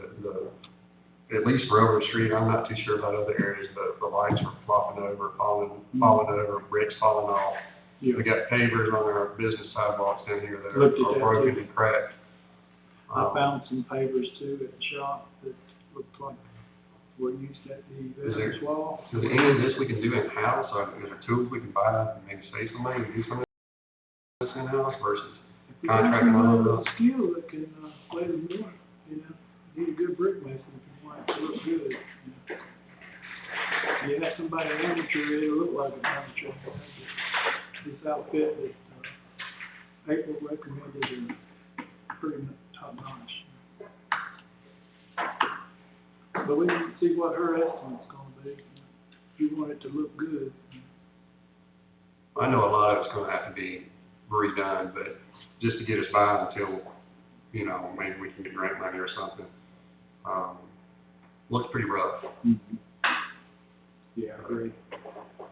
Speaker 1: at least for Over Street, I'm not too sure about other areas, but the lights are flopping over, falling over, bricks falling off.
Speaker 10: Yeah.
Speaker 1: We got pavers on our business sidewalks down here that
Speaker 10: Looked at
Speaker 1: are
Speaker 10: that,
Speaker 1: broken
Speaker 10: too.
Speaker 1: and cracked.
Speaker 10: I found some pavers too at the shop that looked like were used at the veterans wall.
Speaker 1: Is there any of this we can do in-house, or is there tools we can buy and maybe save some money and do some of this in-house versus
Speaker 10: If you got
Speaker 1: contracting all
Speaker 10: someone
Speaker 1: of
Speaker 10: with
Speaker 1: those?
Speaker 10: skill that can, let them do it, you know, need a good brick mason if you want it to look good. You know. If you have somebody amateur, it'll look like an amateur. This outfit that, April recommended is pretty top notch. But we need to see what her estimate's gonna be. If you want it to look good.
Speaker 1: I know a lot of it's gonna have to be redone, but just to get us by until, you know, maybe we can get grant money or something. Looks pretty rough.
Speaker 10: Yeah, I agree.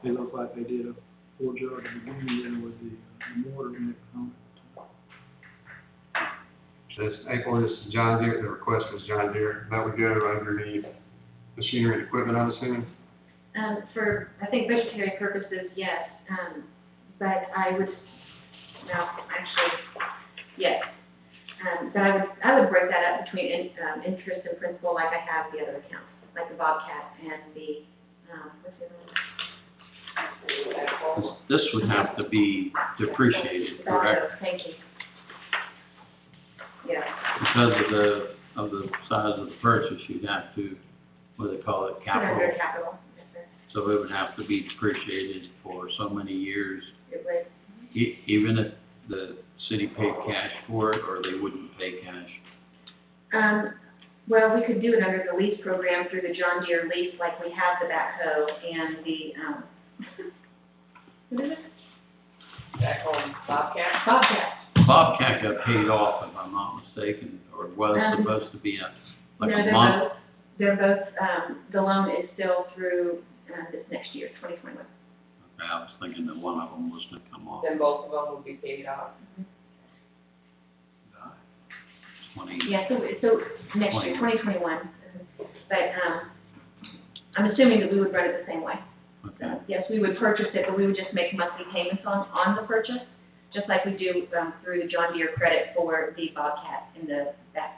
Speaker 10: It looks like they did a poor job at the beginning with the mortar mix on it.
Speaker 1: This April, this is John Deere, the request was John Deere, that would go underneath machinery and equipment, I'm assuming?
Speaker 5: For, I think budgetary purposes, yes, but I would, no, actually, yes. But I would break that up between, interest and principal like I have the other accounts, like the Bobcat and the, what's the other one?
Speaker 2: This would have to be depreciated, correct?
Speaker 5: Thank you. Yeah.
Speaker 2: Because of the size of the purchase, you'd have to, what do they call it, capital?
Speaker 5: Under capital, yes, sir.
Speaker 2: So it would have to be depreciated for so many years,
Speaker 5: It would.
Speaker 2: even if the city paid cash for it, or they wouldn't pay cash?
Speaker 5: Well, we could do it under the lease program through the John Deere lease, like we have the backhoe and the, what is it?
Speaker 8: Back on Bobcat.
Speaker 5: Bobcat.
Speaker 2: Bobcat got paid off, if I'm not mistaken, or was supposed to be like
Speaker 5: No,
Speaker 2: a month.
Speaker 5: they're both, the loan is still through, this next year, 2021.
Speaker 2: Okay, I was thinking that one of them was gonna come off.
Speaker 8: Then both of them would be paid off.
Speaker 2: 20.
Speaker 5: Yeah, so next year, 2021. But, I'm assuming that we would run it the same way.
Speaker 2: Okay.
Speaker 5: Yes, we would purchase it, but we would just make monthly payments on the purchase, just like we do, through the John Deere credit for the Bobcat in the back.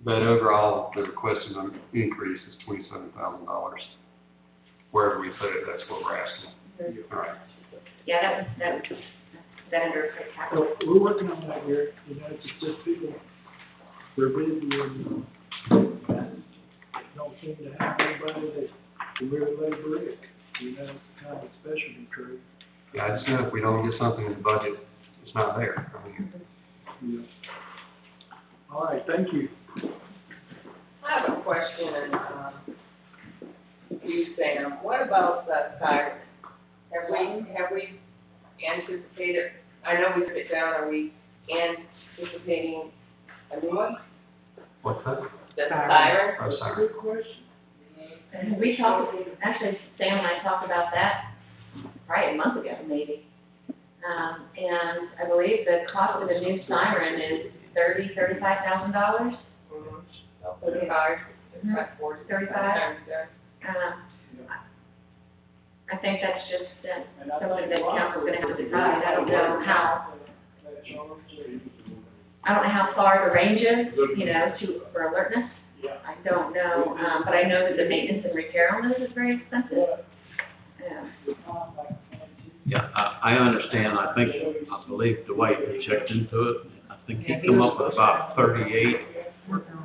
Speaker 1: But overall, the requested increase is $27,000. Wherever we put it, that's what we're asking. All right.
Speaker 5: Yeah, that was under capital.
Speaker 10: Well, we're working on that here, you know, it's just people, they're busy and, don't seem to have anybody that can really lay brick, you know, it's kind of a specialty trade.
Speaker 1: Yeah, I just know if we don't get something in the budget, it's not there. I mean,
Speaker 10: Yeah. All right, thank you.
Speaker 8: I have a question, and, you, Sam, what about the siren? Have we anticipated, I know we sit down, are we anticipating a new one?
Speaker 1: what's that?
Speaker 8: The siren?
Speaker 1: Oh,
Speaker 10: That's a
Speaker 1: sorry.
Speaker 10: good question.
Speaker 5: And we talked, actually, Sam and I talked about that probably a month ago, maybe. And I believe the cost of a new siren is $35,000.
Speaker 8: Mm-hmm. 35,
Speaker 5: Mhm.
Speaker 8: about 40.
Speaker 5: 35.
Speaker 8: Sometimes, yeah.
Speaker 5: I think that's just,
Speaker 10: And I
Speaker 5: something
Speaker 10: think
Speaker 5: that
Speaker 10: a lot
Speaker 5: council's
Speaker 10: of
Speaker 5: gonna have to
Speaker 10: it-
Speaker 5: decide. I don't know how,
Speaker 10: That charge,
Speaker 5: I don't know how far the range is, you know, for alertness.
Speaker 10: yeah.
Speaker 5: I don't know, but I know that the maintenance and repair on those is very expensive.
Speaker 10: The contact and
Speaker 2: Yeah, I understand, I believe Dwight checked into it, I think he come up with about 38.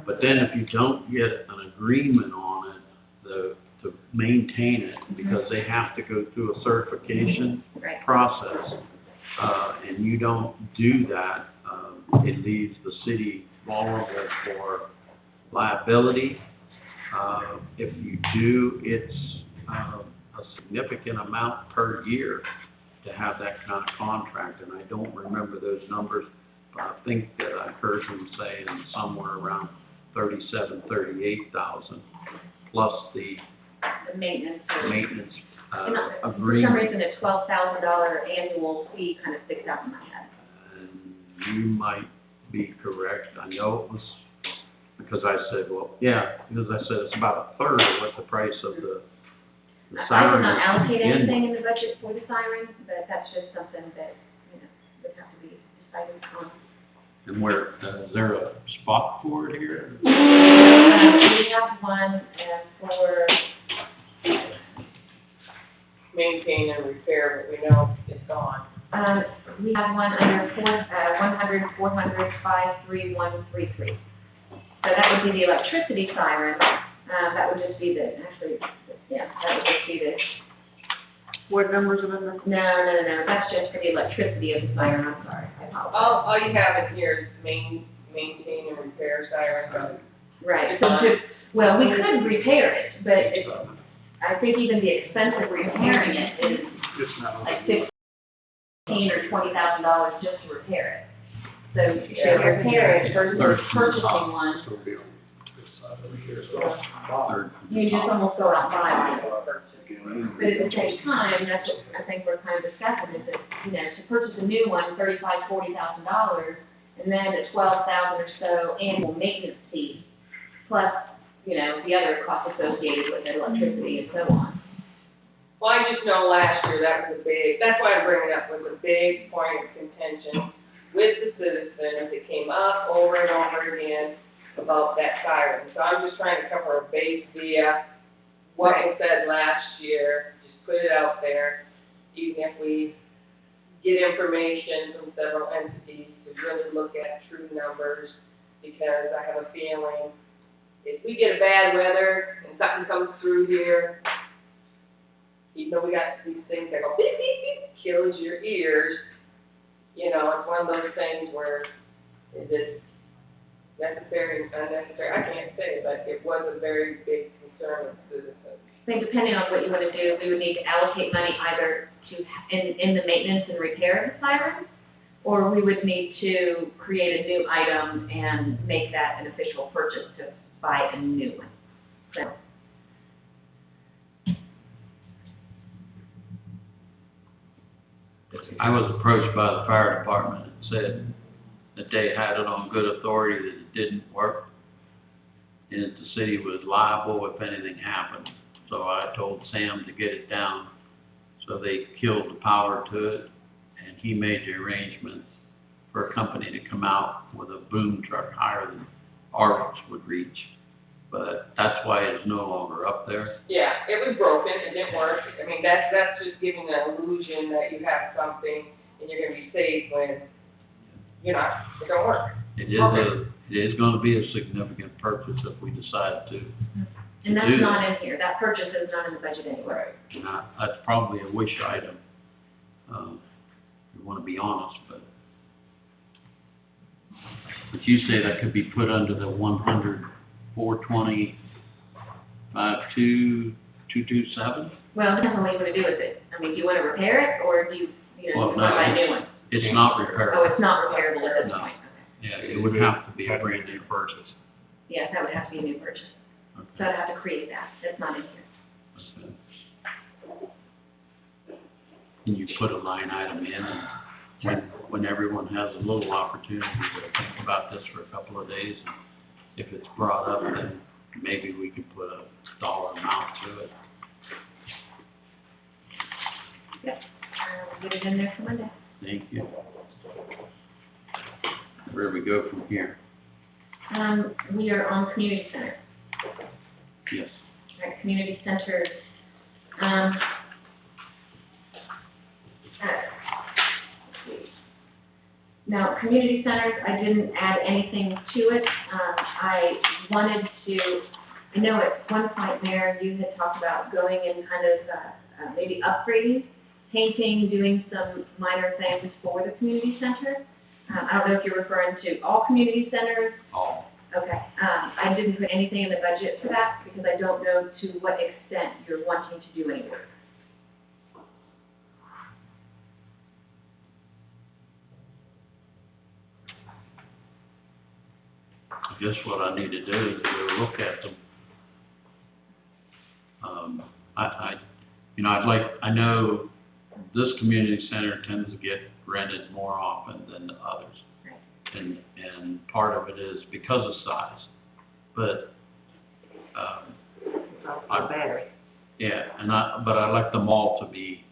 Speaker 2: But then if you don't get an agreement on it, to maintain it, because they have to go through a certification
Speaker 5: Right.
Speaker 2: process, and you don't do that, it leaves the city vulnerable for liability. If you do, it's, a significant amount per year to have that kind of contract, and I don't remember those numbers, but I think that I heard him saying somewhere around 38,000, plus the
Speaker 5: maintenance.
Speaker 2: maintenance,
Speaker 5: And for some
Speaker 2: agreement.
Speaker 5: reason, a $12,000 annual fee kind of sticks out in my head.
Speaker 2: And you might be correct, I know it was, because I said, well, yeah, because I said it's about a third of what the price of the
Speaker 5: I
Speaker 2: siren
Speaker 5: did not
Speaker 2: is
Speaker 5: allocate
Speaker 2: to begin
Speaker 5: anything
Speaker 2: with.
Speaker 5: in the budget for the sirens, but that's just something that, you know, would have to be decided on.
Speaker 2: And where, is there a spot for it here?
Speaker 5: We have one for,
Speaker 8: Maintain and repair, but we know it's gone.
Speaker 5: we have one under 100-400-53133. So that would be the electricity siren, that would just be the, actually, yeah, that would just be the,
Speaker 9: What numbers are in there?
Speaker 5: no, that's just for the electricity of the siren, I'm sorry, I apologize.
Speaker 8: All you have in here is maintain and repair siren.
Speaker 5: Right, so well, we could repair it, but it's, I think even the expense of repairing it is
Speaker 1: It's not.
Speaker 5: like $15,000 or $20,000 just to repair it. So to repair it versus purchasing one,
Speaker 1: So it'll be on this side over here.
Speaker 2: Third.
Speaker 5: you just almost go out and buy one. But at the same time, that's what I think we're kind of discussing, is that, you know, to purchase a new one, $35,000-$40,000, and then a $12,000 or so annual maintenance fee, plus, you know, the other costs associated with it, electricity and so on.
Speaker 8: Well, I just know last year that was a big, that's why I'm bringing it up, was a big point of contention with the citizens. It came up over and over again about that siren. So I'm just trying to cover a base via what was said last year, just put it out there, even if we get information from several entities to really look at true numbers, because I have a feeling if we get a bad weather and something comes through here, even though we got these things that go beep, beep, beep, kills your ears, you know, it's one of those things where is it necessary, unnecessary, I can't say, but it was a very big concern of citizens.
Speaker 5: I think depending on what you want to do, we would need to allocate money either to, in the maintenance and repair of the sirens, or we would need to create a new item and make that an official purchase to buy a new one. So,
Speaker 2: I was approached by the fire department and said that they had it on good authority that it didn't work, and that the city was liable if anything happened. So I told Sam to get it down, so they killed the power to it, and he made the arrangements for a company to come out with a boom truck higher than ours would reach. But that's why it's no longer up there.
Speaker 8: Yeah, it was broken, it didn't work, I mean, that's just giving the illusion that you have something and you're gonna be safe when you're not, it don't work.
Speaker 2: It is gonna be a significant purchase if we decide to.
Speaker 5: and that's
Speaker 2: do
Speaker 5: not in here, that purchase is not in the budget anywhere.
Speaker 2: And that's probably a wish item. We want to be honest, but you say that could be put under the 100-420-5227?
Speaker 5: Well, it depends on what you want to do with it. I mean, do you want to repair it, or do you, you know,
Speaker 2: Well,
Speaker 5: want to buy a
Speaker 2: no,
Speaker 5: new one?
Speaker 2: It's not
Speaker 5: Oh,
Speaker 2: repairable.
Speaker 5: it's not repairable at this
Speaker 2: No.
Speaker 5: point, okay.
Speaker 2: Yeah, it would have to be a brand new purchase.
Speaker 5: Yes, that would have to be a new purchase, so I'd have to create that, that's not in here.
Speaker 2: Okay. Can you put a line item in, and when everyone has a little opportunity to think about this for a couple of days, and if it's brought up, then maybe we could put a dollar amount to it.
Speaker 5: Get it in there for Monday.
Speaker 2: Thank you. Where do we go from here?
Speaker 5: We are on community center.
Speaker 2: Yes.
Speaker 5: All right, community centers. Now, community centers, I didn't add anything to it. I wanted to, I know at one point, Mayor, you had talked about going and kind of maybe upgrading, painting, doing some minor things for the community center. I don't know if you're referring to all community centers.
Speaker 2: All.
Speaker 5: Okay, I didn't put anything in the budget for that because I don't know to what extent you're wanting to do any work.
Speaker 2: I guess what I need to do is go look at them. I know this community center tends to get rented more often than the others. And part of it is because of size, but,
Speaker 9: Battery.
Speaker 2: yeah, but I like them all to be,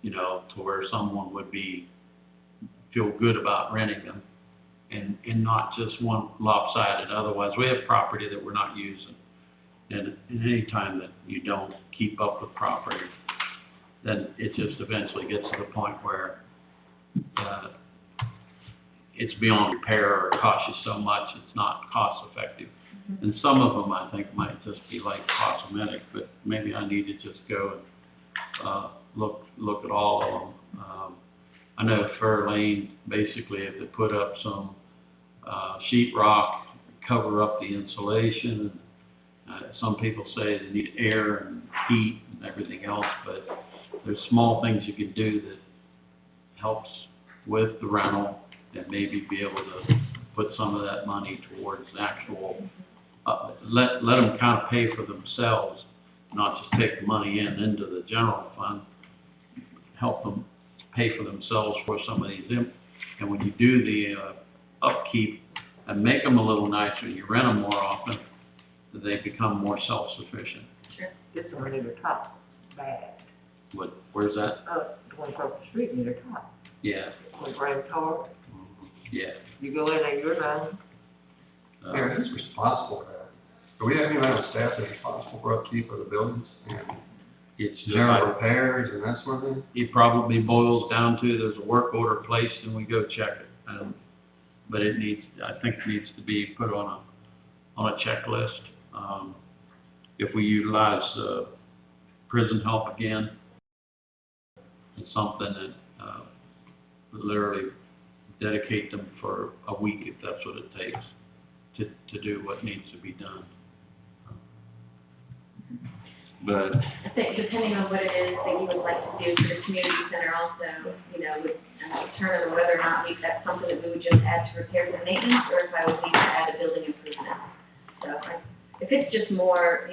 Speaker 2: to where someone would feel good about renting them and not just one lopsided. Otherwise, we have property that we're not using. And any time that you don't keep up with property, then it just eventually gets to the point where, it's beyond repair or costs you so much, it's not cost effective. And some of them I think might just be like cosmetic, but maybe I need to just go and, look at all of them. I know Fair Lane, basically, if they put up some, sheet rock, cover up the insulation, some people say they need air and heat and everything else, but there's small things you can do that helps with the rental and maybe be able to put some of that money towards the actual, let them kind of pay for themselves, not just take the money into the general fund, help them pay for themselves for some of these, and when you do the upkeep and make them a little nicer, you rent them more often, they become more self-sufficient.
Speaker 9: This one near the top, bad.
Speaker 2: Where's that?
Speaker 9: Going across the street near the top.
Speaker 2: Yeah.
Speaker 9: On Grand Tower.
Speaker 2: Yeah.
Speaker 9: You go in there, you're down.
Speaker 1: Mayor, who's responsible for that? Do we have anyone on staff that's responsible for upkeep of the buildings and
Speaker 2: It's
Speaker 1: general repairs and that sort of thing?
Speaker 2: It probably boils down to there's a work order placed and we go check it. But I think it needs to be put on a checklist. If we utilize prison help again, it's something that literally dedicate them for a week if that's what it takes to do what needs to be done. But
Speaker 5: I think depending on what it is that you would like to do for the community center also, would determine whether or not that's something that we would just add to repairs and maintenance, or if I would need to add a building improvement. So if it's just more,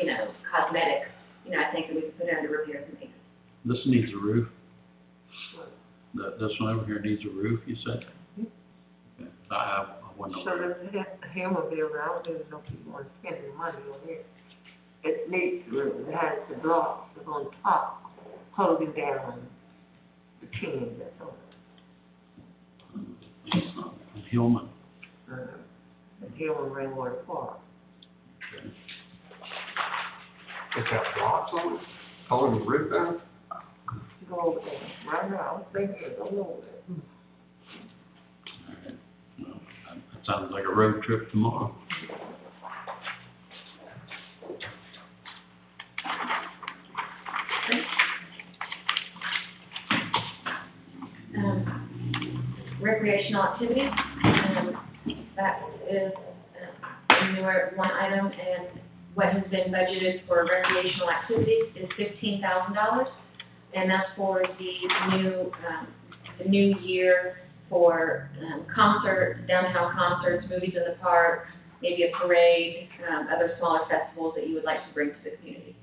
Speaker 5: cosmetic, I think that we could put it under repairs and maintenance.
Speaker 2: this needs a roof. This one over here needs a roof, you said? Okay. I wouldn't know.
Speaker 9: So there's a hammer building, I don't even know if you want to spend any money on it. It needs, it has the blocks on top, holding down the tin that's on it.
Speaker 2: It's not Hillman.
Speaker 9: The Gilman Rainwater Park.
Speaker 1: It's got blocks on it, holding the roof down?
Speaker 9: Go over there, right now, I was thinking, go over there.
Speaker 2: All right. Well, that sounds like a road trip tomorrow.
Speaker 5: Recreational activities, that is a newer one item, and what has been budgeted for recreational activities is $15,000, and that's for the new year for concerts, downtown concerts, movies in the park, maybe a parade, other smaller festivals that you would like to bring to the community.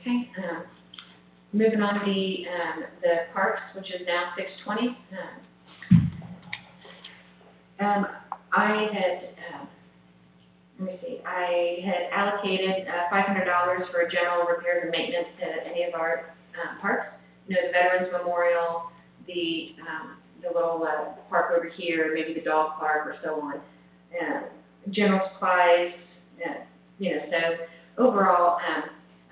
Speaker 5: Okay, moving on to the parks, which is now 620. I had, let me see, I had allocated $500 for general repairs and maintenance to any of our parks. You know, the Veterans Memorial, the little park over here, maybe the dog park or so on. General supplies, you know, so overall, I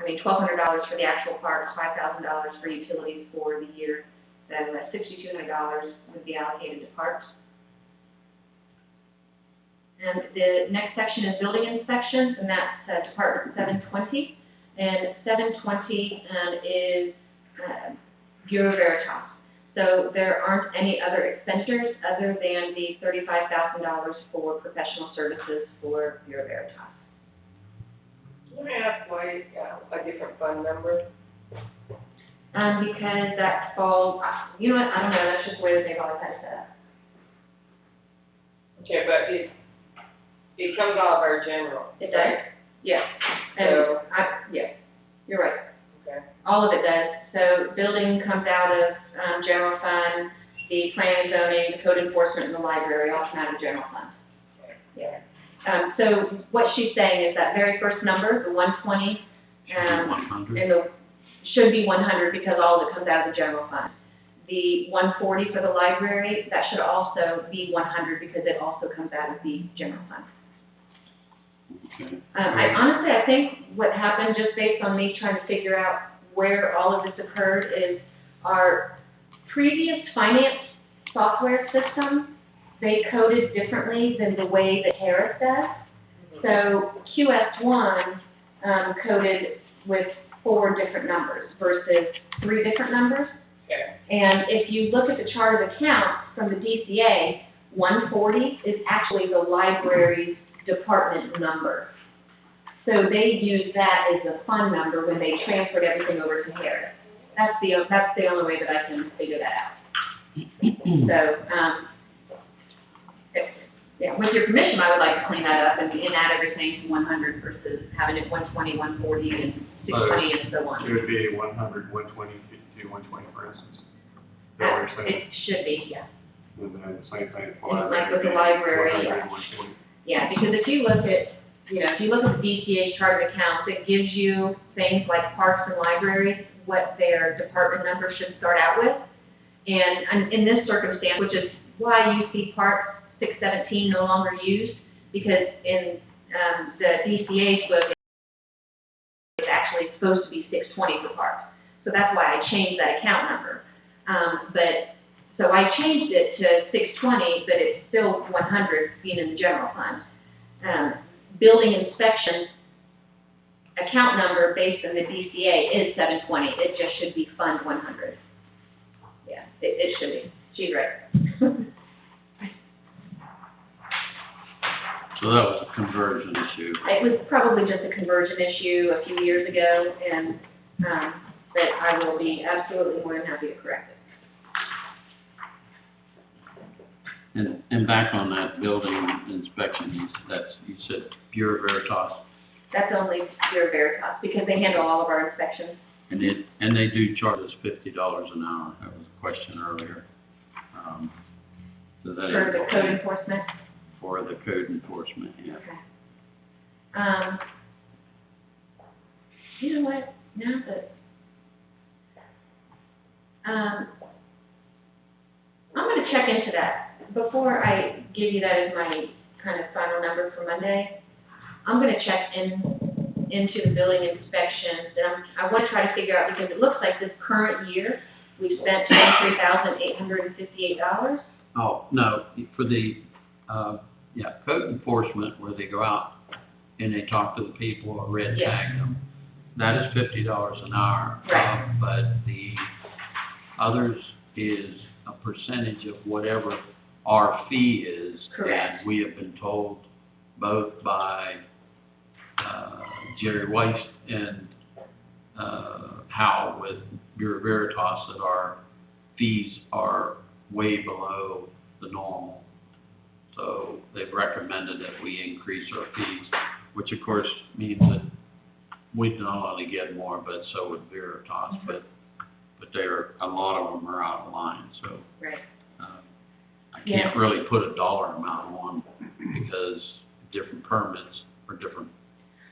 Speaker 5: mean, $1,200 for the actual parks, $5,000 for utilities for the year, so $6,200 would be allocated to parks. And the next section is building inspections, and that's Department 720. And 720 is Bureau Veritas. So there aren't any other expenditures other than the $35,000 for professional services for Bureau Veritas.
Speaker 8: Can I ask why, a different fund number?
Speaker 5: Because that falls, you know what, I don't know, that's just the way that they've always had it set up.
Speaker 8: Okay, but it comes out of our general.
Speaker 5: It does? Yeah. And
Speaker 8: So-
Speaker 5: yeah, you're right.
Speaker 8: Okay.
Speaker 5: All of it does. So building comes out of general fund, the planning and zoning, the code enforcement, and the library all come out of general fund. Yeah. So what she's saying is that very first number, the 120,
Speaker 2: Should be 100.
Speaker 5: and the, should be 100 because all of it comes out of the general fund. The 140 for the library, that should also be 100 because it also comes out of the general fund.
Speaker 2: Okay.
Speaker 5: I think what happened, just based on me trying to figure out where all of this occurred, is our previous finance software system, they coded differently than the way that Harris does. So QS1 coded with 4 different numbers versus 3 different numbers.
Speaker 8: Okay.
Speaker 5: And if you look at the chart of accounts from the DCA, 140 is actually the library's department number. So they used that as a fund number when they transferred everything over to Harris. That's the only way that I can figure that out. So, yeah, with your permission, I would like to clean that up and add everything to 100 versus having it 120, 140, and 620 and so on.
Speaker 1: It would be 100, 120, 52, 120, for instance. Is that what you're saying?
Speaker 5: It should be, yeah.
Speaker 1: And then the same thing for
Speaker 5: It's
Speaker 1: library.
Speaker 5: like with the library,
Speaker 1: 100,
Speaker 5: yeah.
Speaker 1: 140.
Speaker 5: Yeah, because if you look at, if you look at the DCA chart of accounts, it gives you things like parks and libraries, what their department number should start out with. And in this circumstance, which is why you see parks 617 no longer used, because in the DCA's book, it's actually supposed to be 620 for parks. So that's why I changed that account number. So I changed it to 620, but it's still 100 being in the general fund. Building inspection account number based on the DCA is 720. It just should be Fund 100. Yeah, it should be. She's right.
Speaker 2: So that was a conversion issue.
Speaker 5: It was probably just a conversion issue a few years ago, and that I will be absolutely more than happy to correct it.
Speaker 2: And back on that building inspection, you said Bureau Veritas,
Speaker 5: That's only Bureau Veritas, because they handle all of our inspections.
Speaker 2: and they do charge us $50 an hour. That was a question earlier. So that
Speaker 5: For
Speaker 2: is
Speaker 5: the code enforcement?
Speaker 2: for the code enforcement, yeah.
Speaker 5: Okay. You know what, now that, I'm gonna check into that. Before I give you that as my kind of final number for Monday, I'm gonna check into the building inspections, and I wanna try to figure out, because it looks like this current year, we've spent $23,858.
Speaker 2: Oh, no, for the, code enforcement, where they go out and they talk to the people or red
Speaker 5: Yeah.
Speaker 2: tag them, that is $50 an hour.
Speaker 5: Right.
Speaker 2: But the others is a percentage of whatever our fee is.
Speaker 5: Correct.
Speaker 2: And we have been told both by Jerry Weiss and Howell with Bureau Veritas that our fees are way below the normal. So they've recommended that we increase our fees, which of course means that we not only get more, but so would Veritas. But a lot of them are out of line, so.
Speaker 5: Right.
Speaker 2: I can't really put a dollar amount on because different permits are different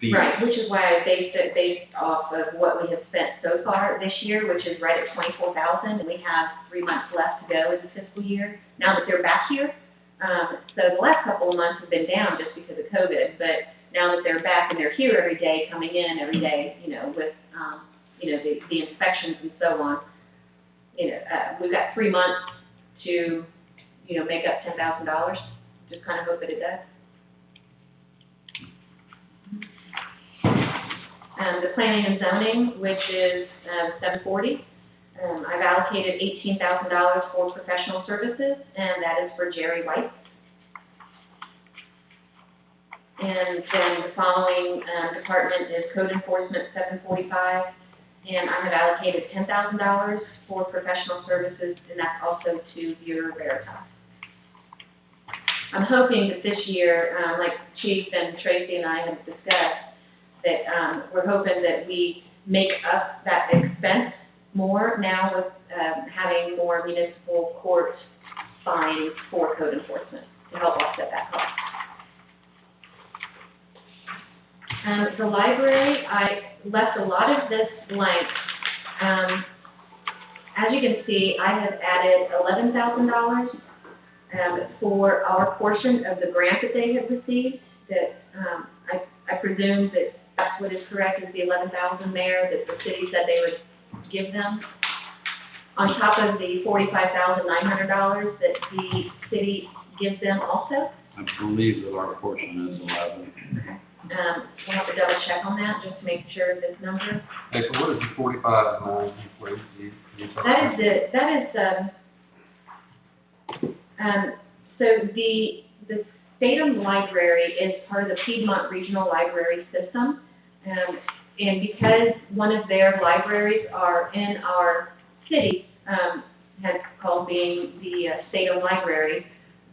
Speaker 2: fees.
Speaker 5: Right, which is why I based it based off of what we have spent so far this year, which is right at 24,000, and we have 3 months left to go in the fiscal year, now that they're back here. So the last couple of months have been down just because of COVID, but now that they're back and they're here every day, coming in every day, with, the inspections and so on, we've got 3 months to, make up $10,000, just kind of hope that it does. The planning and zoning, which is $740. I've allocated $18,000 for professional services, and that is for Jerry White. And then the following department is code enforcement, $745, and I have allocated $10,000 for professional services, and that's also to Bureau Veritas. I'm hoping that this year, like Chief and Tracy and I have discussed, that we're hoping that we make up that expense more now with having more municipal court fines for code enforcement to help offset that cost. The library, I left a lot of this blank. As you can see, I have added $11,000 for our portion of the grant that they have received. That I presume that that's what is correct, is the $11,000 there that the city said they would give them, on top of the $45,900 that the city gives them also.
Speaker 2: I believe that our portion is 11.
Speaker 5: Okay. We'll have to double check on that, just to make sure of this number.
Speaker 1: Hey, so what is the 45.9? Where you
Speaker 5: So the Statham Library is part of the Piedmont Regional Library System. And because one of their libraries are in our city, has called being the Statham Library,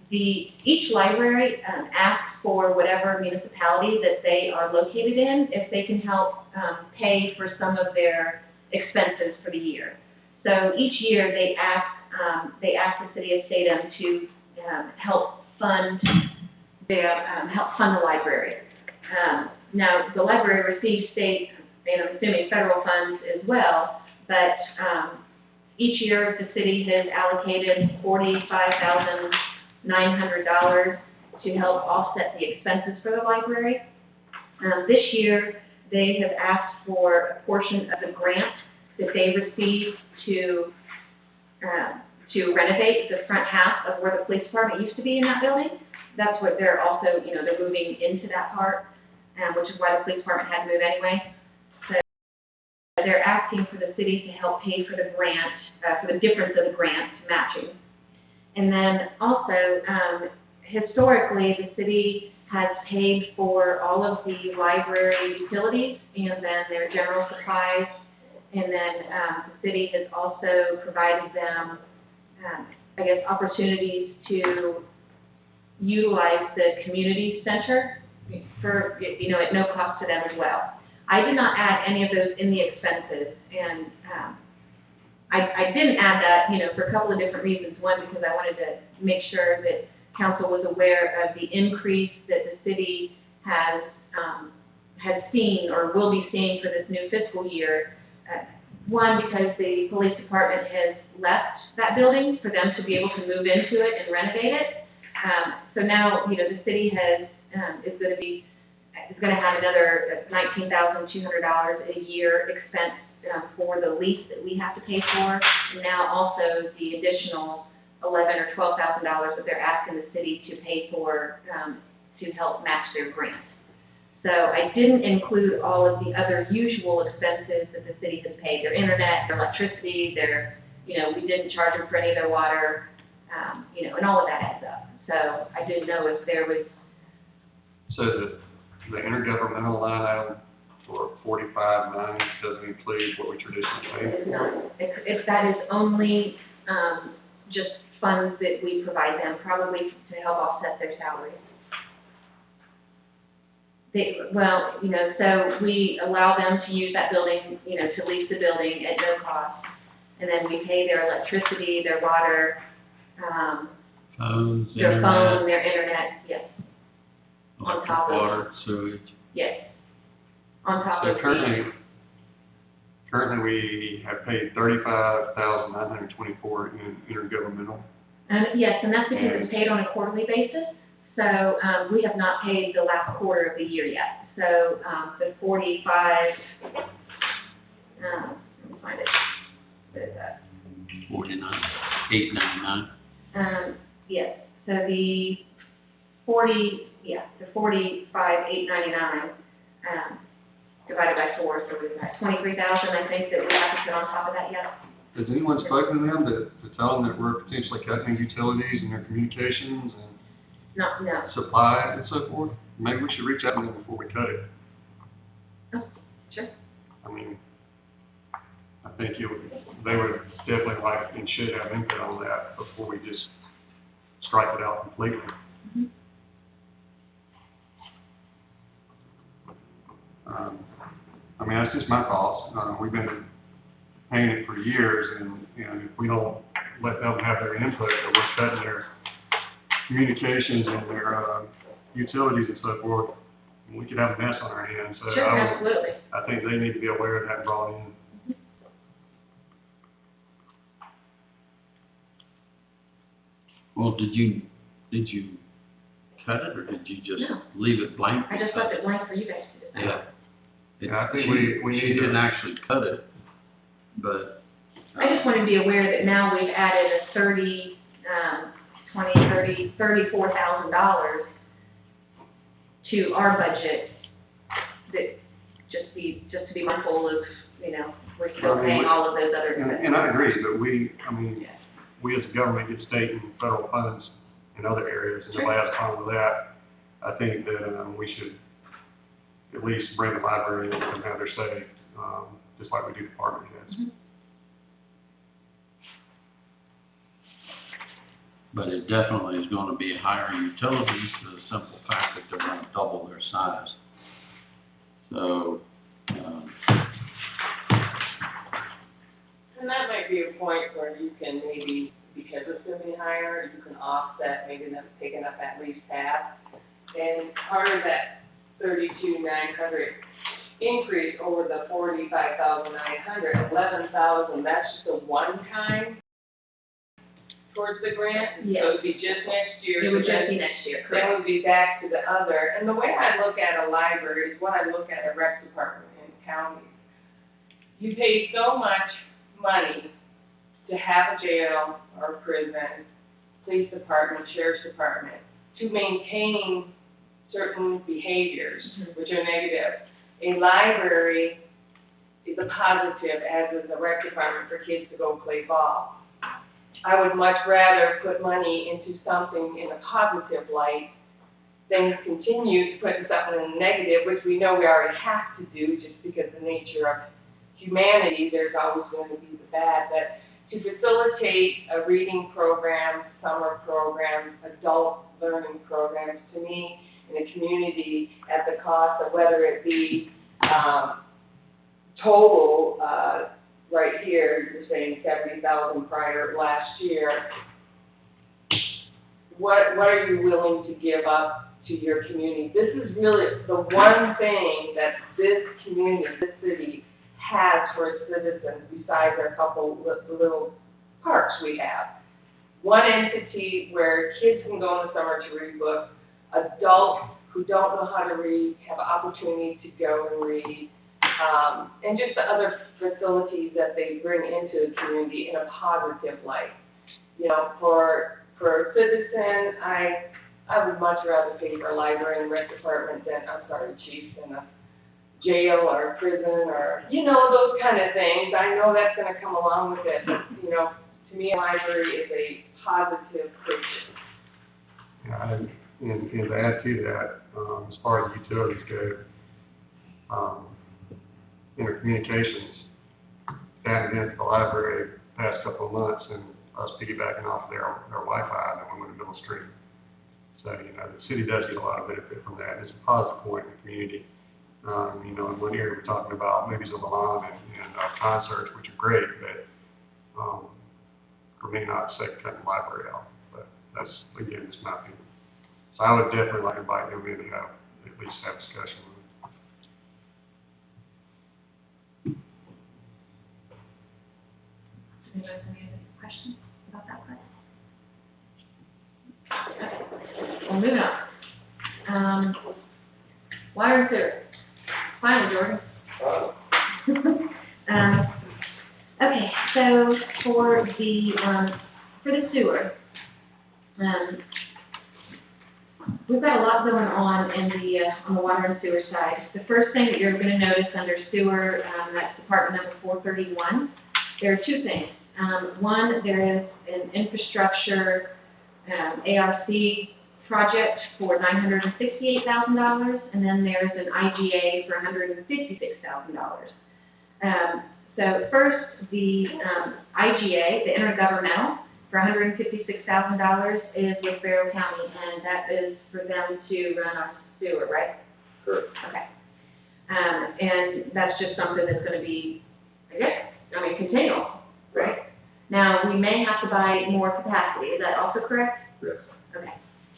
Speaker 5: each library asks for whatever municipality that they are located in, if they can help pay for some of their expenses for the year. So each year they ask the city of Statham to help fund the library. Now, the library receives state, and I'm assuming federal funds as well, but each year the city has allocated $45,900 to help offset the expenses for the library. This year, they have asked for a portion of the grant that they received to renovate the front half of where the police department used to be in that building. That's what they're also, they're moving into that part, which is why the police department had to move anyway. So they're asking for the city to help pay for the grant, for the difference of the grant matching. And then also, historically, the city has paid for all of the library utilities and then their general supplies. And then the city has also provided them, opportunities to utilize the community center for, at no cost to them as well. I did not add any of those in the expenses, and I didn't add that, for a couple of different reasons. One, because I wanted to make sure that council was aware of the increase that the city has seen or will be seeing for this new fiscal year. One, because the police department has left that building for them to be able to move into it and renovate it. So now, the city is going to have another $19,200 a year expense for the lease that we have to pay for, and now also the additional $11,000 or $12,000 that they're asking the city to pay for to help match their grant. So I didn't include all of the other usual expenses that the city has paid, their internet, their electricity, we didn't charge them for any of their water, and all of that adds up. So I didn't know if there was.
Speaker 1: So the intergovernmental line item for 45.9 doesn't include what we traditionally pay?
Speaker 5: It's not. That is only just funds that we provide them, probably to help offset their salaries. So we allow them to use that building, to lease the building at no cost. And then we pay their electricity, their water,
Speaker 2: Phones,
Speaker 5: their phone,
Speaker 2: internet,
Speaker 5: their internet, yes, on top of-
Speaker 2: water, sewage.
Speaker 5: yes. On top
Speaker 1: So
Speaker 5: of the,
Speaker 1: currently we have paid $35,924 in intergovernmental.
Speaker 5: yes, and that's because it's paid on a quarterly basis. So, we have not paid the last quarter of the year yet. So, the 45, let me find it. What is that?
Speaker 2: 899.
Speaker 5: Yes, so the 45,899, divided by 4, so we've got 23,000, I think, that we have to put on top of that yet.
Speaker 1: Has anyone spoken to them to tell them that we're potentially cutting utilities and their communications and
Speaker 5: No.
Speaker 1: supply and so forth? Maybe we should reach out to them before we cut it.
Speaker 5: Oh, sure.
Speaker 1: I mean, I think they would definitely like and should have input on that before we just strike it out completely.
Speaker 5: Mhm.
Speaker 1: I mean, that's just my thoughts. We've been paying it for years, and if we don't let them have their input, or we're cutting their communications and their utilities and so forth, we could have a mess on our hands. So
Speaker 5: Sure, absolutely.
Speaker 1: I think they need to be aware of that and brought in.
Speaker 2: Well, did you cut it, or did you just
Speaker 5: No.
Speaker 2: leave it blank?
Speaker 5: I just left it blank for you guys to decide.
Speaker 2: Yeah.
Speaker 1: Yeah, I think
Speaker 2: She
Speaker 1: we need to-
Speaker 2: didn't actually cut it, but.
Speaker 5: I just want to be aware that now we've added a $34,000 to our budget, that just to be mindful of, we're still
Speaker 1: Well, I mean,
Speaker 5: paying all of those other expenses.
Speaker 1: And I agree, but we
Speaker 5: Yes.
Speaker 1: as a government get state and federal funds in other areas, and nobody has a problem with that. I think that, we should at least bring the library in and have their say, just like we do department heads.
Speaker 5: Mhm.
Speaker 2: But it definitely is gonna be higher utilities for the simple fact that they're gonna double their size. So,
Speaker 8: And that might be a point where you can maybe, because it's gonna be higher, you can offset maybe them taking up at least half. And part of that 32,900 increase over the 45,900, 11,000, that's just a one-time towards the grant?
Speaker 5: Yes.
Speaker 8: So it'd be just next year.
Speaker 5: It would
Speaker 8: so
Speaker 5: just
Speaker 8: then-
Speaker 5: be next year,
Speaker 8: Then
Speaker 5: correct?
Speaker 8: we'd be back to the other, and the way I look at a library is what I look at a rec department in counties. You pay so much money to have a jail or a prison, police department, sheriff's department, to maintain certain behaviors,
Speaker 5: Mhm.
Speaker 8: which are negative. A library is a positive, as is a rec department for kids to go play ball. I would much rather put money into something in a positive light than continue putting something in the negative, which we know we already have to do just because the nature of humanity, there's always going to be the bad. But to facilitate a reading program, summer programs, adult learning programs, to me, in a community at the cost of whether it be, total, right here, you're saying 70,000 last year. What are you willing to give up to your community? This is really the one thing that this community, this city has for its citizens, besides our couple little parks we have. One entity where kids can go in the summer to read books, adults who don't know how to read have an opportunity to go and read, and just the other facilities that they bring into the community in a positive light. For a citizen, I would much rather pay for a library and rec department than, chief, than a jail or a prison or, those kind of things. I know that's gonna come along with it, but, to me, a library is a positive purchase.
Speaker 1: Yeah, and to add to that, as far as utilities go, intercommunications, that been to the library the past couple of months, and us piggybacking off their Wi-Fi, and then we went to middle stream. So, the city does get a lot of benefit from that, and it's a positive point in the community. In one area, we're talking about movies on the lawn and concerts, which are great, but for me not to say cutting the library out, but that's, again, just my opinion. So I would definitely like to invite them in and at least have discussion with them.
Speaker 5: Anybody have any other questions about that part? Okay, well, moving on. Water and sewer. Finally, Jordan. Okay, so for the sewer, we've got a lot going on on the water and sewer side. The first thing that you're gonna notice under sewer, that's department number 431, there are two things. One, there is an infrastructure, ARC project for $968,000, and then there's an IGA for $156,000. So first, the IGA, the intergovernmental, for $156,000 is with Barrow County, and that is for them to run our sewer, right?
Speaker 6: Correct.
Speaker 5: Okay. And that's just something that's gonna be, continual, right? Now, we may have to buy more capacity, is that also correct?
Speaker 6: Yes.
Speaker 5: Okay.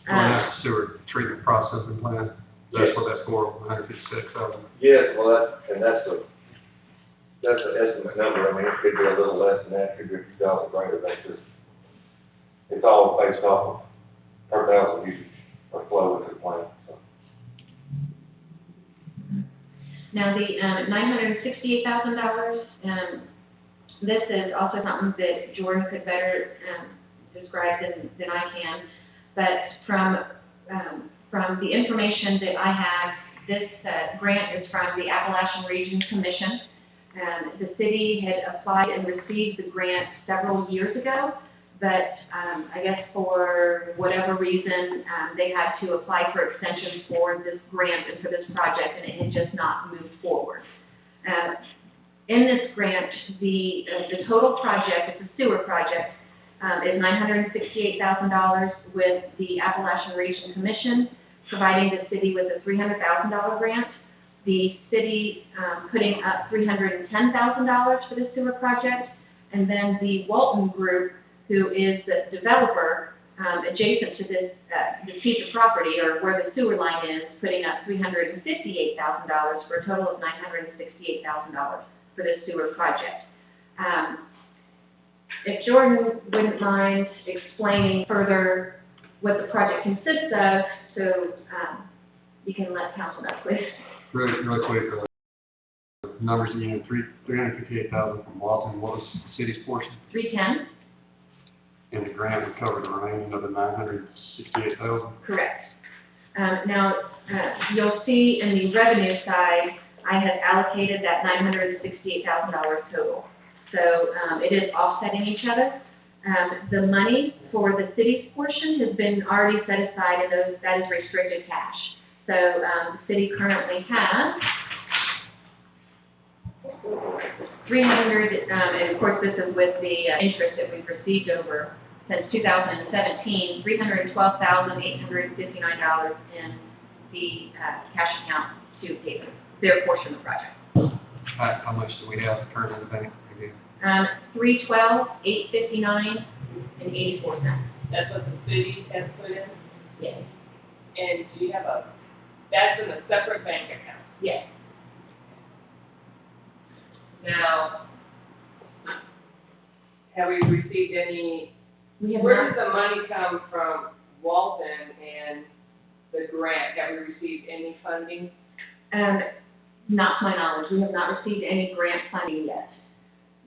Speaker 1: Well, that's the sewer treatment processing plant, that's what that's for, 156,000.
Speaker 6: Yes, well, that's an estimate number, I mean, it could be a little less than that, could be a few dollars greater, that's just, it's all based off of per thousand usage of flow into the plant, so.
Speaker 5: Now, the $968,000, this is also something that Jordan could better describe than I can. But from the information that I have, this grant is from the Appalachian Region Commission. The city had applied and received the grant several years ago, but I guess for whatever reason, they had to apply for extensions for this grant and for this project, and it had just not moved forward. In this grant, the total project, it's a sewer project, is $968,000 with the Appalachian Region Commission providing the city with a $300,000 grant. The city putting up $310,000 for the sewer project, and then the Walton Group, who is the developer adjacent to this piece of property or where the sewer line is, putting up $358,000 for a total of $968,000 for this sewer project. If Jordan wouldn't mind explaining further what the project consists of, so you can let council know, please.
Speaker 1: Really quick, numbers again, 358,000 from Walton, what was the city's portion?
Speaker 5: 310,
Speaker 1: And the grant would cover the remaining of the 968,000?
Speaker 5: correct. Now, you'll see in the revenue side, I have allocated that $968,000 total. So it is offsetting each other. The money for the city's portion has been already set aside, and that is restricted cash. So the city currently has 300, and of course this is with the interest that we've received over since 2017, $312,859 in the cash account to pay their portion of the project.
Speaker 1: How much do we have currently in the bank again?
Speaker 5: $312,859 and 84 cents.
Speaker 8: That's what the city has put in,
Speaker 5: Yes.
Speaker 8: and do you have that's in a separate bank account?
Speaker 5: Yes.
Speaker 8: Now, have we received any,
Speaker 5: We have
Speaker 8: where
Speaker 5: not,
Speaker 8: does the money come from Walton and the grant? Have we received any funding?
Speaker 5: not to my knowledge, we have not received any grant funding yet.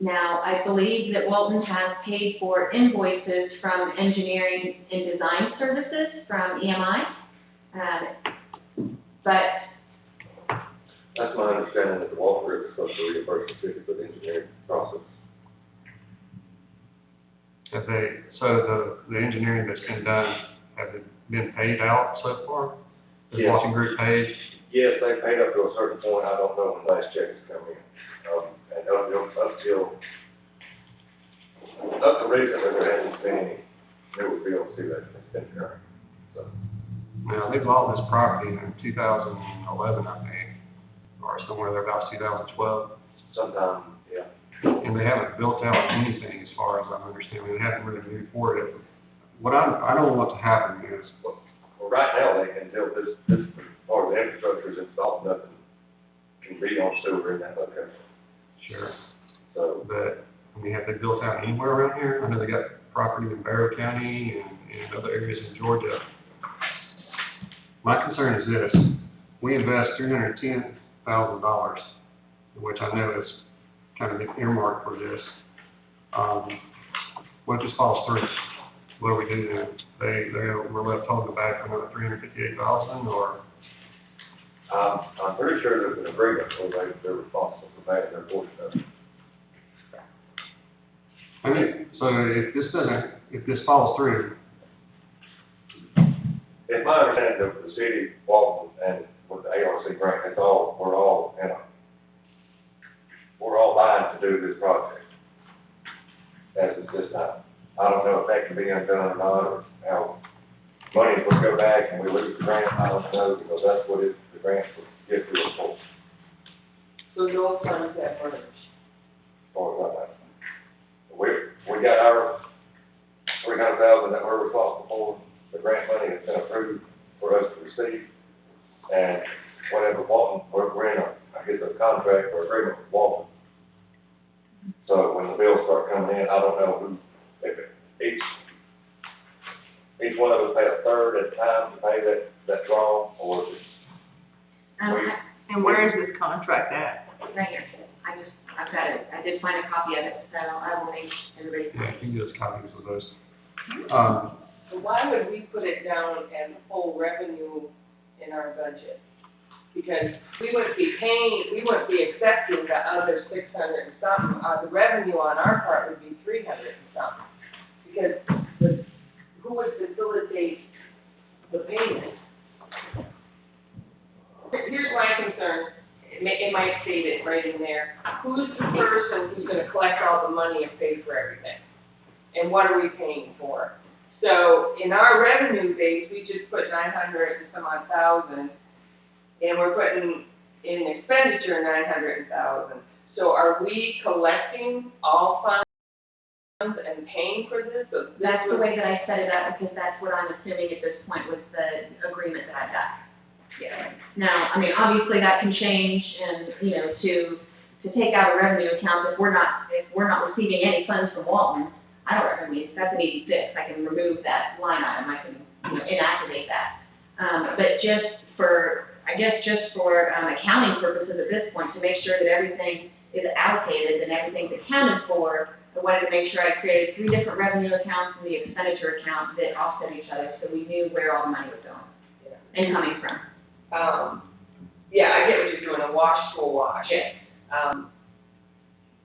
Speaker 5: Now, I believe that Walton has paid for invoices from engineering and design services from EMI. But
Speaker 6: That's my understanding that the Walton Group is supposed to reimburse the city for the engineering process.
Speaker 1: So the engineering that's been done, has it been paid out so far? Has
Speaker 6: Yes.
Speaker 1: Walton Group paid?
Speaker 6: Yes, they paid up to a certain point, I don't know when the last check has come in. And up to recently, there hasn't been any new bills to that, it's been current, so.
Speaker 1: Now, they bought this property in 2011, I think, or somewhere there about 2012.
Speaker 6: Sometime, yeah.
Speaker 1: and they haven't built out anything as far as I'm understanding, they haven't really moved forward. I don't want to happen is,
Speaker 6: Well, right now, they, until this part of the infrastructure is installed, nothing can be on sewer in that location.
Speaker 1: sure,
Speaker 6: So,
Speaker 1: but, I mean, have they built out anywhere around here? I know they got property in Barrow County and other areas in Georgia. My concern is this, we invest $310,000, which I know is kind of been earmarked for this. What if this falls through? What do we do then? We're left holding the bag for another $358,000, or?
Speaker 6: I'm pretty sure there's an agreement where they're responsible for paying their portion of it.
Speaker 1: I mean, so if this falls through,
Speaker 6: It's my understanding that the city, Walton, and with the ARC grant, we're all vying to do this project. As it's this time. I don't know if that can be undone or not, or how money will go back and we lose the grant, I don't know, because that's what the grant would get to us for,
Speaker 8: So no funds have furnished.
Speaker 6: as far as I know. We got our $300,000 that we're responsible for, the grant money has been approved for us to receive, and whatever Walton, we're in a contract or agreement with Walton. So when the bills start coming in, I don't know who, if each one of us pay a third at a time to pay that draw, or if it's,
Speaker 3: And where is this contract at?
Speaker 5: Right here, I've got it, I did find a copy of it, so I will make everybody.
Speaker 1: yeah, you can get us copies of those.
Speaker 8: So why would we put it down as full revenue in our budget? Because we wouldn't be accepting the other 600 and something, the revenue on our part would be 300 and something. Because who would facilitate the payment? Here's my concern, it might state it right in there. Who's the person who's gonna collect all the money and pay for everything? And what are we paying for? So in our revenue base, we just put 900 and some odd thousand, and we're putting in expenditure 900,000. So are we collecting all funds and paying for this? So this
Speaker 5: That's the
Speaker 8: was-
Speaker 5: way that I set it up, because that's what I'm assuming at this point with the agreement that I've got.
Speaker 8: Yeah.
Speaker 5: Now, I mean, obviously that can change and, you know, to take out a revenue account, if we're not receiving any funds from Walton, I don't recommend, that's an easy fix, I can remove that line item, I can, you know, inactivate that. But just for accounting purposes at this point, to make sure that everything is allocated and everything's accounted for, I wanted to make sure I created 3 different revenue accounts and the expenditure account that offset each other, so we knew where all the money was going and coming from.
Speaker 8: Yeah, I get what you're doing, a wash to a wash.
Speaker 5: Yes.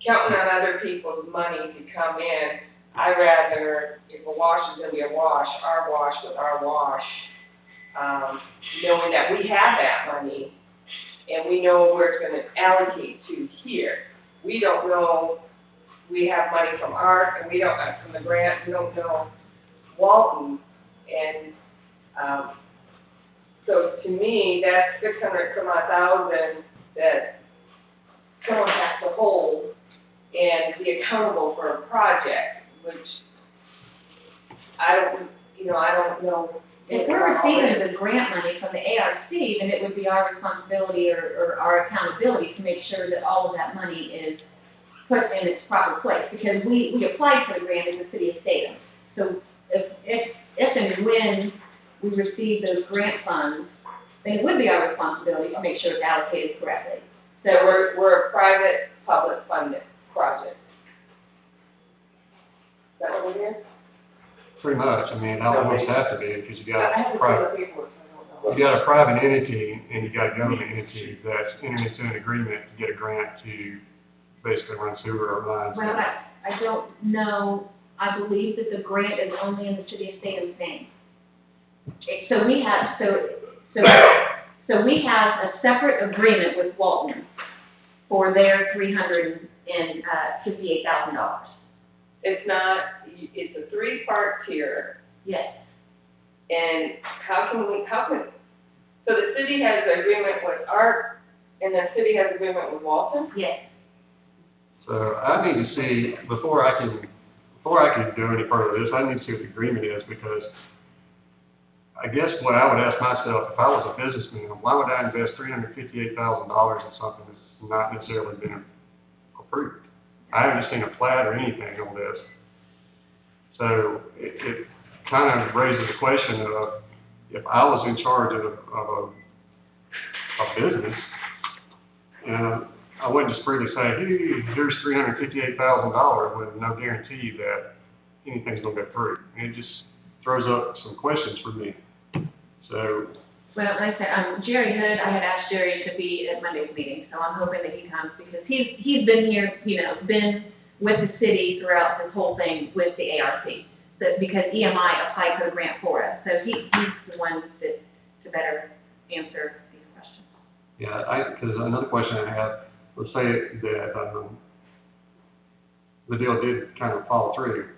Speaker 8: Counting on other people's money to come in, I rather, if a wash is gonna be a wash, our wash with our wash, knowing that we have that money and we know where it's gonna allocate to here. We don't know, we have money from ARC and we don't, from the grant, we don't know Walton. And, so to me, that's 600 some odd thousand that someone has to hold and be accountable for a project, which I don't know.
Speaker 5: If we're receiving the grant money from the ARC, then it would be our responsibility or our accountability to make sure that all of that money is put in its proper place, because we applied for the grant as the city of Statham. So if and when we receive those grant funds, then it would be our responsibility to make sure it's allocated correctly.
Speaker 8: So we're a private, public funded project. Is that what it is?
Speaker 1: Pretty much, I mean, it almost has to be, because you got
Speaker 8: I have
Speaker 1: a
Speaker 8: to
Speaker 1: private,
Speaker 8: see the paperwork, so I don't know.
Speaker 1: you got a private entity, and you got a government entity that's entering into an agreement to get a grant to basically run sewer or lines.
Speaker 5: Well, I don't know, I believe that the grant is only in the city of Statham's name. So we have a separate agreement with Walton for their $358,000.
Speaker 8: It's not, it's a 3-part tier,
Speaker 5: Yes,
Speaker 8: and so the city has an agreement with ARC, and the city has agreement with Walton?
Speaker 5: yes.
Speaker 1: So I need to see, before I can do any further of this, I need to see what the agreement is, because I guess what I would ask myself, if I was a businessman, why would I invest $358,000 in something that's not necessarily been approved? I haven't seen a plat or anything on this. So it kind of raises the question of, if I was in charge of a business, I wouldn't just freely say, hey, here's $358,000 with no guarantee that anything's gonna go through. And it just throws up some questions for me. So,
Speaker 5: Well, like I said, Jerry Hood, I had asked Jerry to be at Monday's meeting, so I'm hoping that he comes, because he's been here, been with the city throughout this whole thing with the ARC. So, because EMI applied for the grant for us, so he's the one that, to better answer these questions.
Speaker 1: yeah, because another question I have, let's say that, the deal did kind of fall through,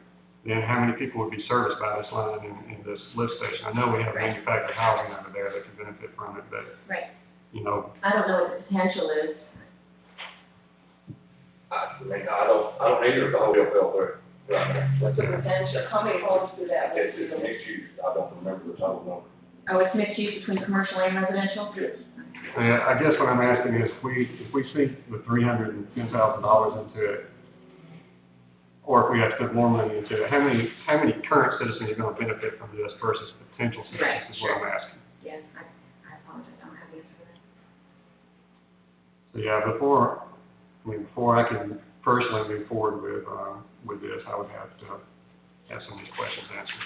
Speaker 1: then how many people would be serviced by this line in this lift station? I know we have manufactured housing over there that could benefit from it, but,
Speaker 5: Right.
Speaker 1: you know,
Speaker 5: I don't know what the potential is.
Speaker 6: I mean, I don't either, if the whole deal fell through. Right.
Speaker 8: What's the potential, how many homes do that?
Speaker 6: It's mixed use, I don't remember the total number.
Speaker 5: Oh, it's mixed use between commercial and residential?
Speaker 6: Yes.
Speaker 1: I guess what I'm asking is, if we sink the $310,000 into it, or if we have to put more money into it, how many current citizens are gonna benefit from this versus potential
Speaker 5: Right,
Speaker 1: citizens, is what I'm asking.
Speaker 5: Yes, I apologize, I don't have the answer for that.
Speaker 1: So, yeah, before I can personally move forward with this, I would have to have some of these questions answered.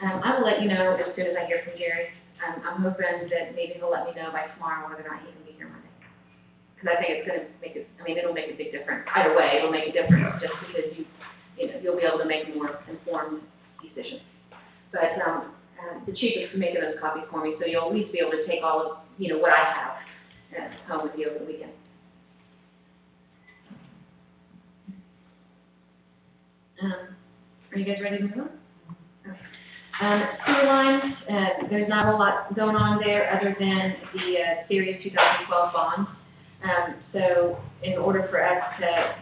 Speaker 5: I will let you know as soon as I hear from Jerry. I'm hoping that maybe he'll let me know by tomorrow whether or not he can be here Monday. Because I think it's gonna make it, it'll make a big difference. Either way, it'll make a difference, just because you'll be able to make more informed decisions. But, the chief is making those copies for me, so you'll at least be able to take all of, what I have, home with you over the weekend. Are you guys ready to move on? Sewer lines, there's not a whole lot going on there other than the, Series 2012 bond. So in order for us to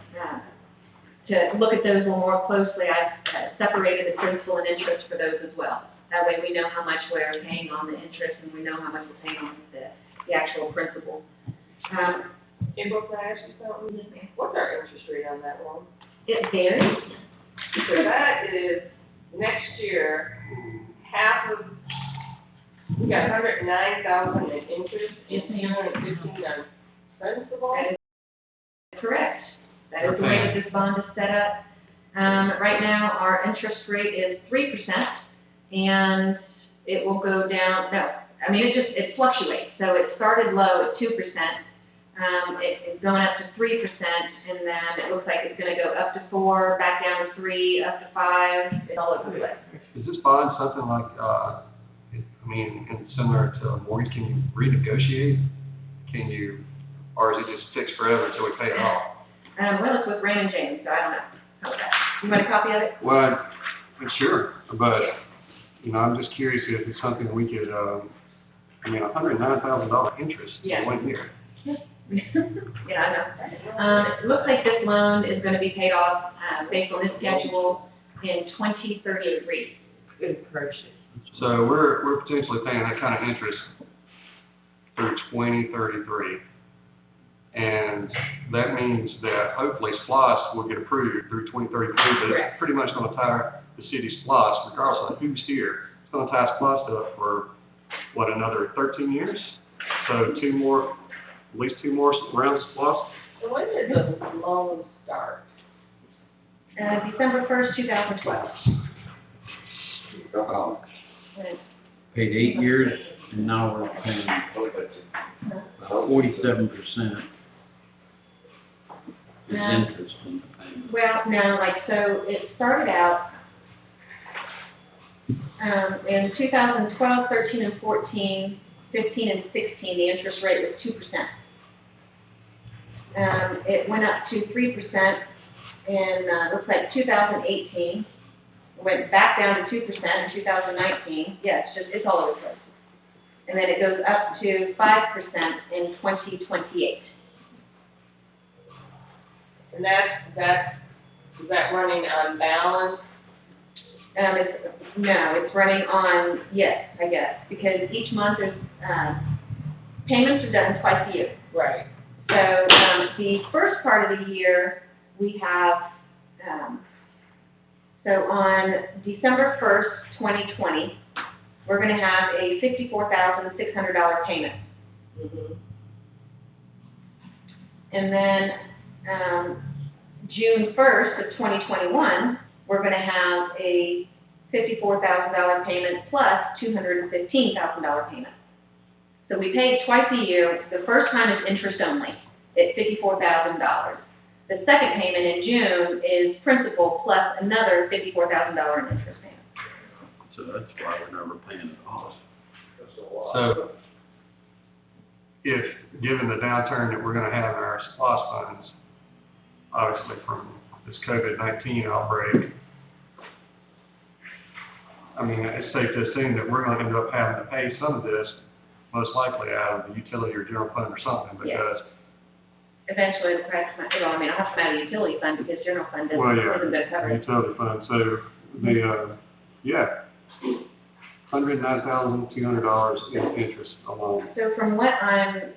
Speaker 5: look at those a little more closely, I've separated the principal and interest for those as well. That way we know how much we're paying on the interest and we know how much we're paying on the actual principal.
Speaker 8: April, can I ask you something? What's our interest rate on that loan?
Speaker 5: It varies.
Speaker 8: So that is, next year, half of, we got $109,000 in interest,
Speaker 5: Yes,
Speaker 8: and
Speaker 5: ma'am.
Speaker 8: $215 on principal.
Speaker 5: That is correct. That is the way that this bond is set up. Right now, our interest rate is 3%, and it will go down, it fluctuates. So it started low at 2%, it's going up to 3%, and then it looks like it's gonna go up to 4, back down to 3, up to 5, it's all over the place.
Speaker 1: Is this bond something like, similar to a mortgage, can you renegotiate? Or is it just fixed forever until we pay it off?
Speaker 5: Well, it's with Raymond James, so I don't know. How about that? You want a copy of it?
Speaker 1: Well, sure, but, I'm just curious if it's something that we could, $109,000 interest
Speaker 5: Yeah.
Speaker 1: in 1 year.
Speaker 5: Yeah, I know. It looks like this loan is gonna be paid off, based on this schedule in 2033.
Speaker 9: Good gracious.
Speaker 1: So we're potentially paying that kind of interest through 2033. And that means that hopefully SPOS will get approved through 2033, but it's
Speaker 5: Correct.
Speaker 1: pretty much gonna tie the city's SPOS, regardless of who's here. It's gonna tie SPOS up for, another 13 years? So at least two more rounds of SPOS?
Speaker 8: So when did the loan start?
Speaker 5: December 1st, 2012.
Speaker 2: Paid 8 years, and now we're paying 47% is interest on the payment.
Speaker 5: Well, no, so it started out, in 2012, 13, and 14, 15, and 16, the interest rate was 2%. It went up to 3% in, looks like 2018. It went back down to 2% in 2019. Yeah, it's all over the place. and then it goes up to 5% in 2028.
Speaker 8: And is that running on balance?
Speaker 5: It's running on, yes, I guess, because each month there's, payments are done twice a year.
Speaker 8: Right.
Speaker 5: So, the first part of the year, we have, so on December 1st, 2020, we're gonna have a $54,600 payment.
Speaker 8: Mm-hmm.
Speaker 5: And then, June 1st of 2021, we're gonna have a $54,000 payment plus $215,000 payment. So we pay twice a year. The first time is interest only at $54,000. The second payment in June is principal plus another $54,000 in interest payment.
Speaker 2: So that's why we're never paying it off.
Speaker 6: That's a lot.
Speaker 1: So, if, given the downturn that we're gonna have in our SPOS funds, obviously from this COVID-19 outbreak, I mean, it's safe to assume that we're gonna end up having to pay some of this, most likely out of the utility or general fund or something, because,
Speaker 5: Eventually, the price, I'll have to come out of the utility fund because general fund
Speaker 1: well,
Speaker 5: isn't
Speaker 1: yeah,
Speaker 5: gonna cover
Speaker 1: the
Speaker 5: it.
Speaker 1: utility fund, so the, $109,200 in interest alone.
Speaker 5: So from what I'm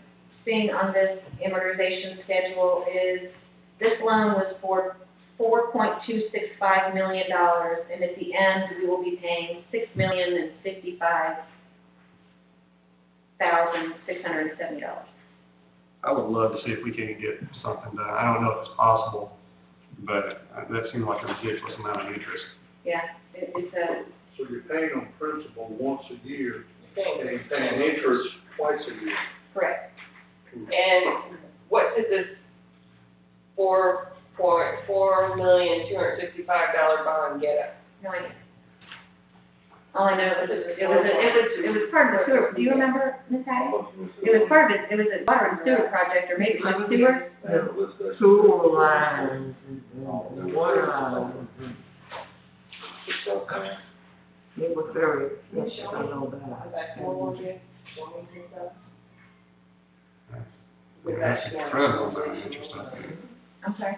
Speaker 5: seeing on this amortization schedule is, this loan was for $4.265 million, and at the end, we will be paying $6,055,670.
Speaker 1: I would love to see if we can get something done. I don't know if it's possible, but that seems like a ridiculous amount of interest.
Speaker 5: Yeah, it's a,
Speaker 10: So you're paying on principal once a year,
Speaker 8: Thanks.
Speaker 10: and you're paying interest twice a year.
Speaker 5: correct.
Speaker 8: And what did this $4.4,265,000 bond get us?
Speaker 5: No idea. All I know is it was part of the sewer, do you remember, Ms. Hattie? It was part of it was a water and sewer project, or maybe just sewer.
Speaker 9: Sewer lines and water lines, and it was very, yes, I know that.
Speaker 8: That's more than
Speaker 1: That's an incredible amount of interest.
Speaker 5: I'm sorry?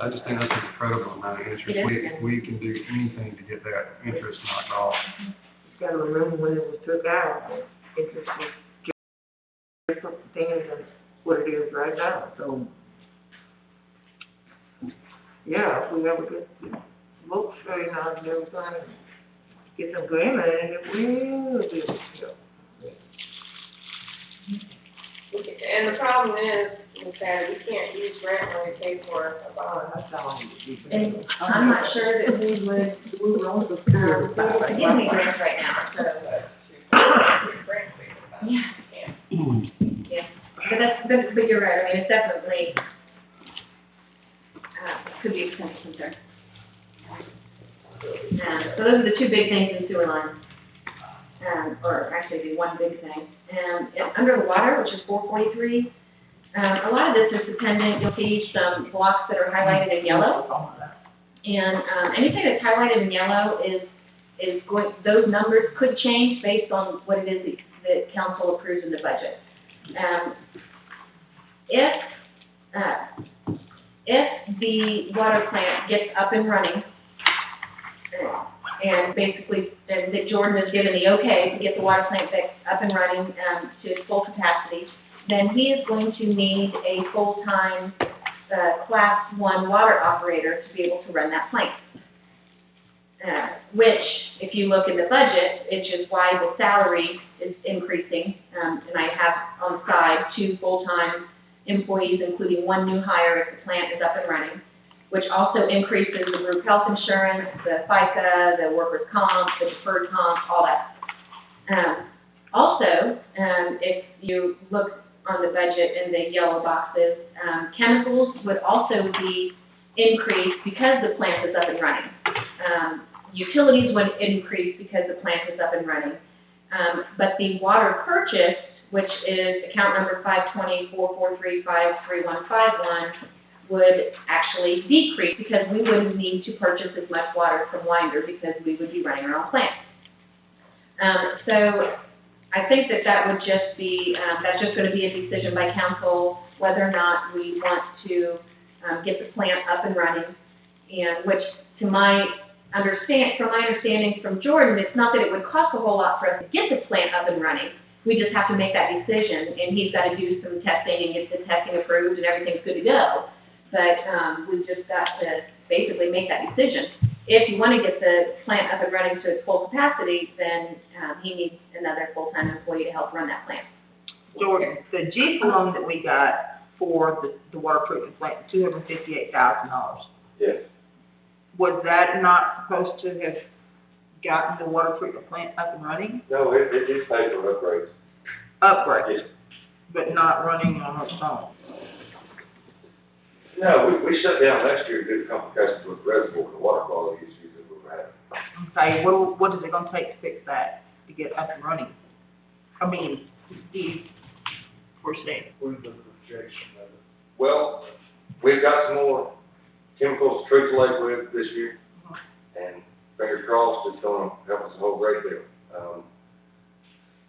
Speaker 1: I just think that's an incredible amount of interest.
Speaker 5: It is.
Speaker 1: We can do anything to get that interest knocked off.
Speaker 9: You gotta remember when it was took out, the interest was different things than what it is right now, so. Yeah, if we ever get the books straightened out and everything, get some agreement, and it will be a deal.
Speaker 8: And the problem is that we can't use grant money to pay for a bond.
Speaker 9: That's all I need to be.
Speaker 5: And I'm not sure that we would,
Speaker 9: We were on the
Speaker 5: be able to get any grants right now, so, yeah. But you're right, I mean, it's definitely, could be a potential concern. So those are the two big things in sewer lines. Or actually the one big thing. And under the water, which is 443, a lot of this is dependent, you'll see some blocks that are highlighted in yellow. And anything that's highlighted in yellow is going, those numbers could change based on what it is that council approves in the budget. If the water plant gets up and running, and basically, that Jordan has given the okay to get the water plant back up and running to its full capacity, then he is going to need a full-time Class 1 water operator to be able to run that plant. Which, if you look in the budget, it's just why the salary is increasing. And I have on the side 2 full-time employees, including 1 new hire if the plant is up and running, which also increases the group health insurance, the FICA, the workers' comp, the deferred comp, all that. Also, if you look on the budget in the yellow boxes, chemicals would also be increased because the plant is up and running. Utilities would increase because the plant is up and running. But the water purchase, which is account number 520-443-53151, would actually decrease because we wouldn't need to purchase as much water from Winder because we would be running our own plant. So I think that that would just be, that's just gonna be a decision by council, whether or not we want to, get the plant up and running. And which, from my understanding from Jordan, it's not that it would cost a whole lot for us to get the plant up and running. We just have to make that decision, and he's gotta do some testing and get the testing approved and everything's good to go. But, we've just got to basically make that decision. If you wanna get the plant up and running to its full capacity, then, he needs another full-time employee to help run that plant.
Speaker 3: Jordan, the G loan that we got for the water treatment plant, $258,000.
Speaker 6: Yes.
Speaker 3: Was that not supposed to have gotten the water treatment plant up and running?
Speaker 6: No, it is paid for upgrades.
Speaker 3: Upgrade,
Speaker 6: Yes.
Speaker 3: but not running on its own.
Speaker 6: No, we shut down last year due to complications with the reservoir and the water quality issues that we were having.
Speaker 3: Okay, what is it gonna take to fix that, to get up and running? I mean, do you foresee?
Speaker 10: What is the projection of it?
Speaker 6: Well, we've got some more chemicals to treat the lake with this year, and fingers crossed, it's gonna help us a whole great deal.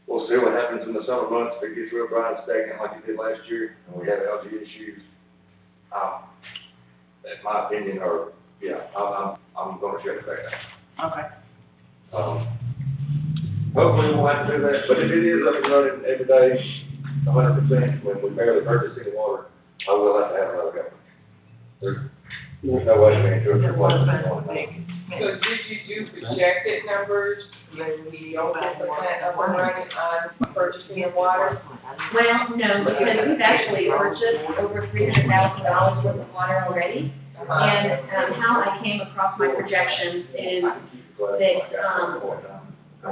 Speaker 6: We'll see what happens in the summer months, if it gets real dry and stagnant like it did last year, and we have algae issues. That's my opinion, or, yeah, I'm gonna shut it back down.
Speaker 3: Okay.
Speaker 6: Hopefully we won't have to do that, but if it is up and running every day, 100%, when we barely purchase any water, I will have to have another government. There's no way to make sure it's replacement one time.
Speaker 8: So did you do projected numbers when we opened the plant up and running on purchasing of water?
Speaker 5: Well, no, because we've actually purchased over $300,000 worth of water already. And, how I came across my projections is that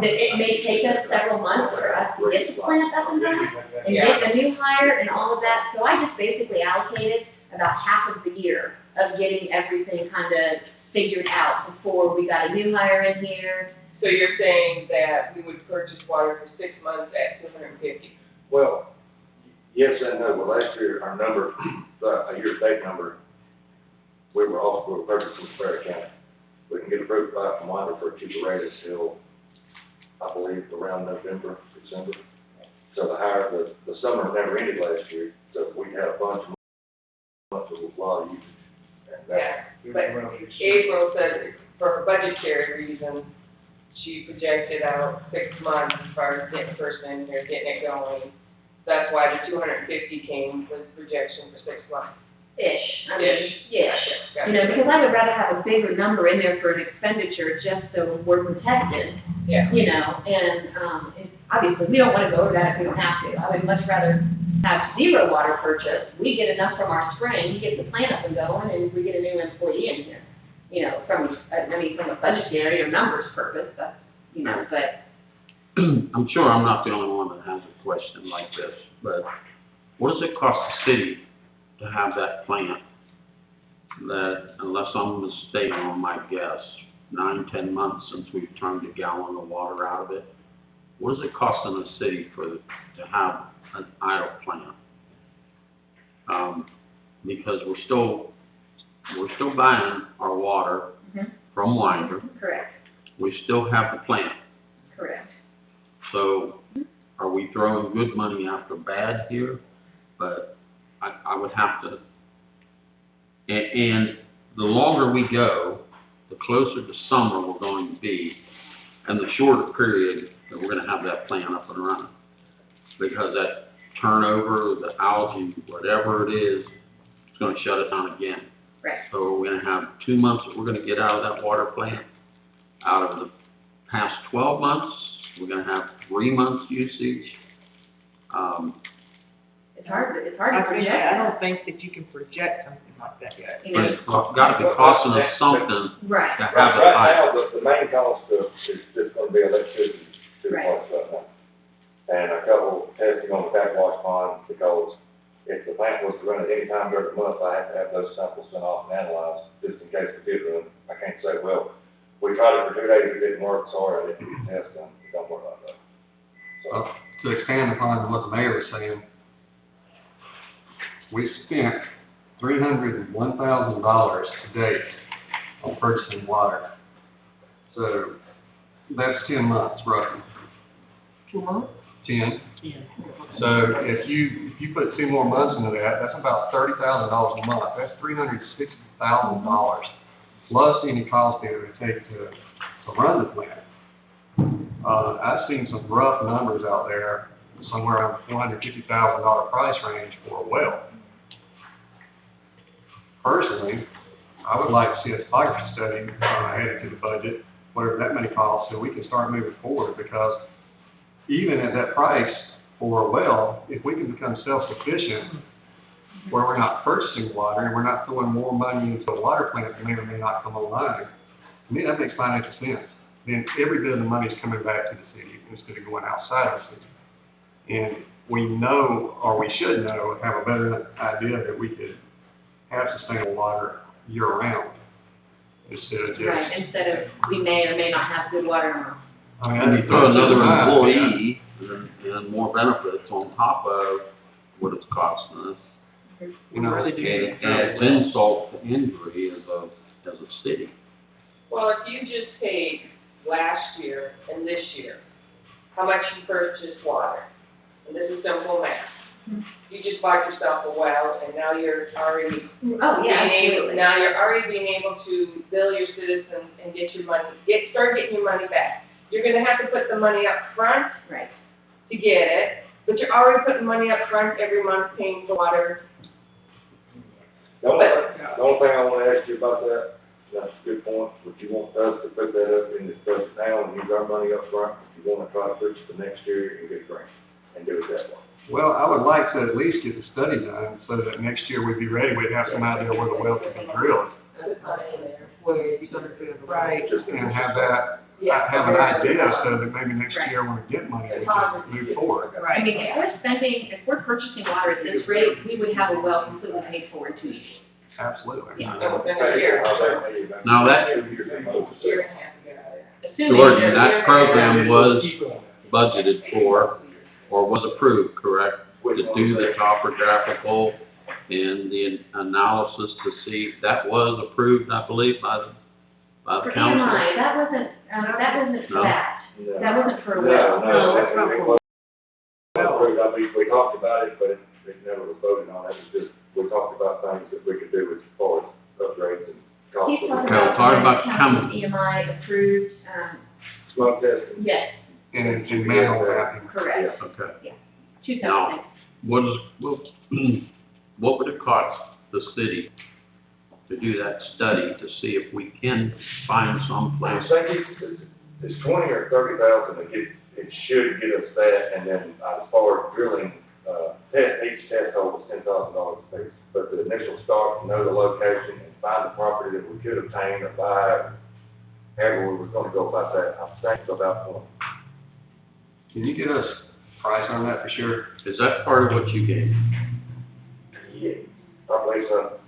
Speaker 5: it may take us several months for us to get the plant up and running and get the new hire and all of that. So I just basically allocated about half of the year of getting everything kind of figured out before we got a new hire in here.
Speaker 8: So you're saying that we would purchase water for 6 months at $250?
Speaker 6: Well, yes and no. Well, last year, our number, a year-to-date number, we were purchasing Ferry County. We can get approved by from Winder for a cheaper rate until, I believe, around November, December. So the summer never ended last year, so we had a bunch of a lot of usage. And that,
Speaker 8: Yeah, but April said for budgetary reasons, she projected out 6 months as far as getting the person in here, getting it going. That's why the 250 came with projection for 6 months.
Speaker 5: Ish. I mean,
Speaker 8: Ish.
Speaker 5: yeah.
Speaker 8: Gotcha.
Speaker 5: You know, because I would rather have a bigger number in there for an expenditure just so we're protected.
Speaker 8: Yeah.
Speaker 5: You know, and, obviously, we don't wanna go over that if we don't have to. I would much rather have zero water purchase. We get enough from our spring, get the plant up and going, and we get a new employee in here. You know, from a budgetary or numbers purpose, that's, you know, but.
Speaker 2: I'm sure I'm not the only one that has a question like this, but what does it cost the city to have that plant that, unless I'm mistaken on my guess, 9-10 months since we've turned a gallon of water out of it? What is it costing the city to have an idle plant? Because we're still buying our water from Winder.
Speaker 5: Correct,
Speaker 2: We still have the plant.
Speaker 5: correct.
Speaker 2: So are we throwing good money after bad here? But I would have to, and the longer we go, the closer to summer we're going to be, and the shorter period that we're gonna have that plant up and running. Because that turnover, the algae, whatever it is, it's gonna shut it down again.
Speaker 5: Right.
Speaker 2: So we're gonna have 2 months that we're gonna get out of that water plant. Out of the past 12 months, we're gonna have 3 months usage.
Speaker 5: It's hard to
Speaker 3: I
Speaker 5: project.
Speaker 3: don't think that you can project something like that yet.
Speaker 5: You
Speaker 2: But
Speaker 5: know,
Speaker 2: it's gotta be costing us something
Speaker 5: right,
Speaker 2: to have it
Speaker 6: right
Speaker 2: high.
Speaker 6: now, the main cost is just gonna be electricity to the
Speaker 5: Right.
Speaker 6: place right now. And a couple testing on the backwash pond, because if the plant was to run at any time during the month, I have to have those samples sent off and analyzed, just in case it did run. I can't say, well, we tried it for 2 days, it didn't work, sorry, I didn't do the test, and it don't work like that. So,
Speaker 1: To expand upon what the mayor was saying, we spent $301,000 to date on purchasing water. So that's 10 months roughly.
Speaker 3: 2 months?
Speaker 1: 10. So if you put 2 more months into that, that's about $30,000 a month. That's $360,000 plus any cost it would take to run the plant. I've seen some rough numbers out there, somewhere around $450,000 price range for a well. Personally, I would like to see a topography study added to the budget, whatever that may cost, so we can start moving forward, because even at that price for a well, if we can become self-sufficient, where we're not purchasing water and we're not throwing more money into a water plant that may or may not come online, to me, that makes financial sense. Then every bit of the money is coming back to the city instead of going outside of the city. And we know, or we should know, have a better idea that we could have sustainable water year-round instead of just.
Speaker 5: Right, instead of, we may or may not have good water now.
Speaker 1: I mean,
Speaker 2: And you
Speaker 1: that's-
Speaker 2: throw another
Speaker 1: that's fine, yeah.
Speaker 2: employee and more benefits on top of what it's costing us.
Speaker 1: You know,
Speaker 2: And it's insult to injury as a city.
Speaker 8: Well, if you just take last year and this year, how much you purchased water, and this is simple math. You just bought yourself a well, and now you're already
Speaker 5: Oh, yeah,
Speaker 8: being able,
Speaker 5: absolutely.
Speaker 8: now you're already being able to bill your citizens and get your money, start getting your money back. You're gonna have to put the money up front
Speaker 5: Right.
Speaker 8: to get it, but you're already putting money up front every month paying for water.
Speaker 6: The only thing I wanna ask you about that, that's a good point, but you want us to put that up and discuss it now and use our money up front, if you wanna try to push it to next year and get a grant, and do it that way.
Speaker 1: Well, I would like to at least get the study done, so that next year we'd be ready, we'd have some idea where the well could be drilled.
Speaker 9: Where you're gonna do it.
Speaker 3: Right.
Speaker 1: And have that, have an idea, so that maybe next year when we get money, we just move forward.
Speaker 5: I
Speaker 3: Right.
Speaker 5: mean, if we're purchasing water at this rate, we would have a well completely paid for in 2 years.
Speaker 1: Absolutely.
Speaker 5: Yeah.
Speaker 8: Within a year,
Speaker 2: Now that,
Speaker 8: year and a half to get out of there.
Speaker 5: Assuming
Speaker 2: Jordan,
Speaker 5: that-
Speaker 2: that program was budgeted for, or was approved, correct? To do the topographical and the analysis to see, that was approved, I believe, by the
Speaker 5: For
Speaker 2: council.
Speaker 5: EMI, that wasn't for
Speaker 2: No.
Speaker 5: that.
Speaker 6: No.
Speaker 5: That wasn't for a
Speaker 6: No,
Speaker 5: well.
Speaker 6: no,
Speaker 9: that's not for-
Speaker 6: we talked about it, but it never was voted on, it was just, we talked about things that we could do as far as upgrades and costs.
Speaker 5: He's talking
Speaker 2: Okay,
Speaker 5: about
Speaker 2: talk
Speaker 5: the
Speaker 2: about
Speaker 5: county EMI approved,
Speaker 6: Smoke testing.
Speaker 5: yes,
Speaker 1: And manual mapping.
Speaker 5: correct,
Speaker 2: Okay.
Speaker 5: 2
Speaker 2: No.
Speaker 5: separate things.
Speaker 2: What would it cost the city to do that study to see if we can find some
Speaker 6: I
Speaker 2: place?
Speaker 6: think it's 20 or 30,000 to get, it should get us that, and then as far as drilling, each test hole was $10,000 a piece. But the initial start, know the location and find the property that we could obtain or buy, however we were gonna go about that, I think it's about 20.
Speaker 1: Can you get us a price on that for sure?
Speaker 2: Is that part of what you gave
Speaker 6: Yeah. Probably so.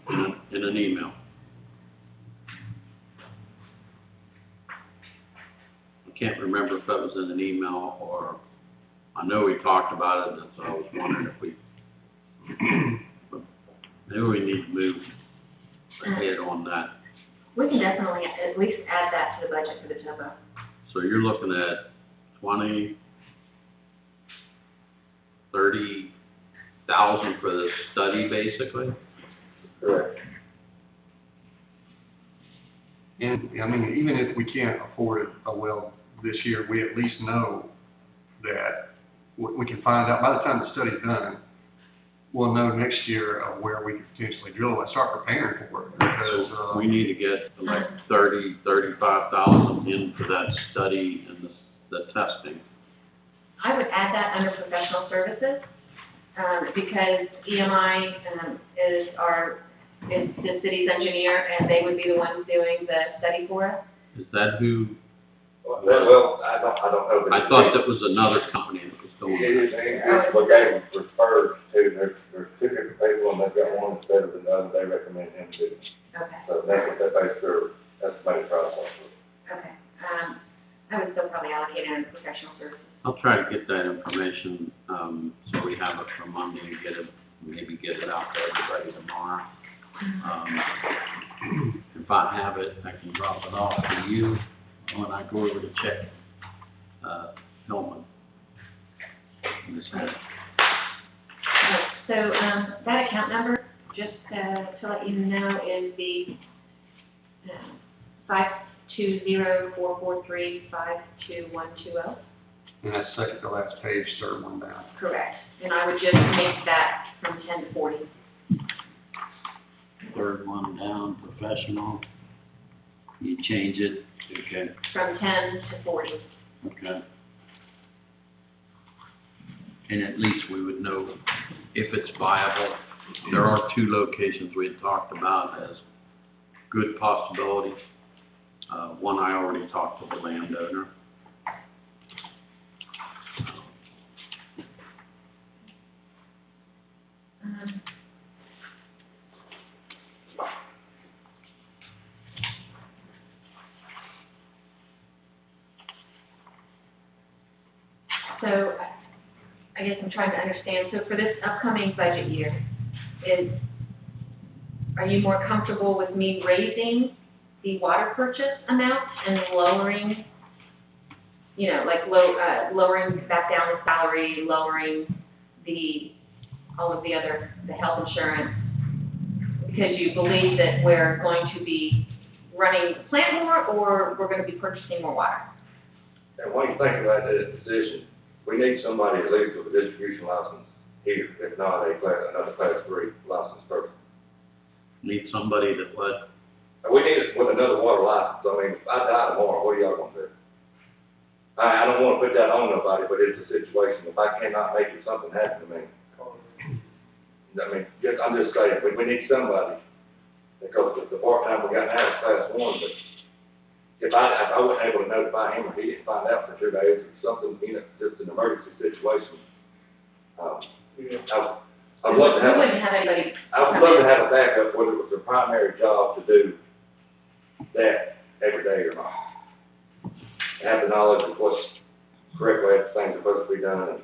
Speaker 2: in an email? I can't remember if that was in an email or, I know we talked about it, and so I was wondering if we, maybe we need to move ahead on that.
Speaker 5: We can definitely at least add that to the budget for the topo.
Speaker 2: So you're looking at 20, 30,000 for the study, basically?
Speaker 6: Correct.
Speaker 1: And, I mean, even if we can't afford a well this year, we at least know that we can find out, by the time the study's done, we'll know next year of where we could potentially drill and start preparing for it, because,
Speaker 2: We need to get like 35,000 in for that study and the testing.
Speaker 5: I would add that under professional services, because EMI, is the city's engineer, and they would be the ones doing the study for us.
Speaker 2: Is that who,
Speaker 6: Well, I don't know.
Speaker 2: I thought that was another company that was doing
Speaker 6: It
Speaker 2: it.
Speaker 6: is, and what they referred to, there's 2 different people, and they've got one that's better than the other, they recommend him to.
Speaker 5: Okay,
Speaker 6: So that's what that base their estimated price on.
Speaker 5: okay. I would still probably allocate it under professional services.
Speaker 2: I'll try to get that information, so we have it for Monday and maybe get it out to everybody tomorrow. If I have it, I can drop it off to you when I go over to check, Hillman. Ms. Smith.
Speaker 5: So, that account number, just, to let you know, is the, 520-443-52120.
Speaker 1: And that's second to last page, third one down.
Speaker 5: Correct. And I would just make that from 10 to 40.
Speaker 2: Third one down, professional. You change it, okay,
Speaker 5: From 10 to 40.
Speaker 2: okay. And at least we would know if it's viable. There are two locations we had talked about as good possibilities. One I already talked to the landowner.
Speaker 5: So, I guess I'm trying to understand, so for this upcoming budget year, are you more comfortable with me raising the water purchase amount and lowering, lowering back down the salary, lowering all of the other, the health insurance? Because you believe that we're going to be running the plant more, or we're gonna be purchasing more water?
Speaker 6: And when you think about that decision, we need somebody at least with a distribution license here, if not another class 3 license person.
Speaker 2: Need somebody that would,
Speaker 6: And we need it with another water license. I mean, if I die tomorrow, what do y'all gonna do? I don't wanna put that on nobody, but it's a situation. If I cannot make it, something happen to me. I mean, I'm just saying, we need somebody, because the part-time we got now is class 1, but if I wasn't able to notify him or he didn't find out for 2 days or something, just an emergency situation, I'd love to
Speaker 5: We
Speaker 6: have,
Speaker 5: wouldn't have anybody.
Speaker 6: I would love to have a backup, whether it was their primary job to do that every day or not. And have the knowledge of what's correct way that things are supposed to be done and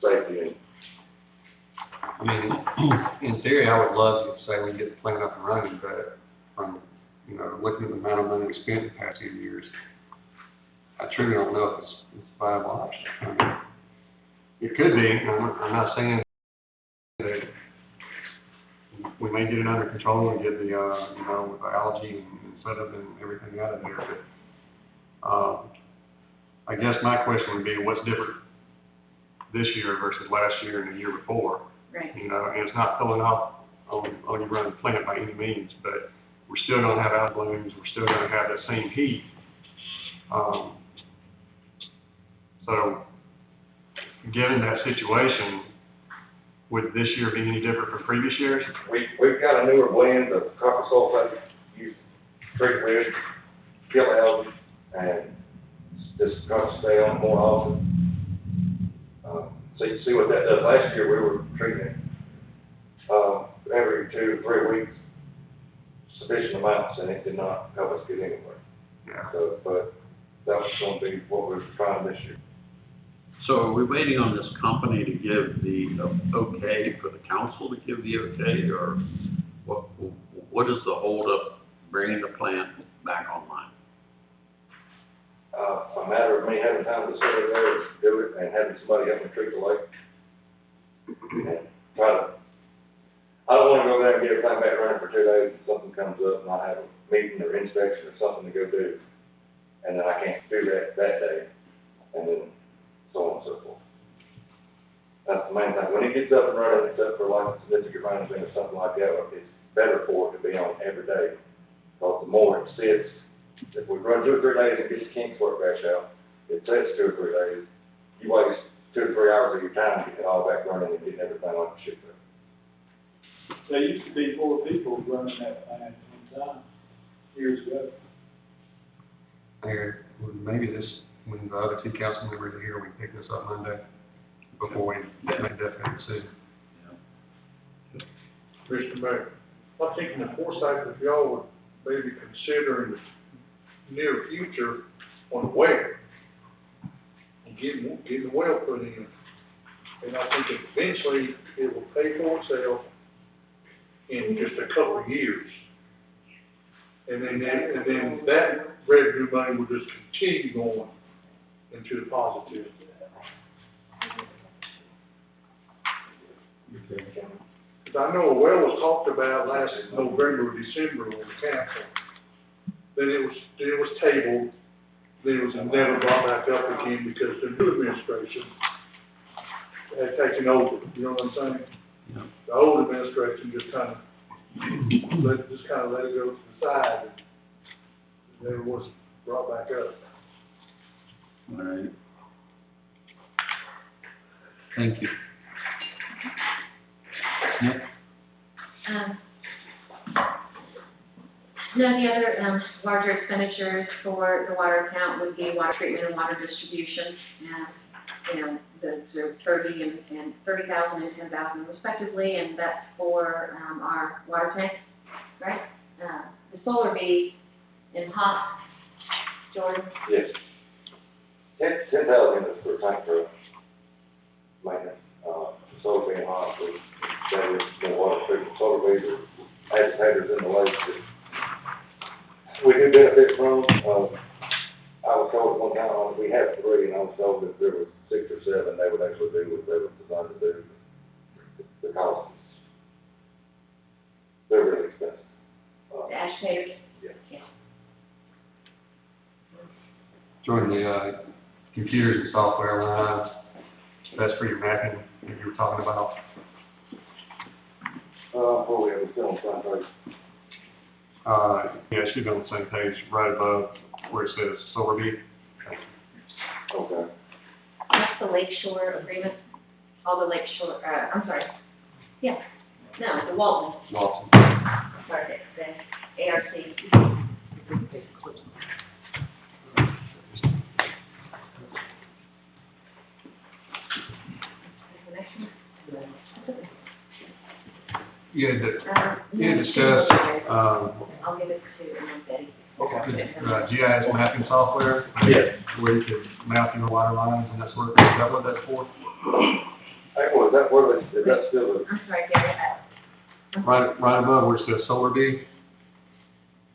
Speaker 6: safety and.
Speaker 1: I mean, in theory, I would love to say we get the plant up and running, but from, looking at the amount of money we spent the past few years, I truly don't know if it's a viable option. I mean, it could be, I'm not saying that we may get it under control and get the, with the algae and sediment and everything out of there, but, I guess my question would be, what's different this year versus last year and the year before?
Speaker 5: Right.
Speaker 1: And it's not pulling off on your running plant by any means, but we're still gonna have algae blooms, we're still gonna have that same heat. So, given that situation, would this year be any different from previous years?
Speaker 6: We've got a newer blend of copper sulfate, use treat with, kill algae, and just got to stay on more often. So you see what that does. Last year, we were treating, every 2 to 3 weeks, sufficient amounts, and it did not help us get anywhere.
Speaker 1: Yeah.
Speaker 6: So, but that was gonna be what we were trying this year.
Speaker 2: so are we waiting on this company to give the okay for the council to give the okay, or what is the holdup bringing the plant back online?
Speaker 6: A matter of me having time to sit over there and do it, and having somebody help me treat the lake. And try to, I don't wanna go there and get everything back running for 2 days, and something comes up, and I have a meeting or inspection or something to go do, and then I can't do that day, and then so on and so forth. That's the main thing. When it gets up and running, it's up for like a significant rain or something like that, it's better for it to be on every day, because the more it sits, if we run 2 or 3 days and get the kinks worked back out, it sits 2 or 3 days, you waste 2 to 3 hours of your time getting it all back running and getting everything like it should be.
Speaker 10: There used to be 4 people running that plant at one time, years ago.
Speaker 1: Mayor, maybe when the other 2 council members are here, we can pick this up Monday before we make a definite decision.
Speaker 11: Mr. Mayor, I think in the foresight that y'all would maybe consider in the near future on the well, and getting the well put in. And I think eventually it will pay for itself in just a couple of years. And then that revenue money will just continue going into the positive.
Speaker 2: Okay.
Speaker 11: Cause I know a well was talked about last November, or December on the council. Then it was tabled, then it was never brought back up again because the new administration had taken over, you know what I'm saying?
Speaker 2: Yeah.
Speaker 11: The old administration just kind of let it go to the side, and then it was brought back up.
Speaker 2: All right. Thank you. Nick?
Speaker 5: None of the other, larger expenditures for the water account would be water treatment and water distribution. The 30 and 30,000 and 10,000 respectively, and that's for, our water tank, right? The solar B in hot, Jordan,
Speaker 6: Yes. 10,000 is for tank truck maintenance, solar being hot, that is the water treatment, solar bees are agitators in the lake that we do benefit from. I was told one time, we have 3, and I was told that there was 6 or 7, they would actually do what they were designed to do. The cost is, they're really expensive.
Speaker 5: the agitators.
Speaker 6: Yeah.
Speaker 1: Join the, computers and software lines, that's for your mapping that you were talking about.
Speaker 6: Oh, yeah, we're still on the same page.
Speaker 1: Yeah, it should be on the same page, right above where it says solar beat.
Speaker 6: Okay.
Speaker 5: That's the Lake Shore agreement, all the Lake Shore, I'm sorry, yeah, no, the Walton,
Speaker 1: Walton.
Speaker 5: sorry, the ARC. The next one?
Speaker 1: You had, you had
Speaker 5: No,
Speaker 1: discussed,
Speaker 5: I'll give it to Betty.
Speaker 1: GIS mapping software.
Speaker 6: Yes.
Speaker 1: Where you could map your water lines and that sort of thing, is that what that's for?
Speaker 6: Hey, well, is that where they, is that still a,
Speaker 5: I'm sorry, Gary,
Speaker 1: Right above where it says solar beat,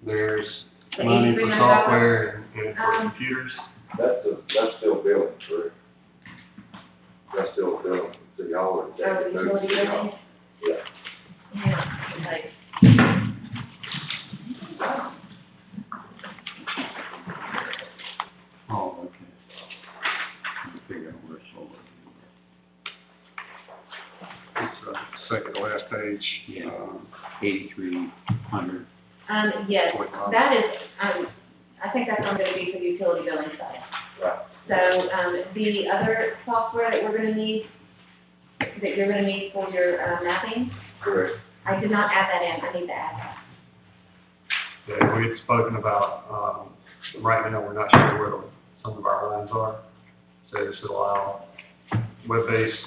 Speaker 1: there's
Speaker 5: The
Speaker 1: money for
Speaker 5: $8,300?
Speaker 1: software and for computers.
Speaker 6: that's still billing, correct? That's still billing, so y'all are.
Speaker 5: Oh, the utility billing?
Speaker 6: Yeah.
Speaker 5: Yeah, like.
Speaker 2: Oh, okay. Let me figure out where solar
Speaker 1: It's second to last page.
Speaker 2: Yeah. 8,300.
Speaker 5: Yes, that is, I think that's going to be for the utility billing side.
Speaker 6: Right.
Speaker 5: So, the other software that we're gonna need, that you're gonna need for your, mapping,
Speaker 6: Correct.
Speaker 5: I did not add that in, I need to add that.
Speaker 1: Yeah, we had spoken about, right now, we're not sure where some of our lines are. So this would allow web-based,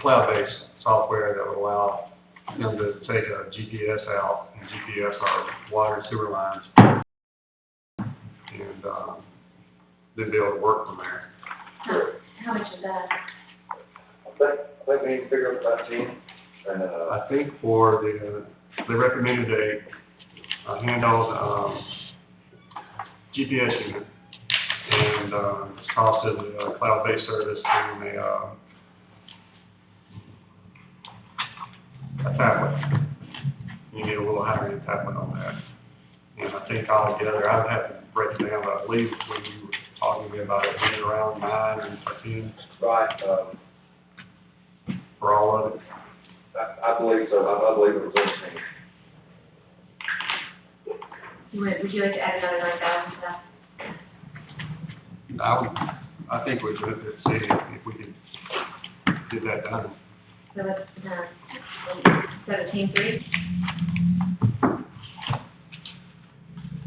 Speaker 1: cloud-based software that would allow them to take a GPS out and GPS our water and sewer lines. And, then be able to work from there.
Speaker 5: How much is that?
Speaker 6: I think we need to figure out about 10, and,
Speaker 1: I think for they recommended a handheld, GPS unit. And, it's cost of the cloud-based service and a tablet. You need a little higher end tablet on that. And I think altogether, I'd have to break it down, but I believe when you were talking to me about it, being around 9 or 13
Speaker 6: right,
Speaker 1: for all of it.
Speaker 6: I believe so, I believe it was 18.
Speaker 5: Would you like to add another 9,000 to that?
Speaker 1: I think we'd look at see if we could get that done.
Speaker 5: So it's, 17,300?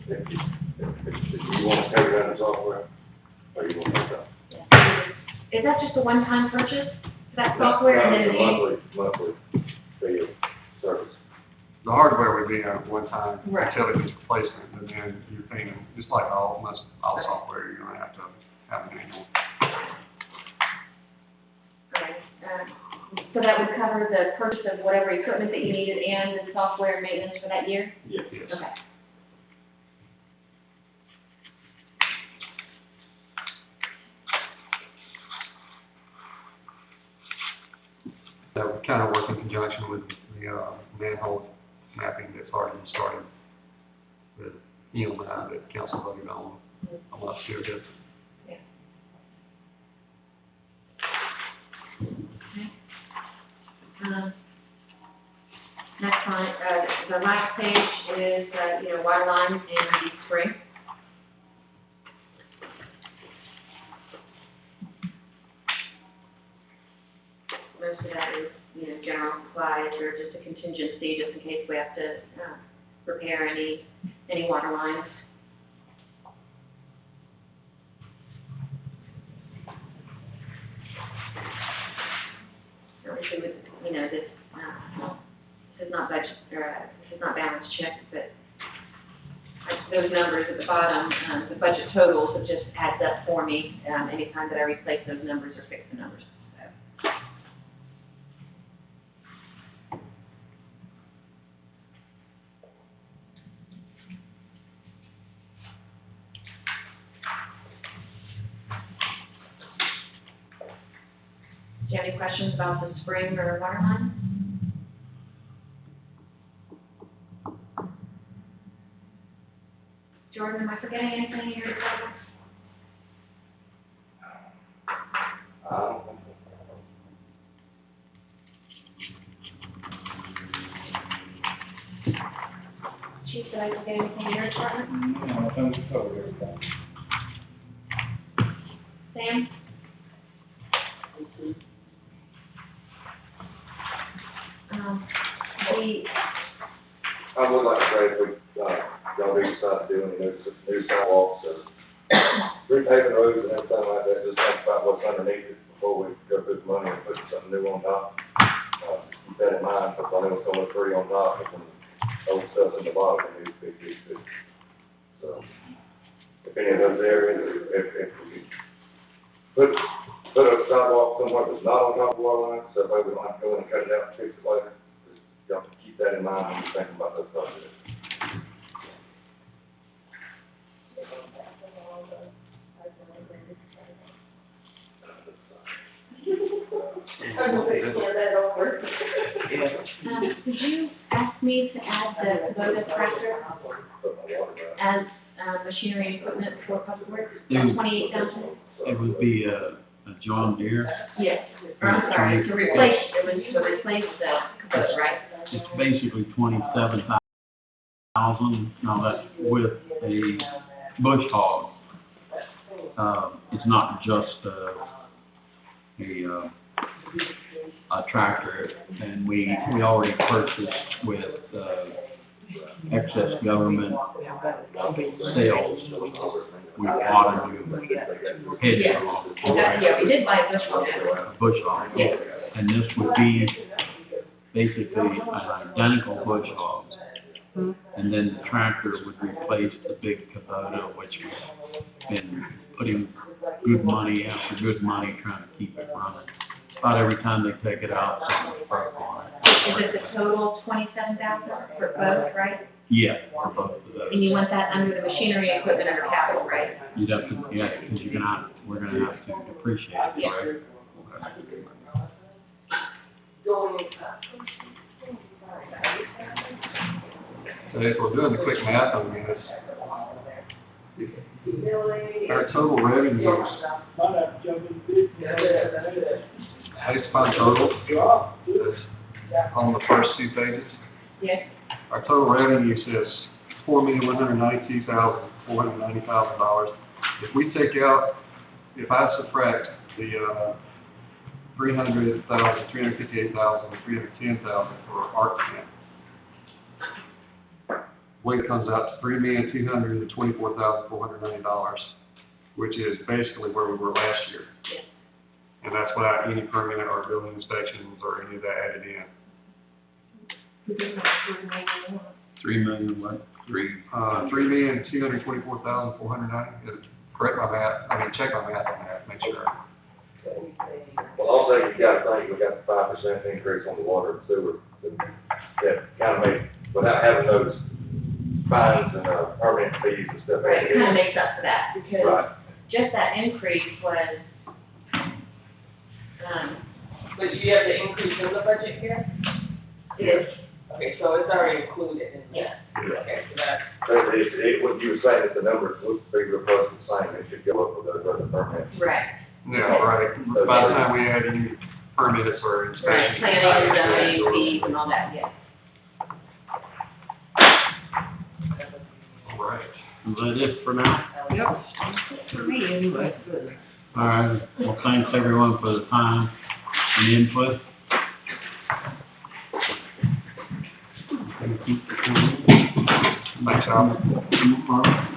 Speaker 6: If you want to take it out of software, or you want to take it out.
Speaker 5: Is that just a one-time purchase, that software, and then
Speaker 6: No,
Speaker 5: you?
Speaker 6: it's a monthly fee of service.
Speaker 1: The hardware would be a one-time
Speaker 5: Right.
Speaker 1: utilities replacement, and then you're paying, just like all software, you're gonna have to have an annual.
Speaker 5: Right, so that would cover the purchase of whatever equipment that you needed and the software maintenance for that year?
Speaker 6: Yes.
Speaker 1: Yes.
Speaker 5: Okay.
Speaker 1: That would kind of work in conjunction with the, manhole mapping that's already been started. The, that council voted on last year, did.
Speaker 5: Next on, the last page is, water lines and the spring. Most of that is, general supplies or just a contingency, just in case we have to, repair any water lines. Obviously, with, this is not budget, this is not balance check, but those numbers at the bottom, the budget totals, it just adds up for me, anytime that I replace those numbers or fix the numbers, so. Do you have any questions about the spring or water line? Jordan, am I forgetting anything here? Chief, did I forget anything in your department?
Speaker 7: No, I think we covered everything.
Speaker 5: Sam?
Speaker 6: I would like to say if we, y'all do decide to do any new sidewalks or repaving roads and everything like that, just think about what's underneath it before we go through the money and put something new on top. Keep that in mind, because I know it's gonna look pretty on top, and when old stuff's in the bottom, it needs to be fixed. So, if any of those areas, if we put a sidewalk somewhere that's not on top of the water line, so that way we don't have to go in and cut it out and fix it later, just you have to keep that in mind when you're thinking about those projects.
Speaker 5: Could you ask me to add the Kubota tractor as, machinery and equipment for public works, $28,000?
Speaker 2: It would be a John Deere.
Speaker 5: Yes, or I'm sorry, to replace, it was to replace the Kubota, right?
Speaker 2: It's basically 27,000, now that's with a bush hog. It's not just a tractor, and we already purchased with, excess government sales. We bought a new hedge hog.
Speaker 5: Yeah, we did buy a bush hog.
Speaker 2: A bush hog.
Speaker 5: Yes.
Speaker 2: And this would be basically an identical bush hog. And then the tractor would replace the big Kubota, which we've been putting good money after good money trying to keep it running. About every time they take it out, something's broke on it.
Speaker 5: Is it the total 27,000 for both, right?
Speaker 2: Yeah, for both of those.
Speaker 5: And you want that under the machinery and equipment under capital, right?
Speaker 2: You'd have to, yeah, because we're gonna have to depreciate it,
Speaker 5: Yeah.
Speaker 2: right?
Speaker 1: So if we're doing the quick math on this, our total revenues,
Speaker 10: Might have to jump in bid.
Speaker 1: based upon total, that's on the first two pages,
Speaker 5: Yes.
Speaker 1: our total revenue says $4,192,490,000. If we take out, if I subtract the, 300,000, 358,000, 310,000 for art grant, way it comes out to $3,224,490, which is basically where we were last year.
Speaker 5: Yes.
Speaker 1: And that's without any permanent or building inspections or any of that added in.
Speaker 2: 3 million what?
Speaker 1: $3,224,490, correct my math, check my math on that, make sure.
Speaker 6: Well, also, you gotta think, we got the 5% increase on the water and sewer, that kind of made, without having those fines and, permit fees and stuff.
Speaker 5: Right, it kind of makes up for that, because
Speaker 6: Right.
Speaker 5: just that increase was,
Speaker 8: But you have the increase in the budget here?
Speaker 9: Yes.
Speaker 8: Okay, so it's already included in
Speaker 9: Yeah.
Speaker 8: that. Okay, so that's,
Speaker 6: What you were saying, if the numbers look bigger plus the same, it should go up with those other permits.
Speaker 5: Right,
Speaker 1: Yeah, right. By the time we add any permits or
Speaker 5: right,
Speaker 1: inspections.
Speaker 5: planning, zoning, fees and all that, yes.
Speaker 1: Right.
Speaker 2: Is that it for now?
Speaker 9: Yep, for me anyway, good.
Speaker 2: All right, well, thanks everyone for the time and input. Thank you for coming.
Speaker 1: Thanks, Al.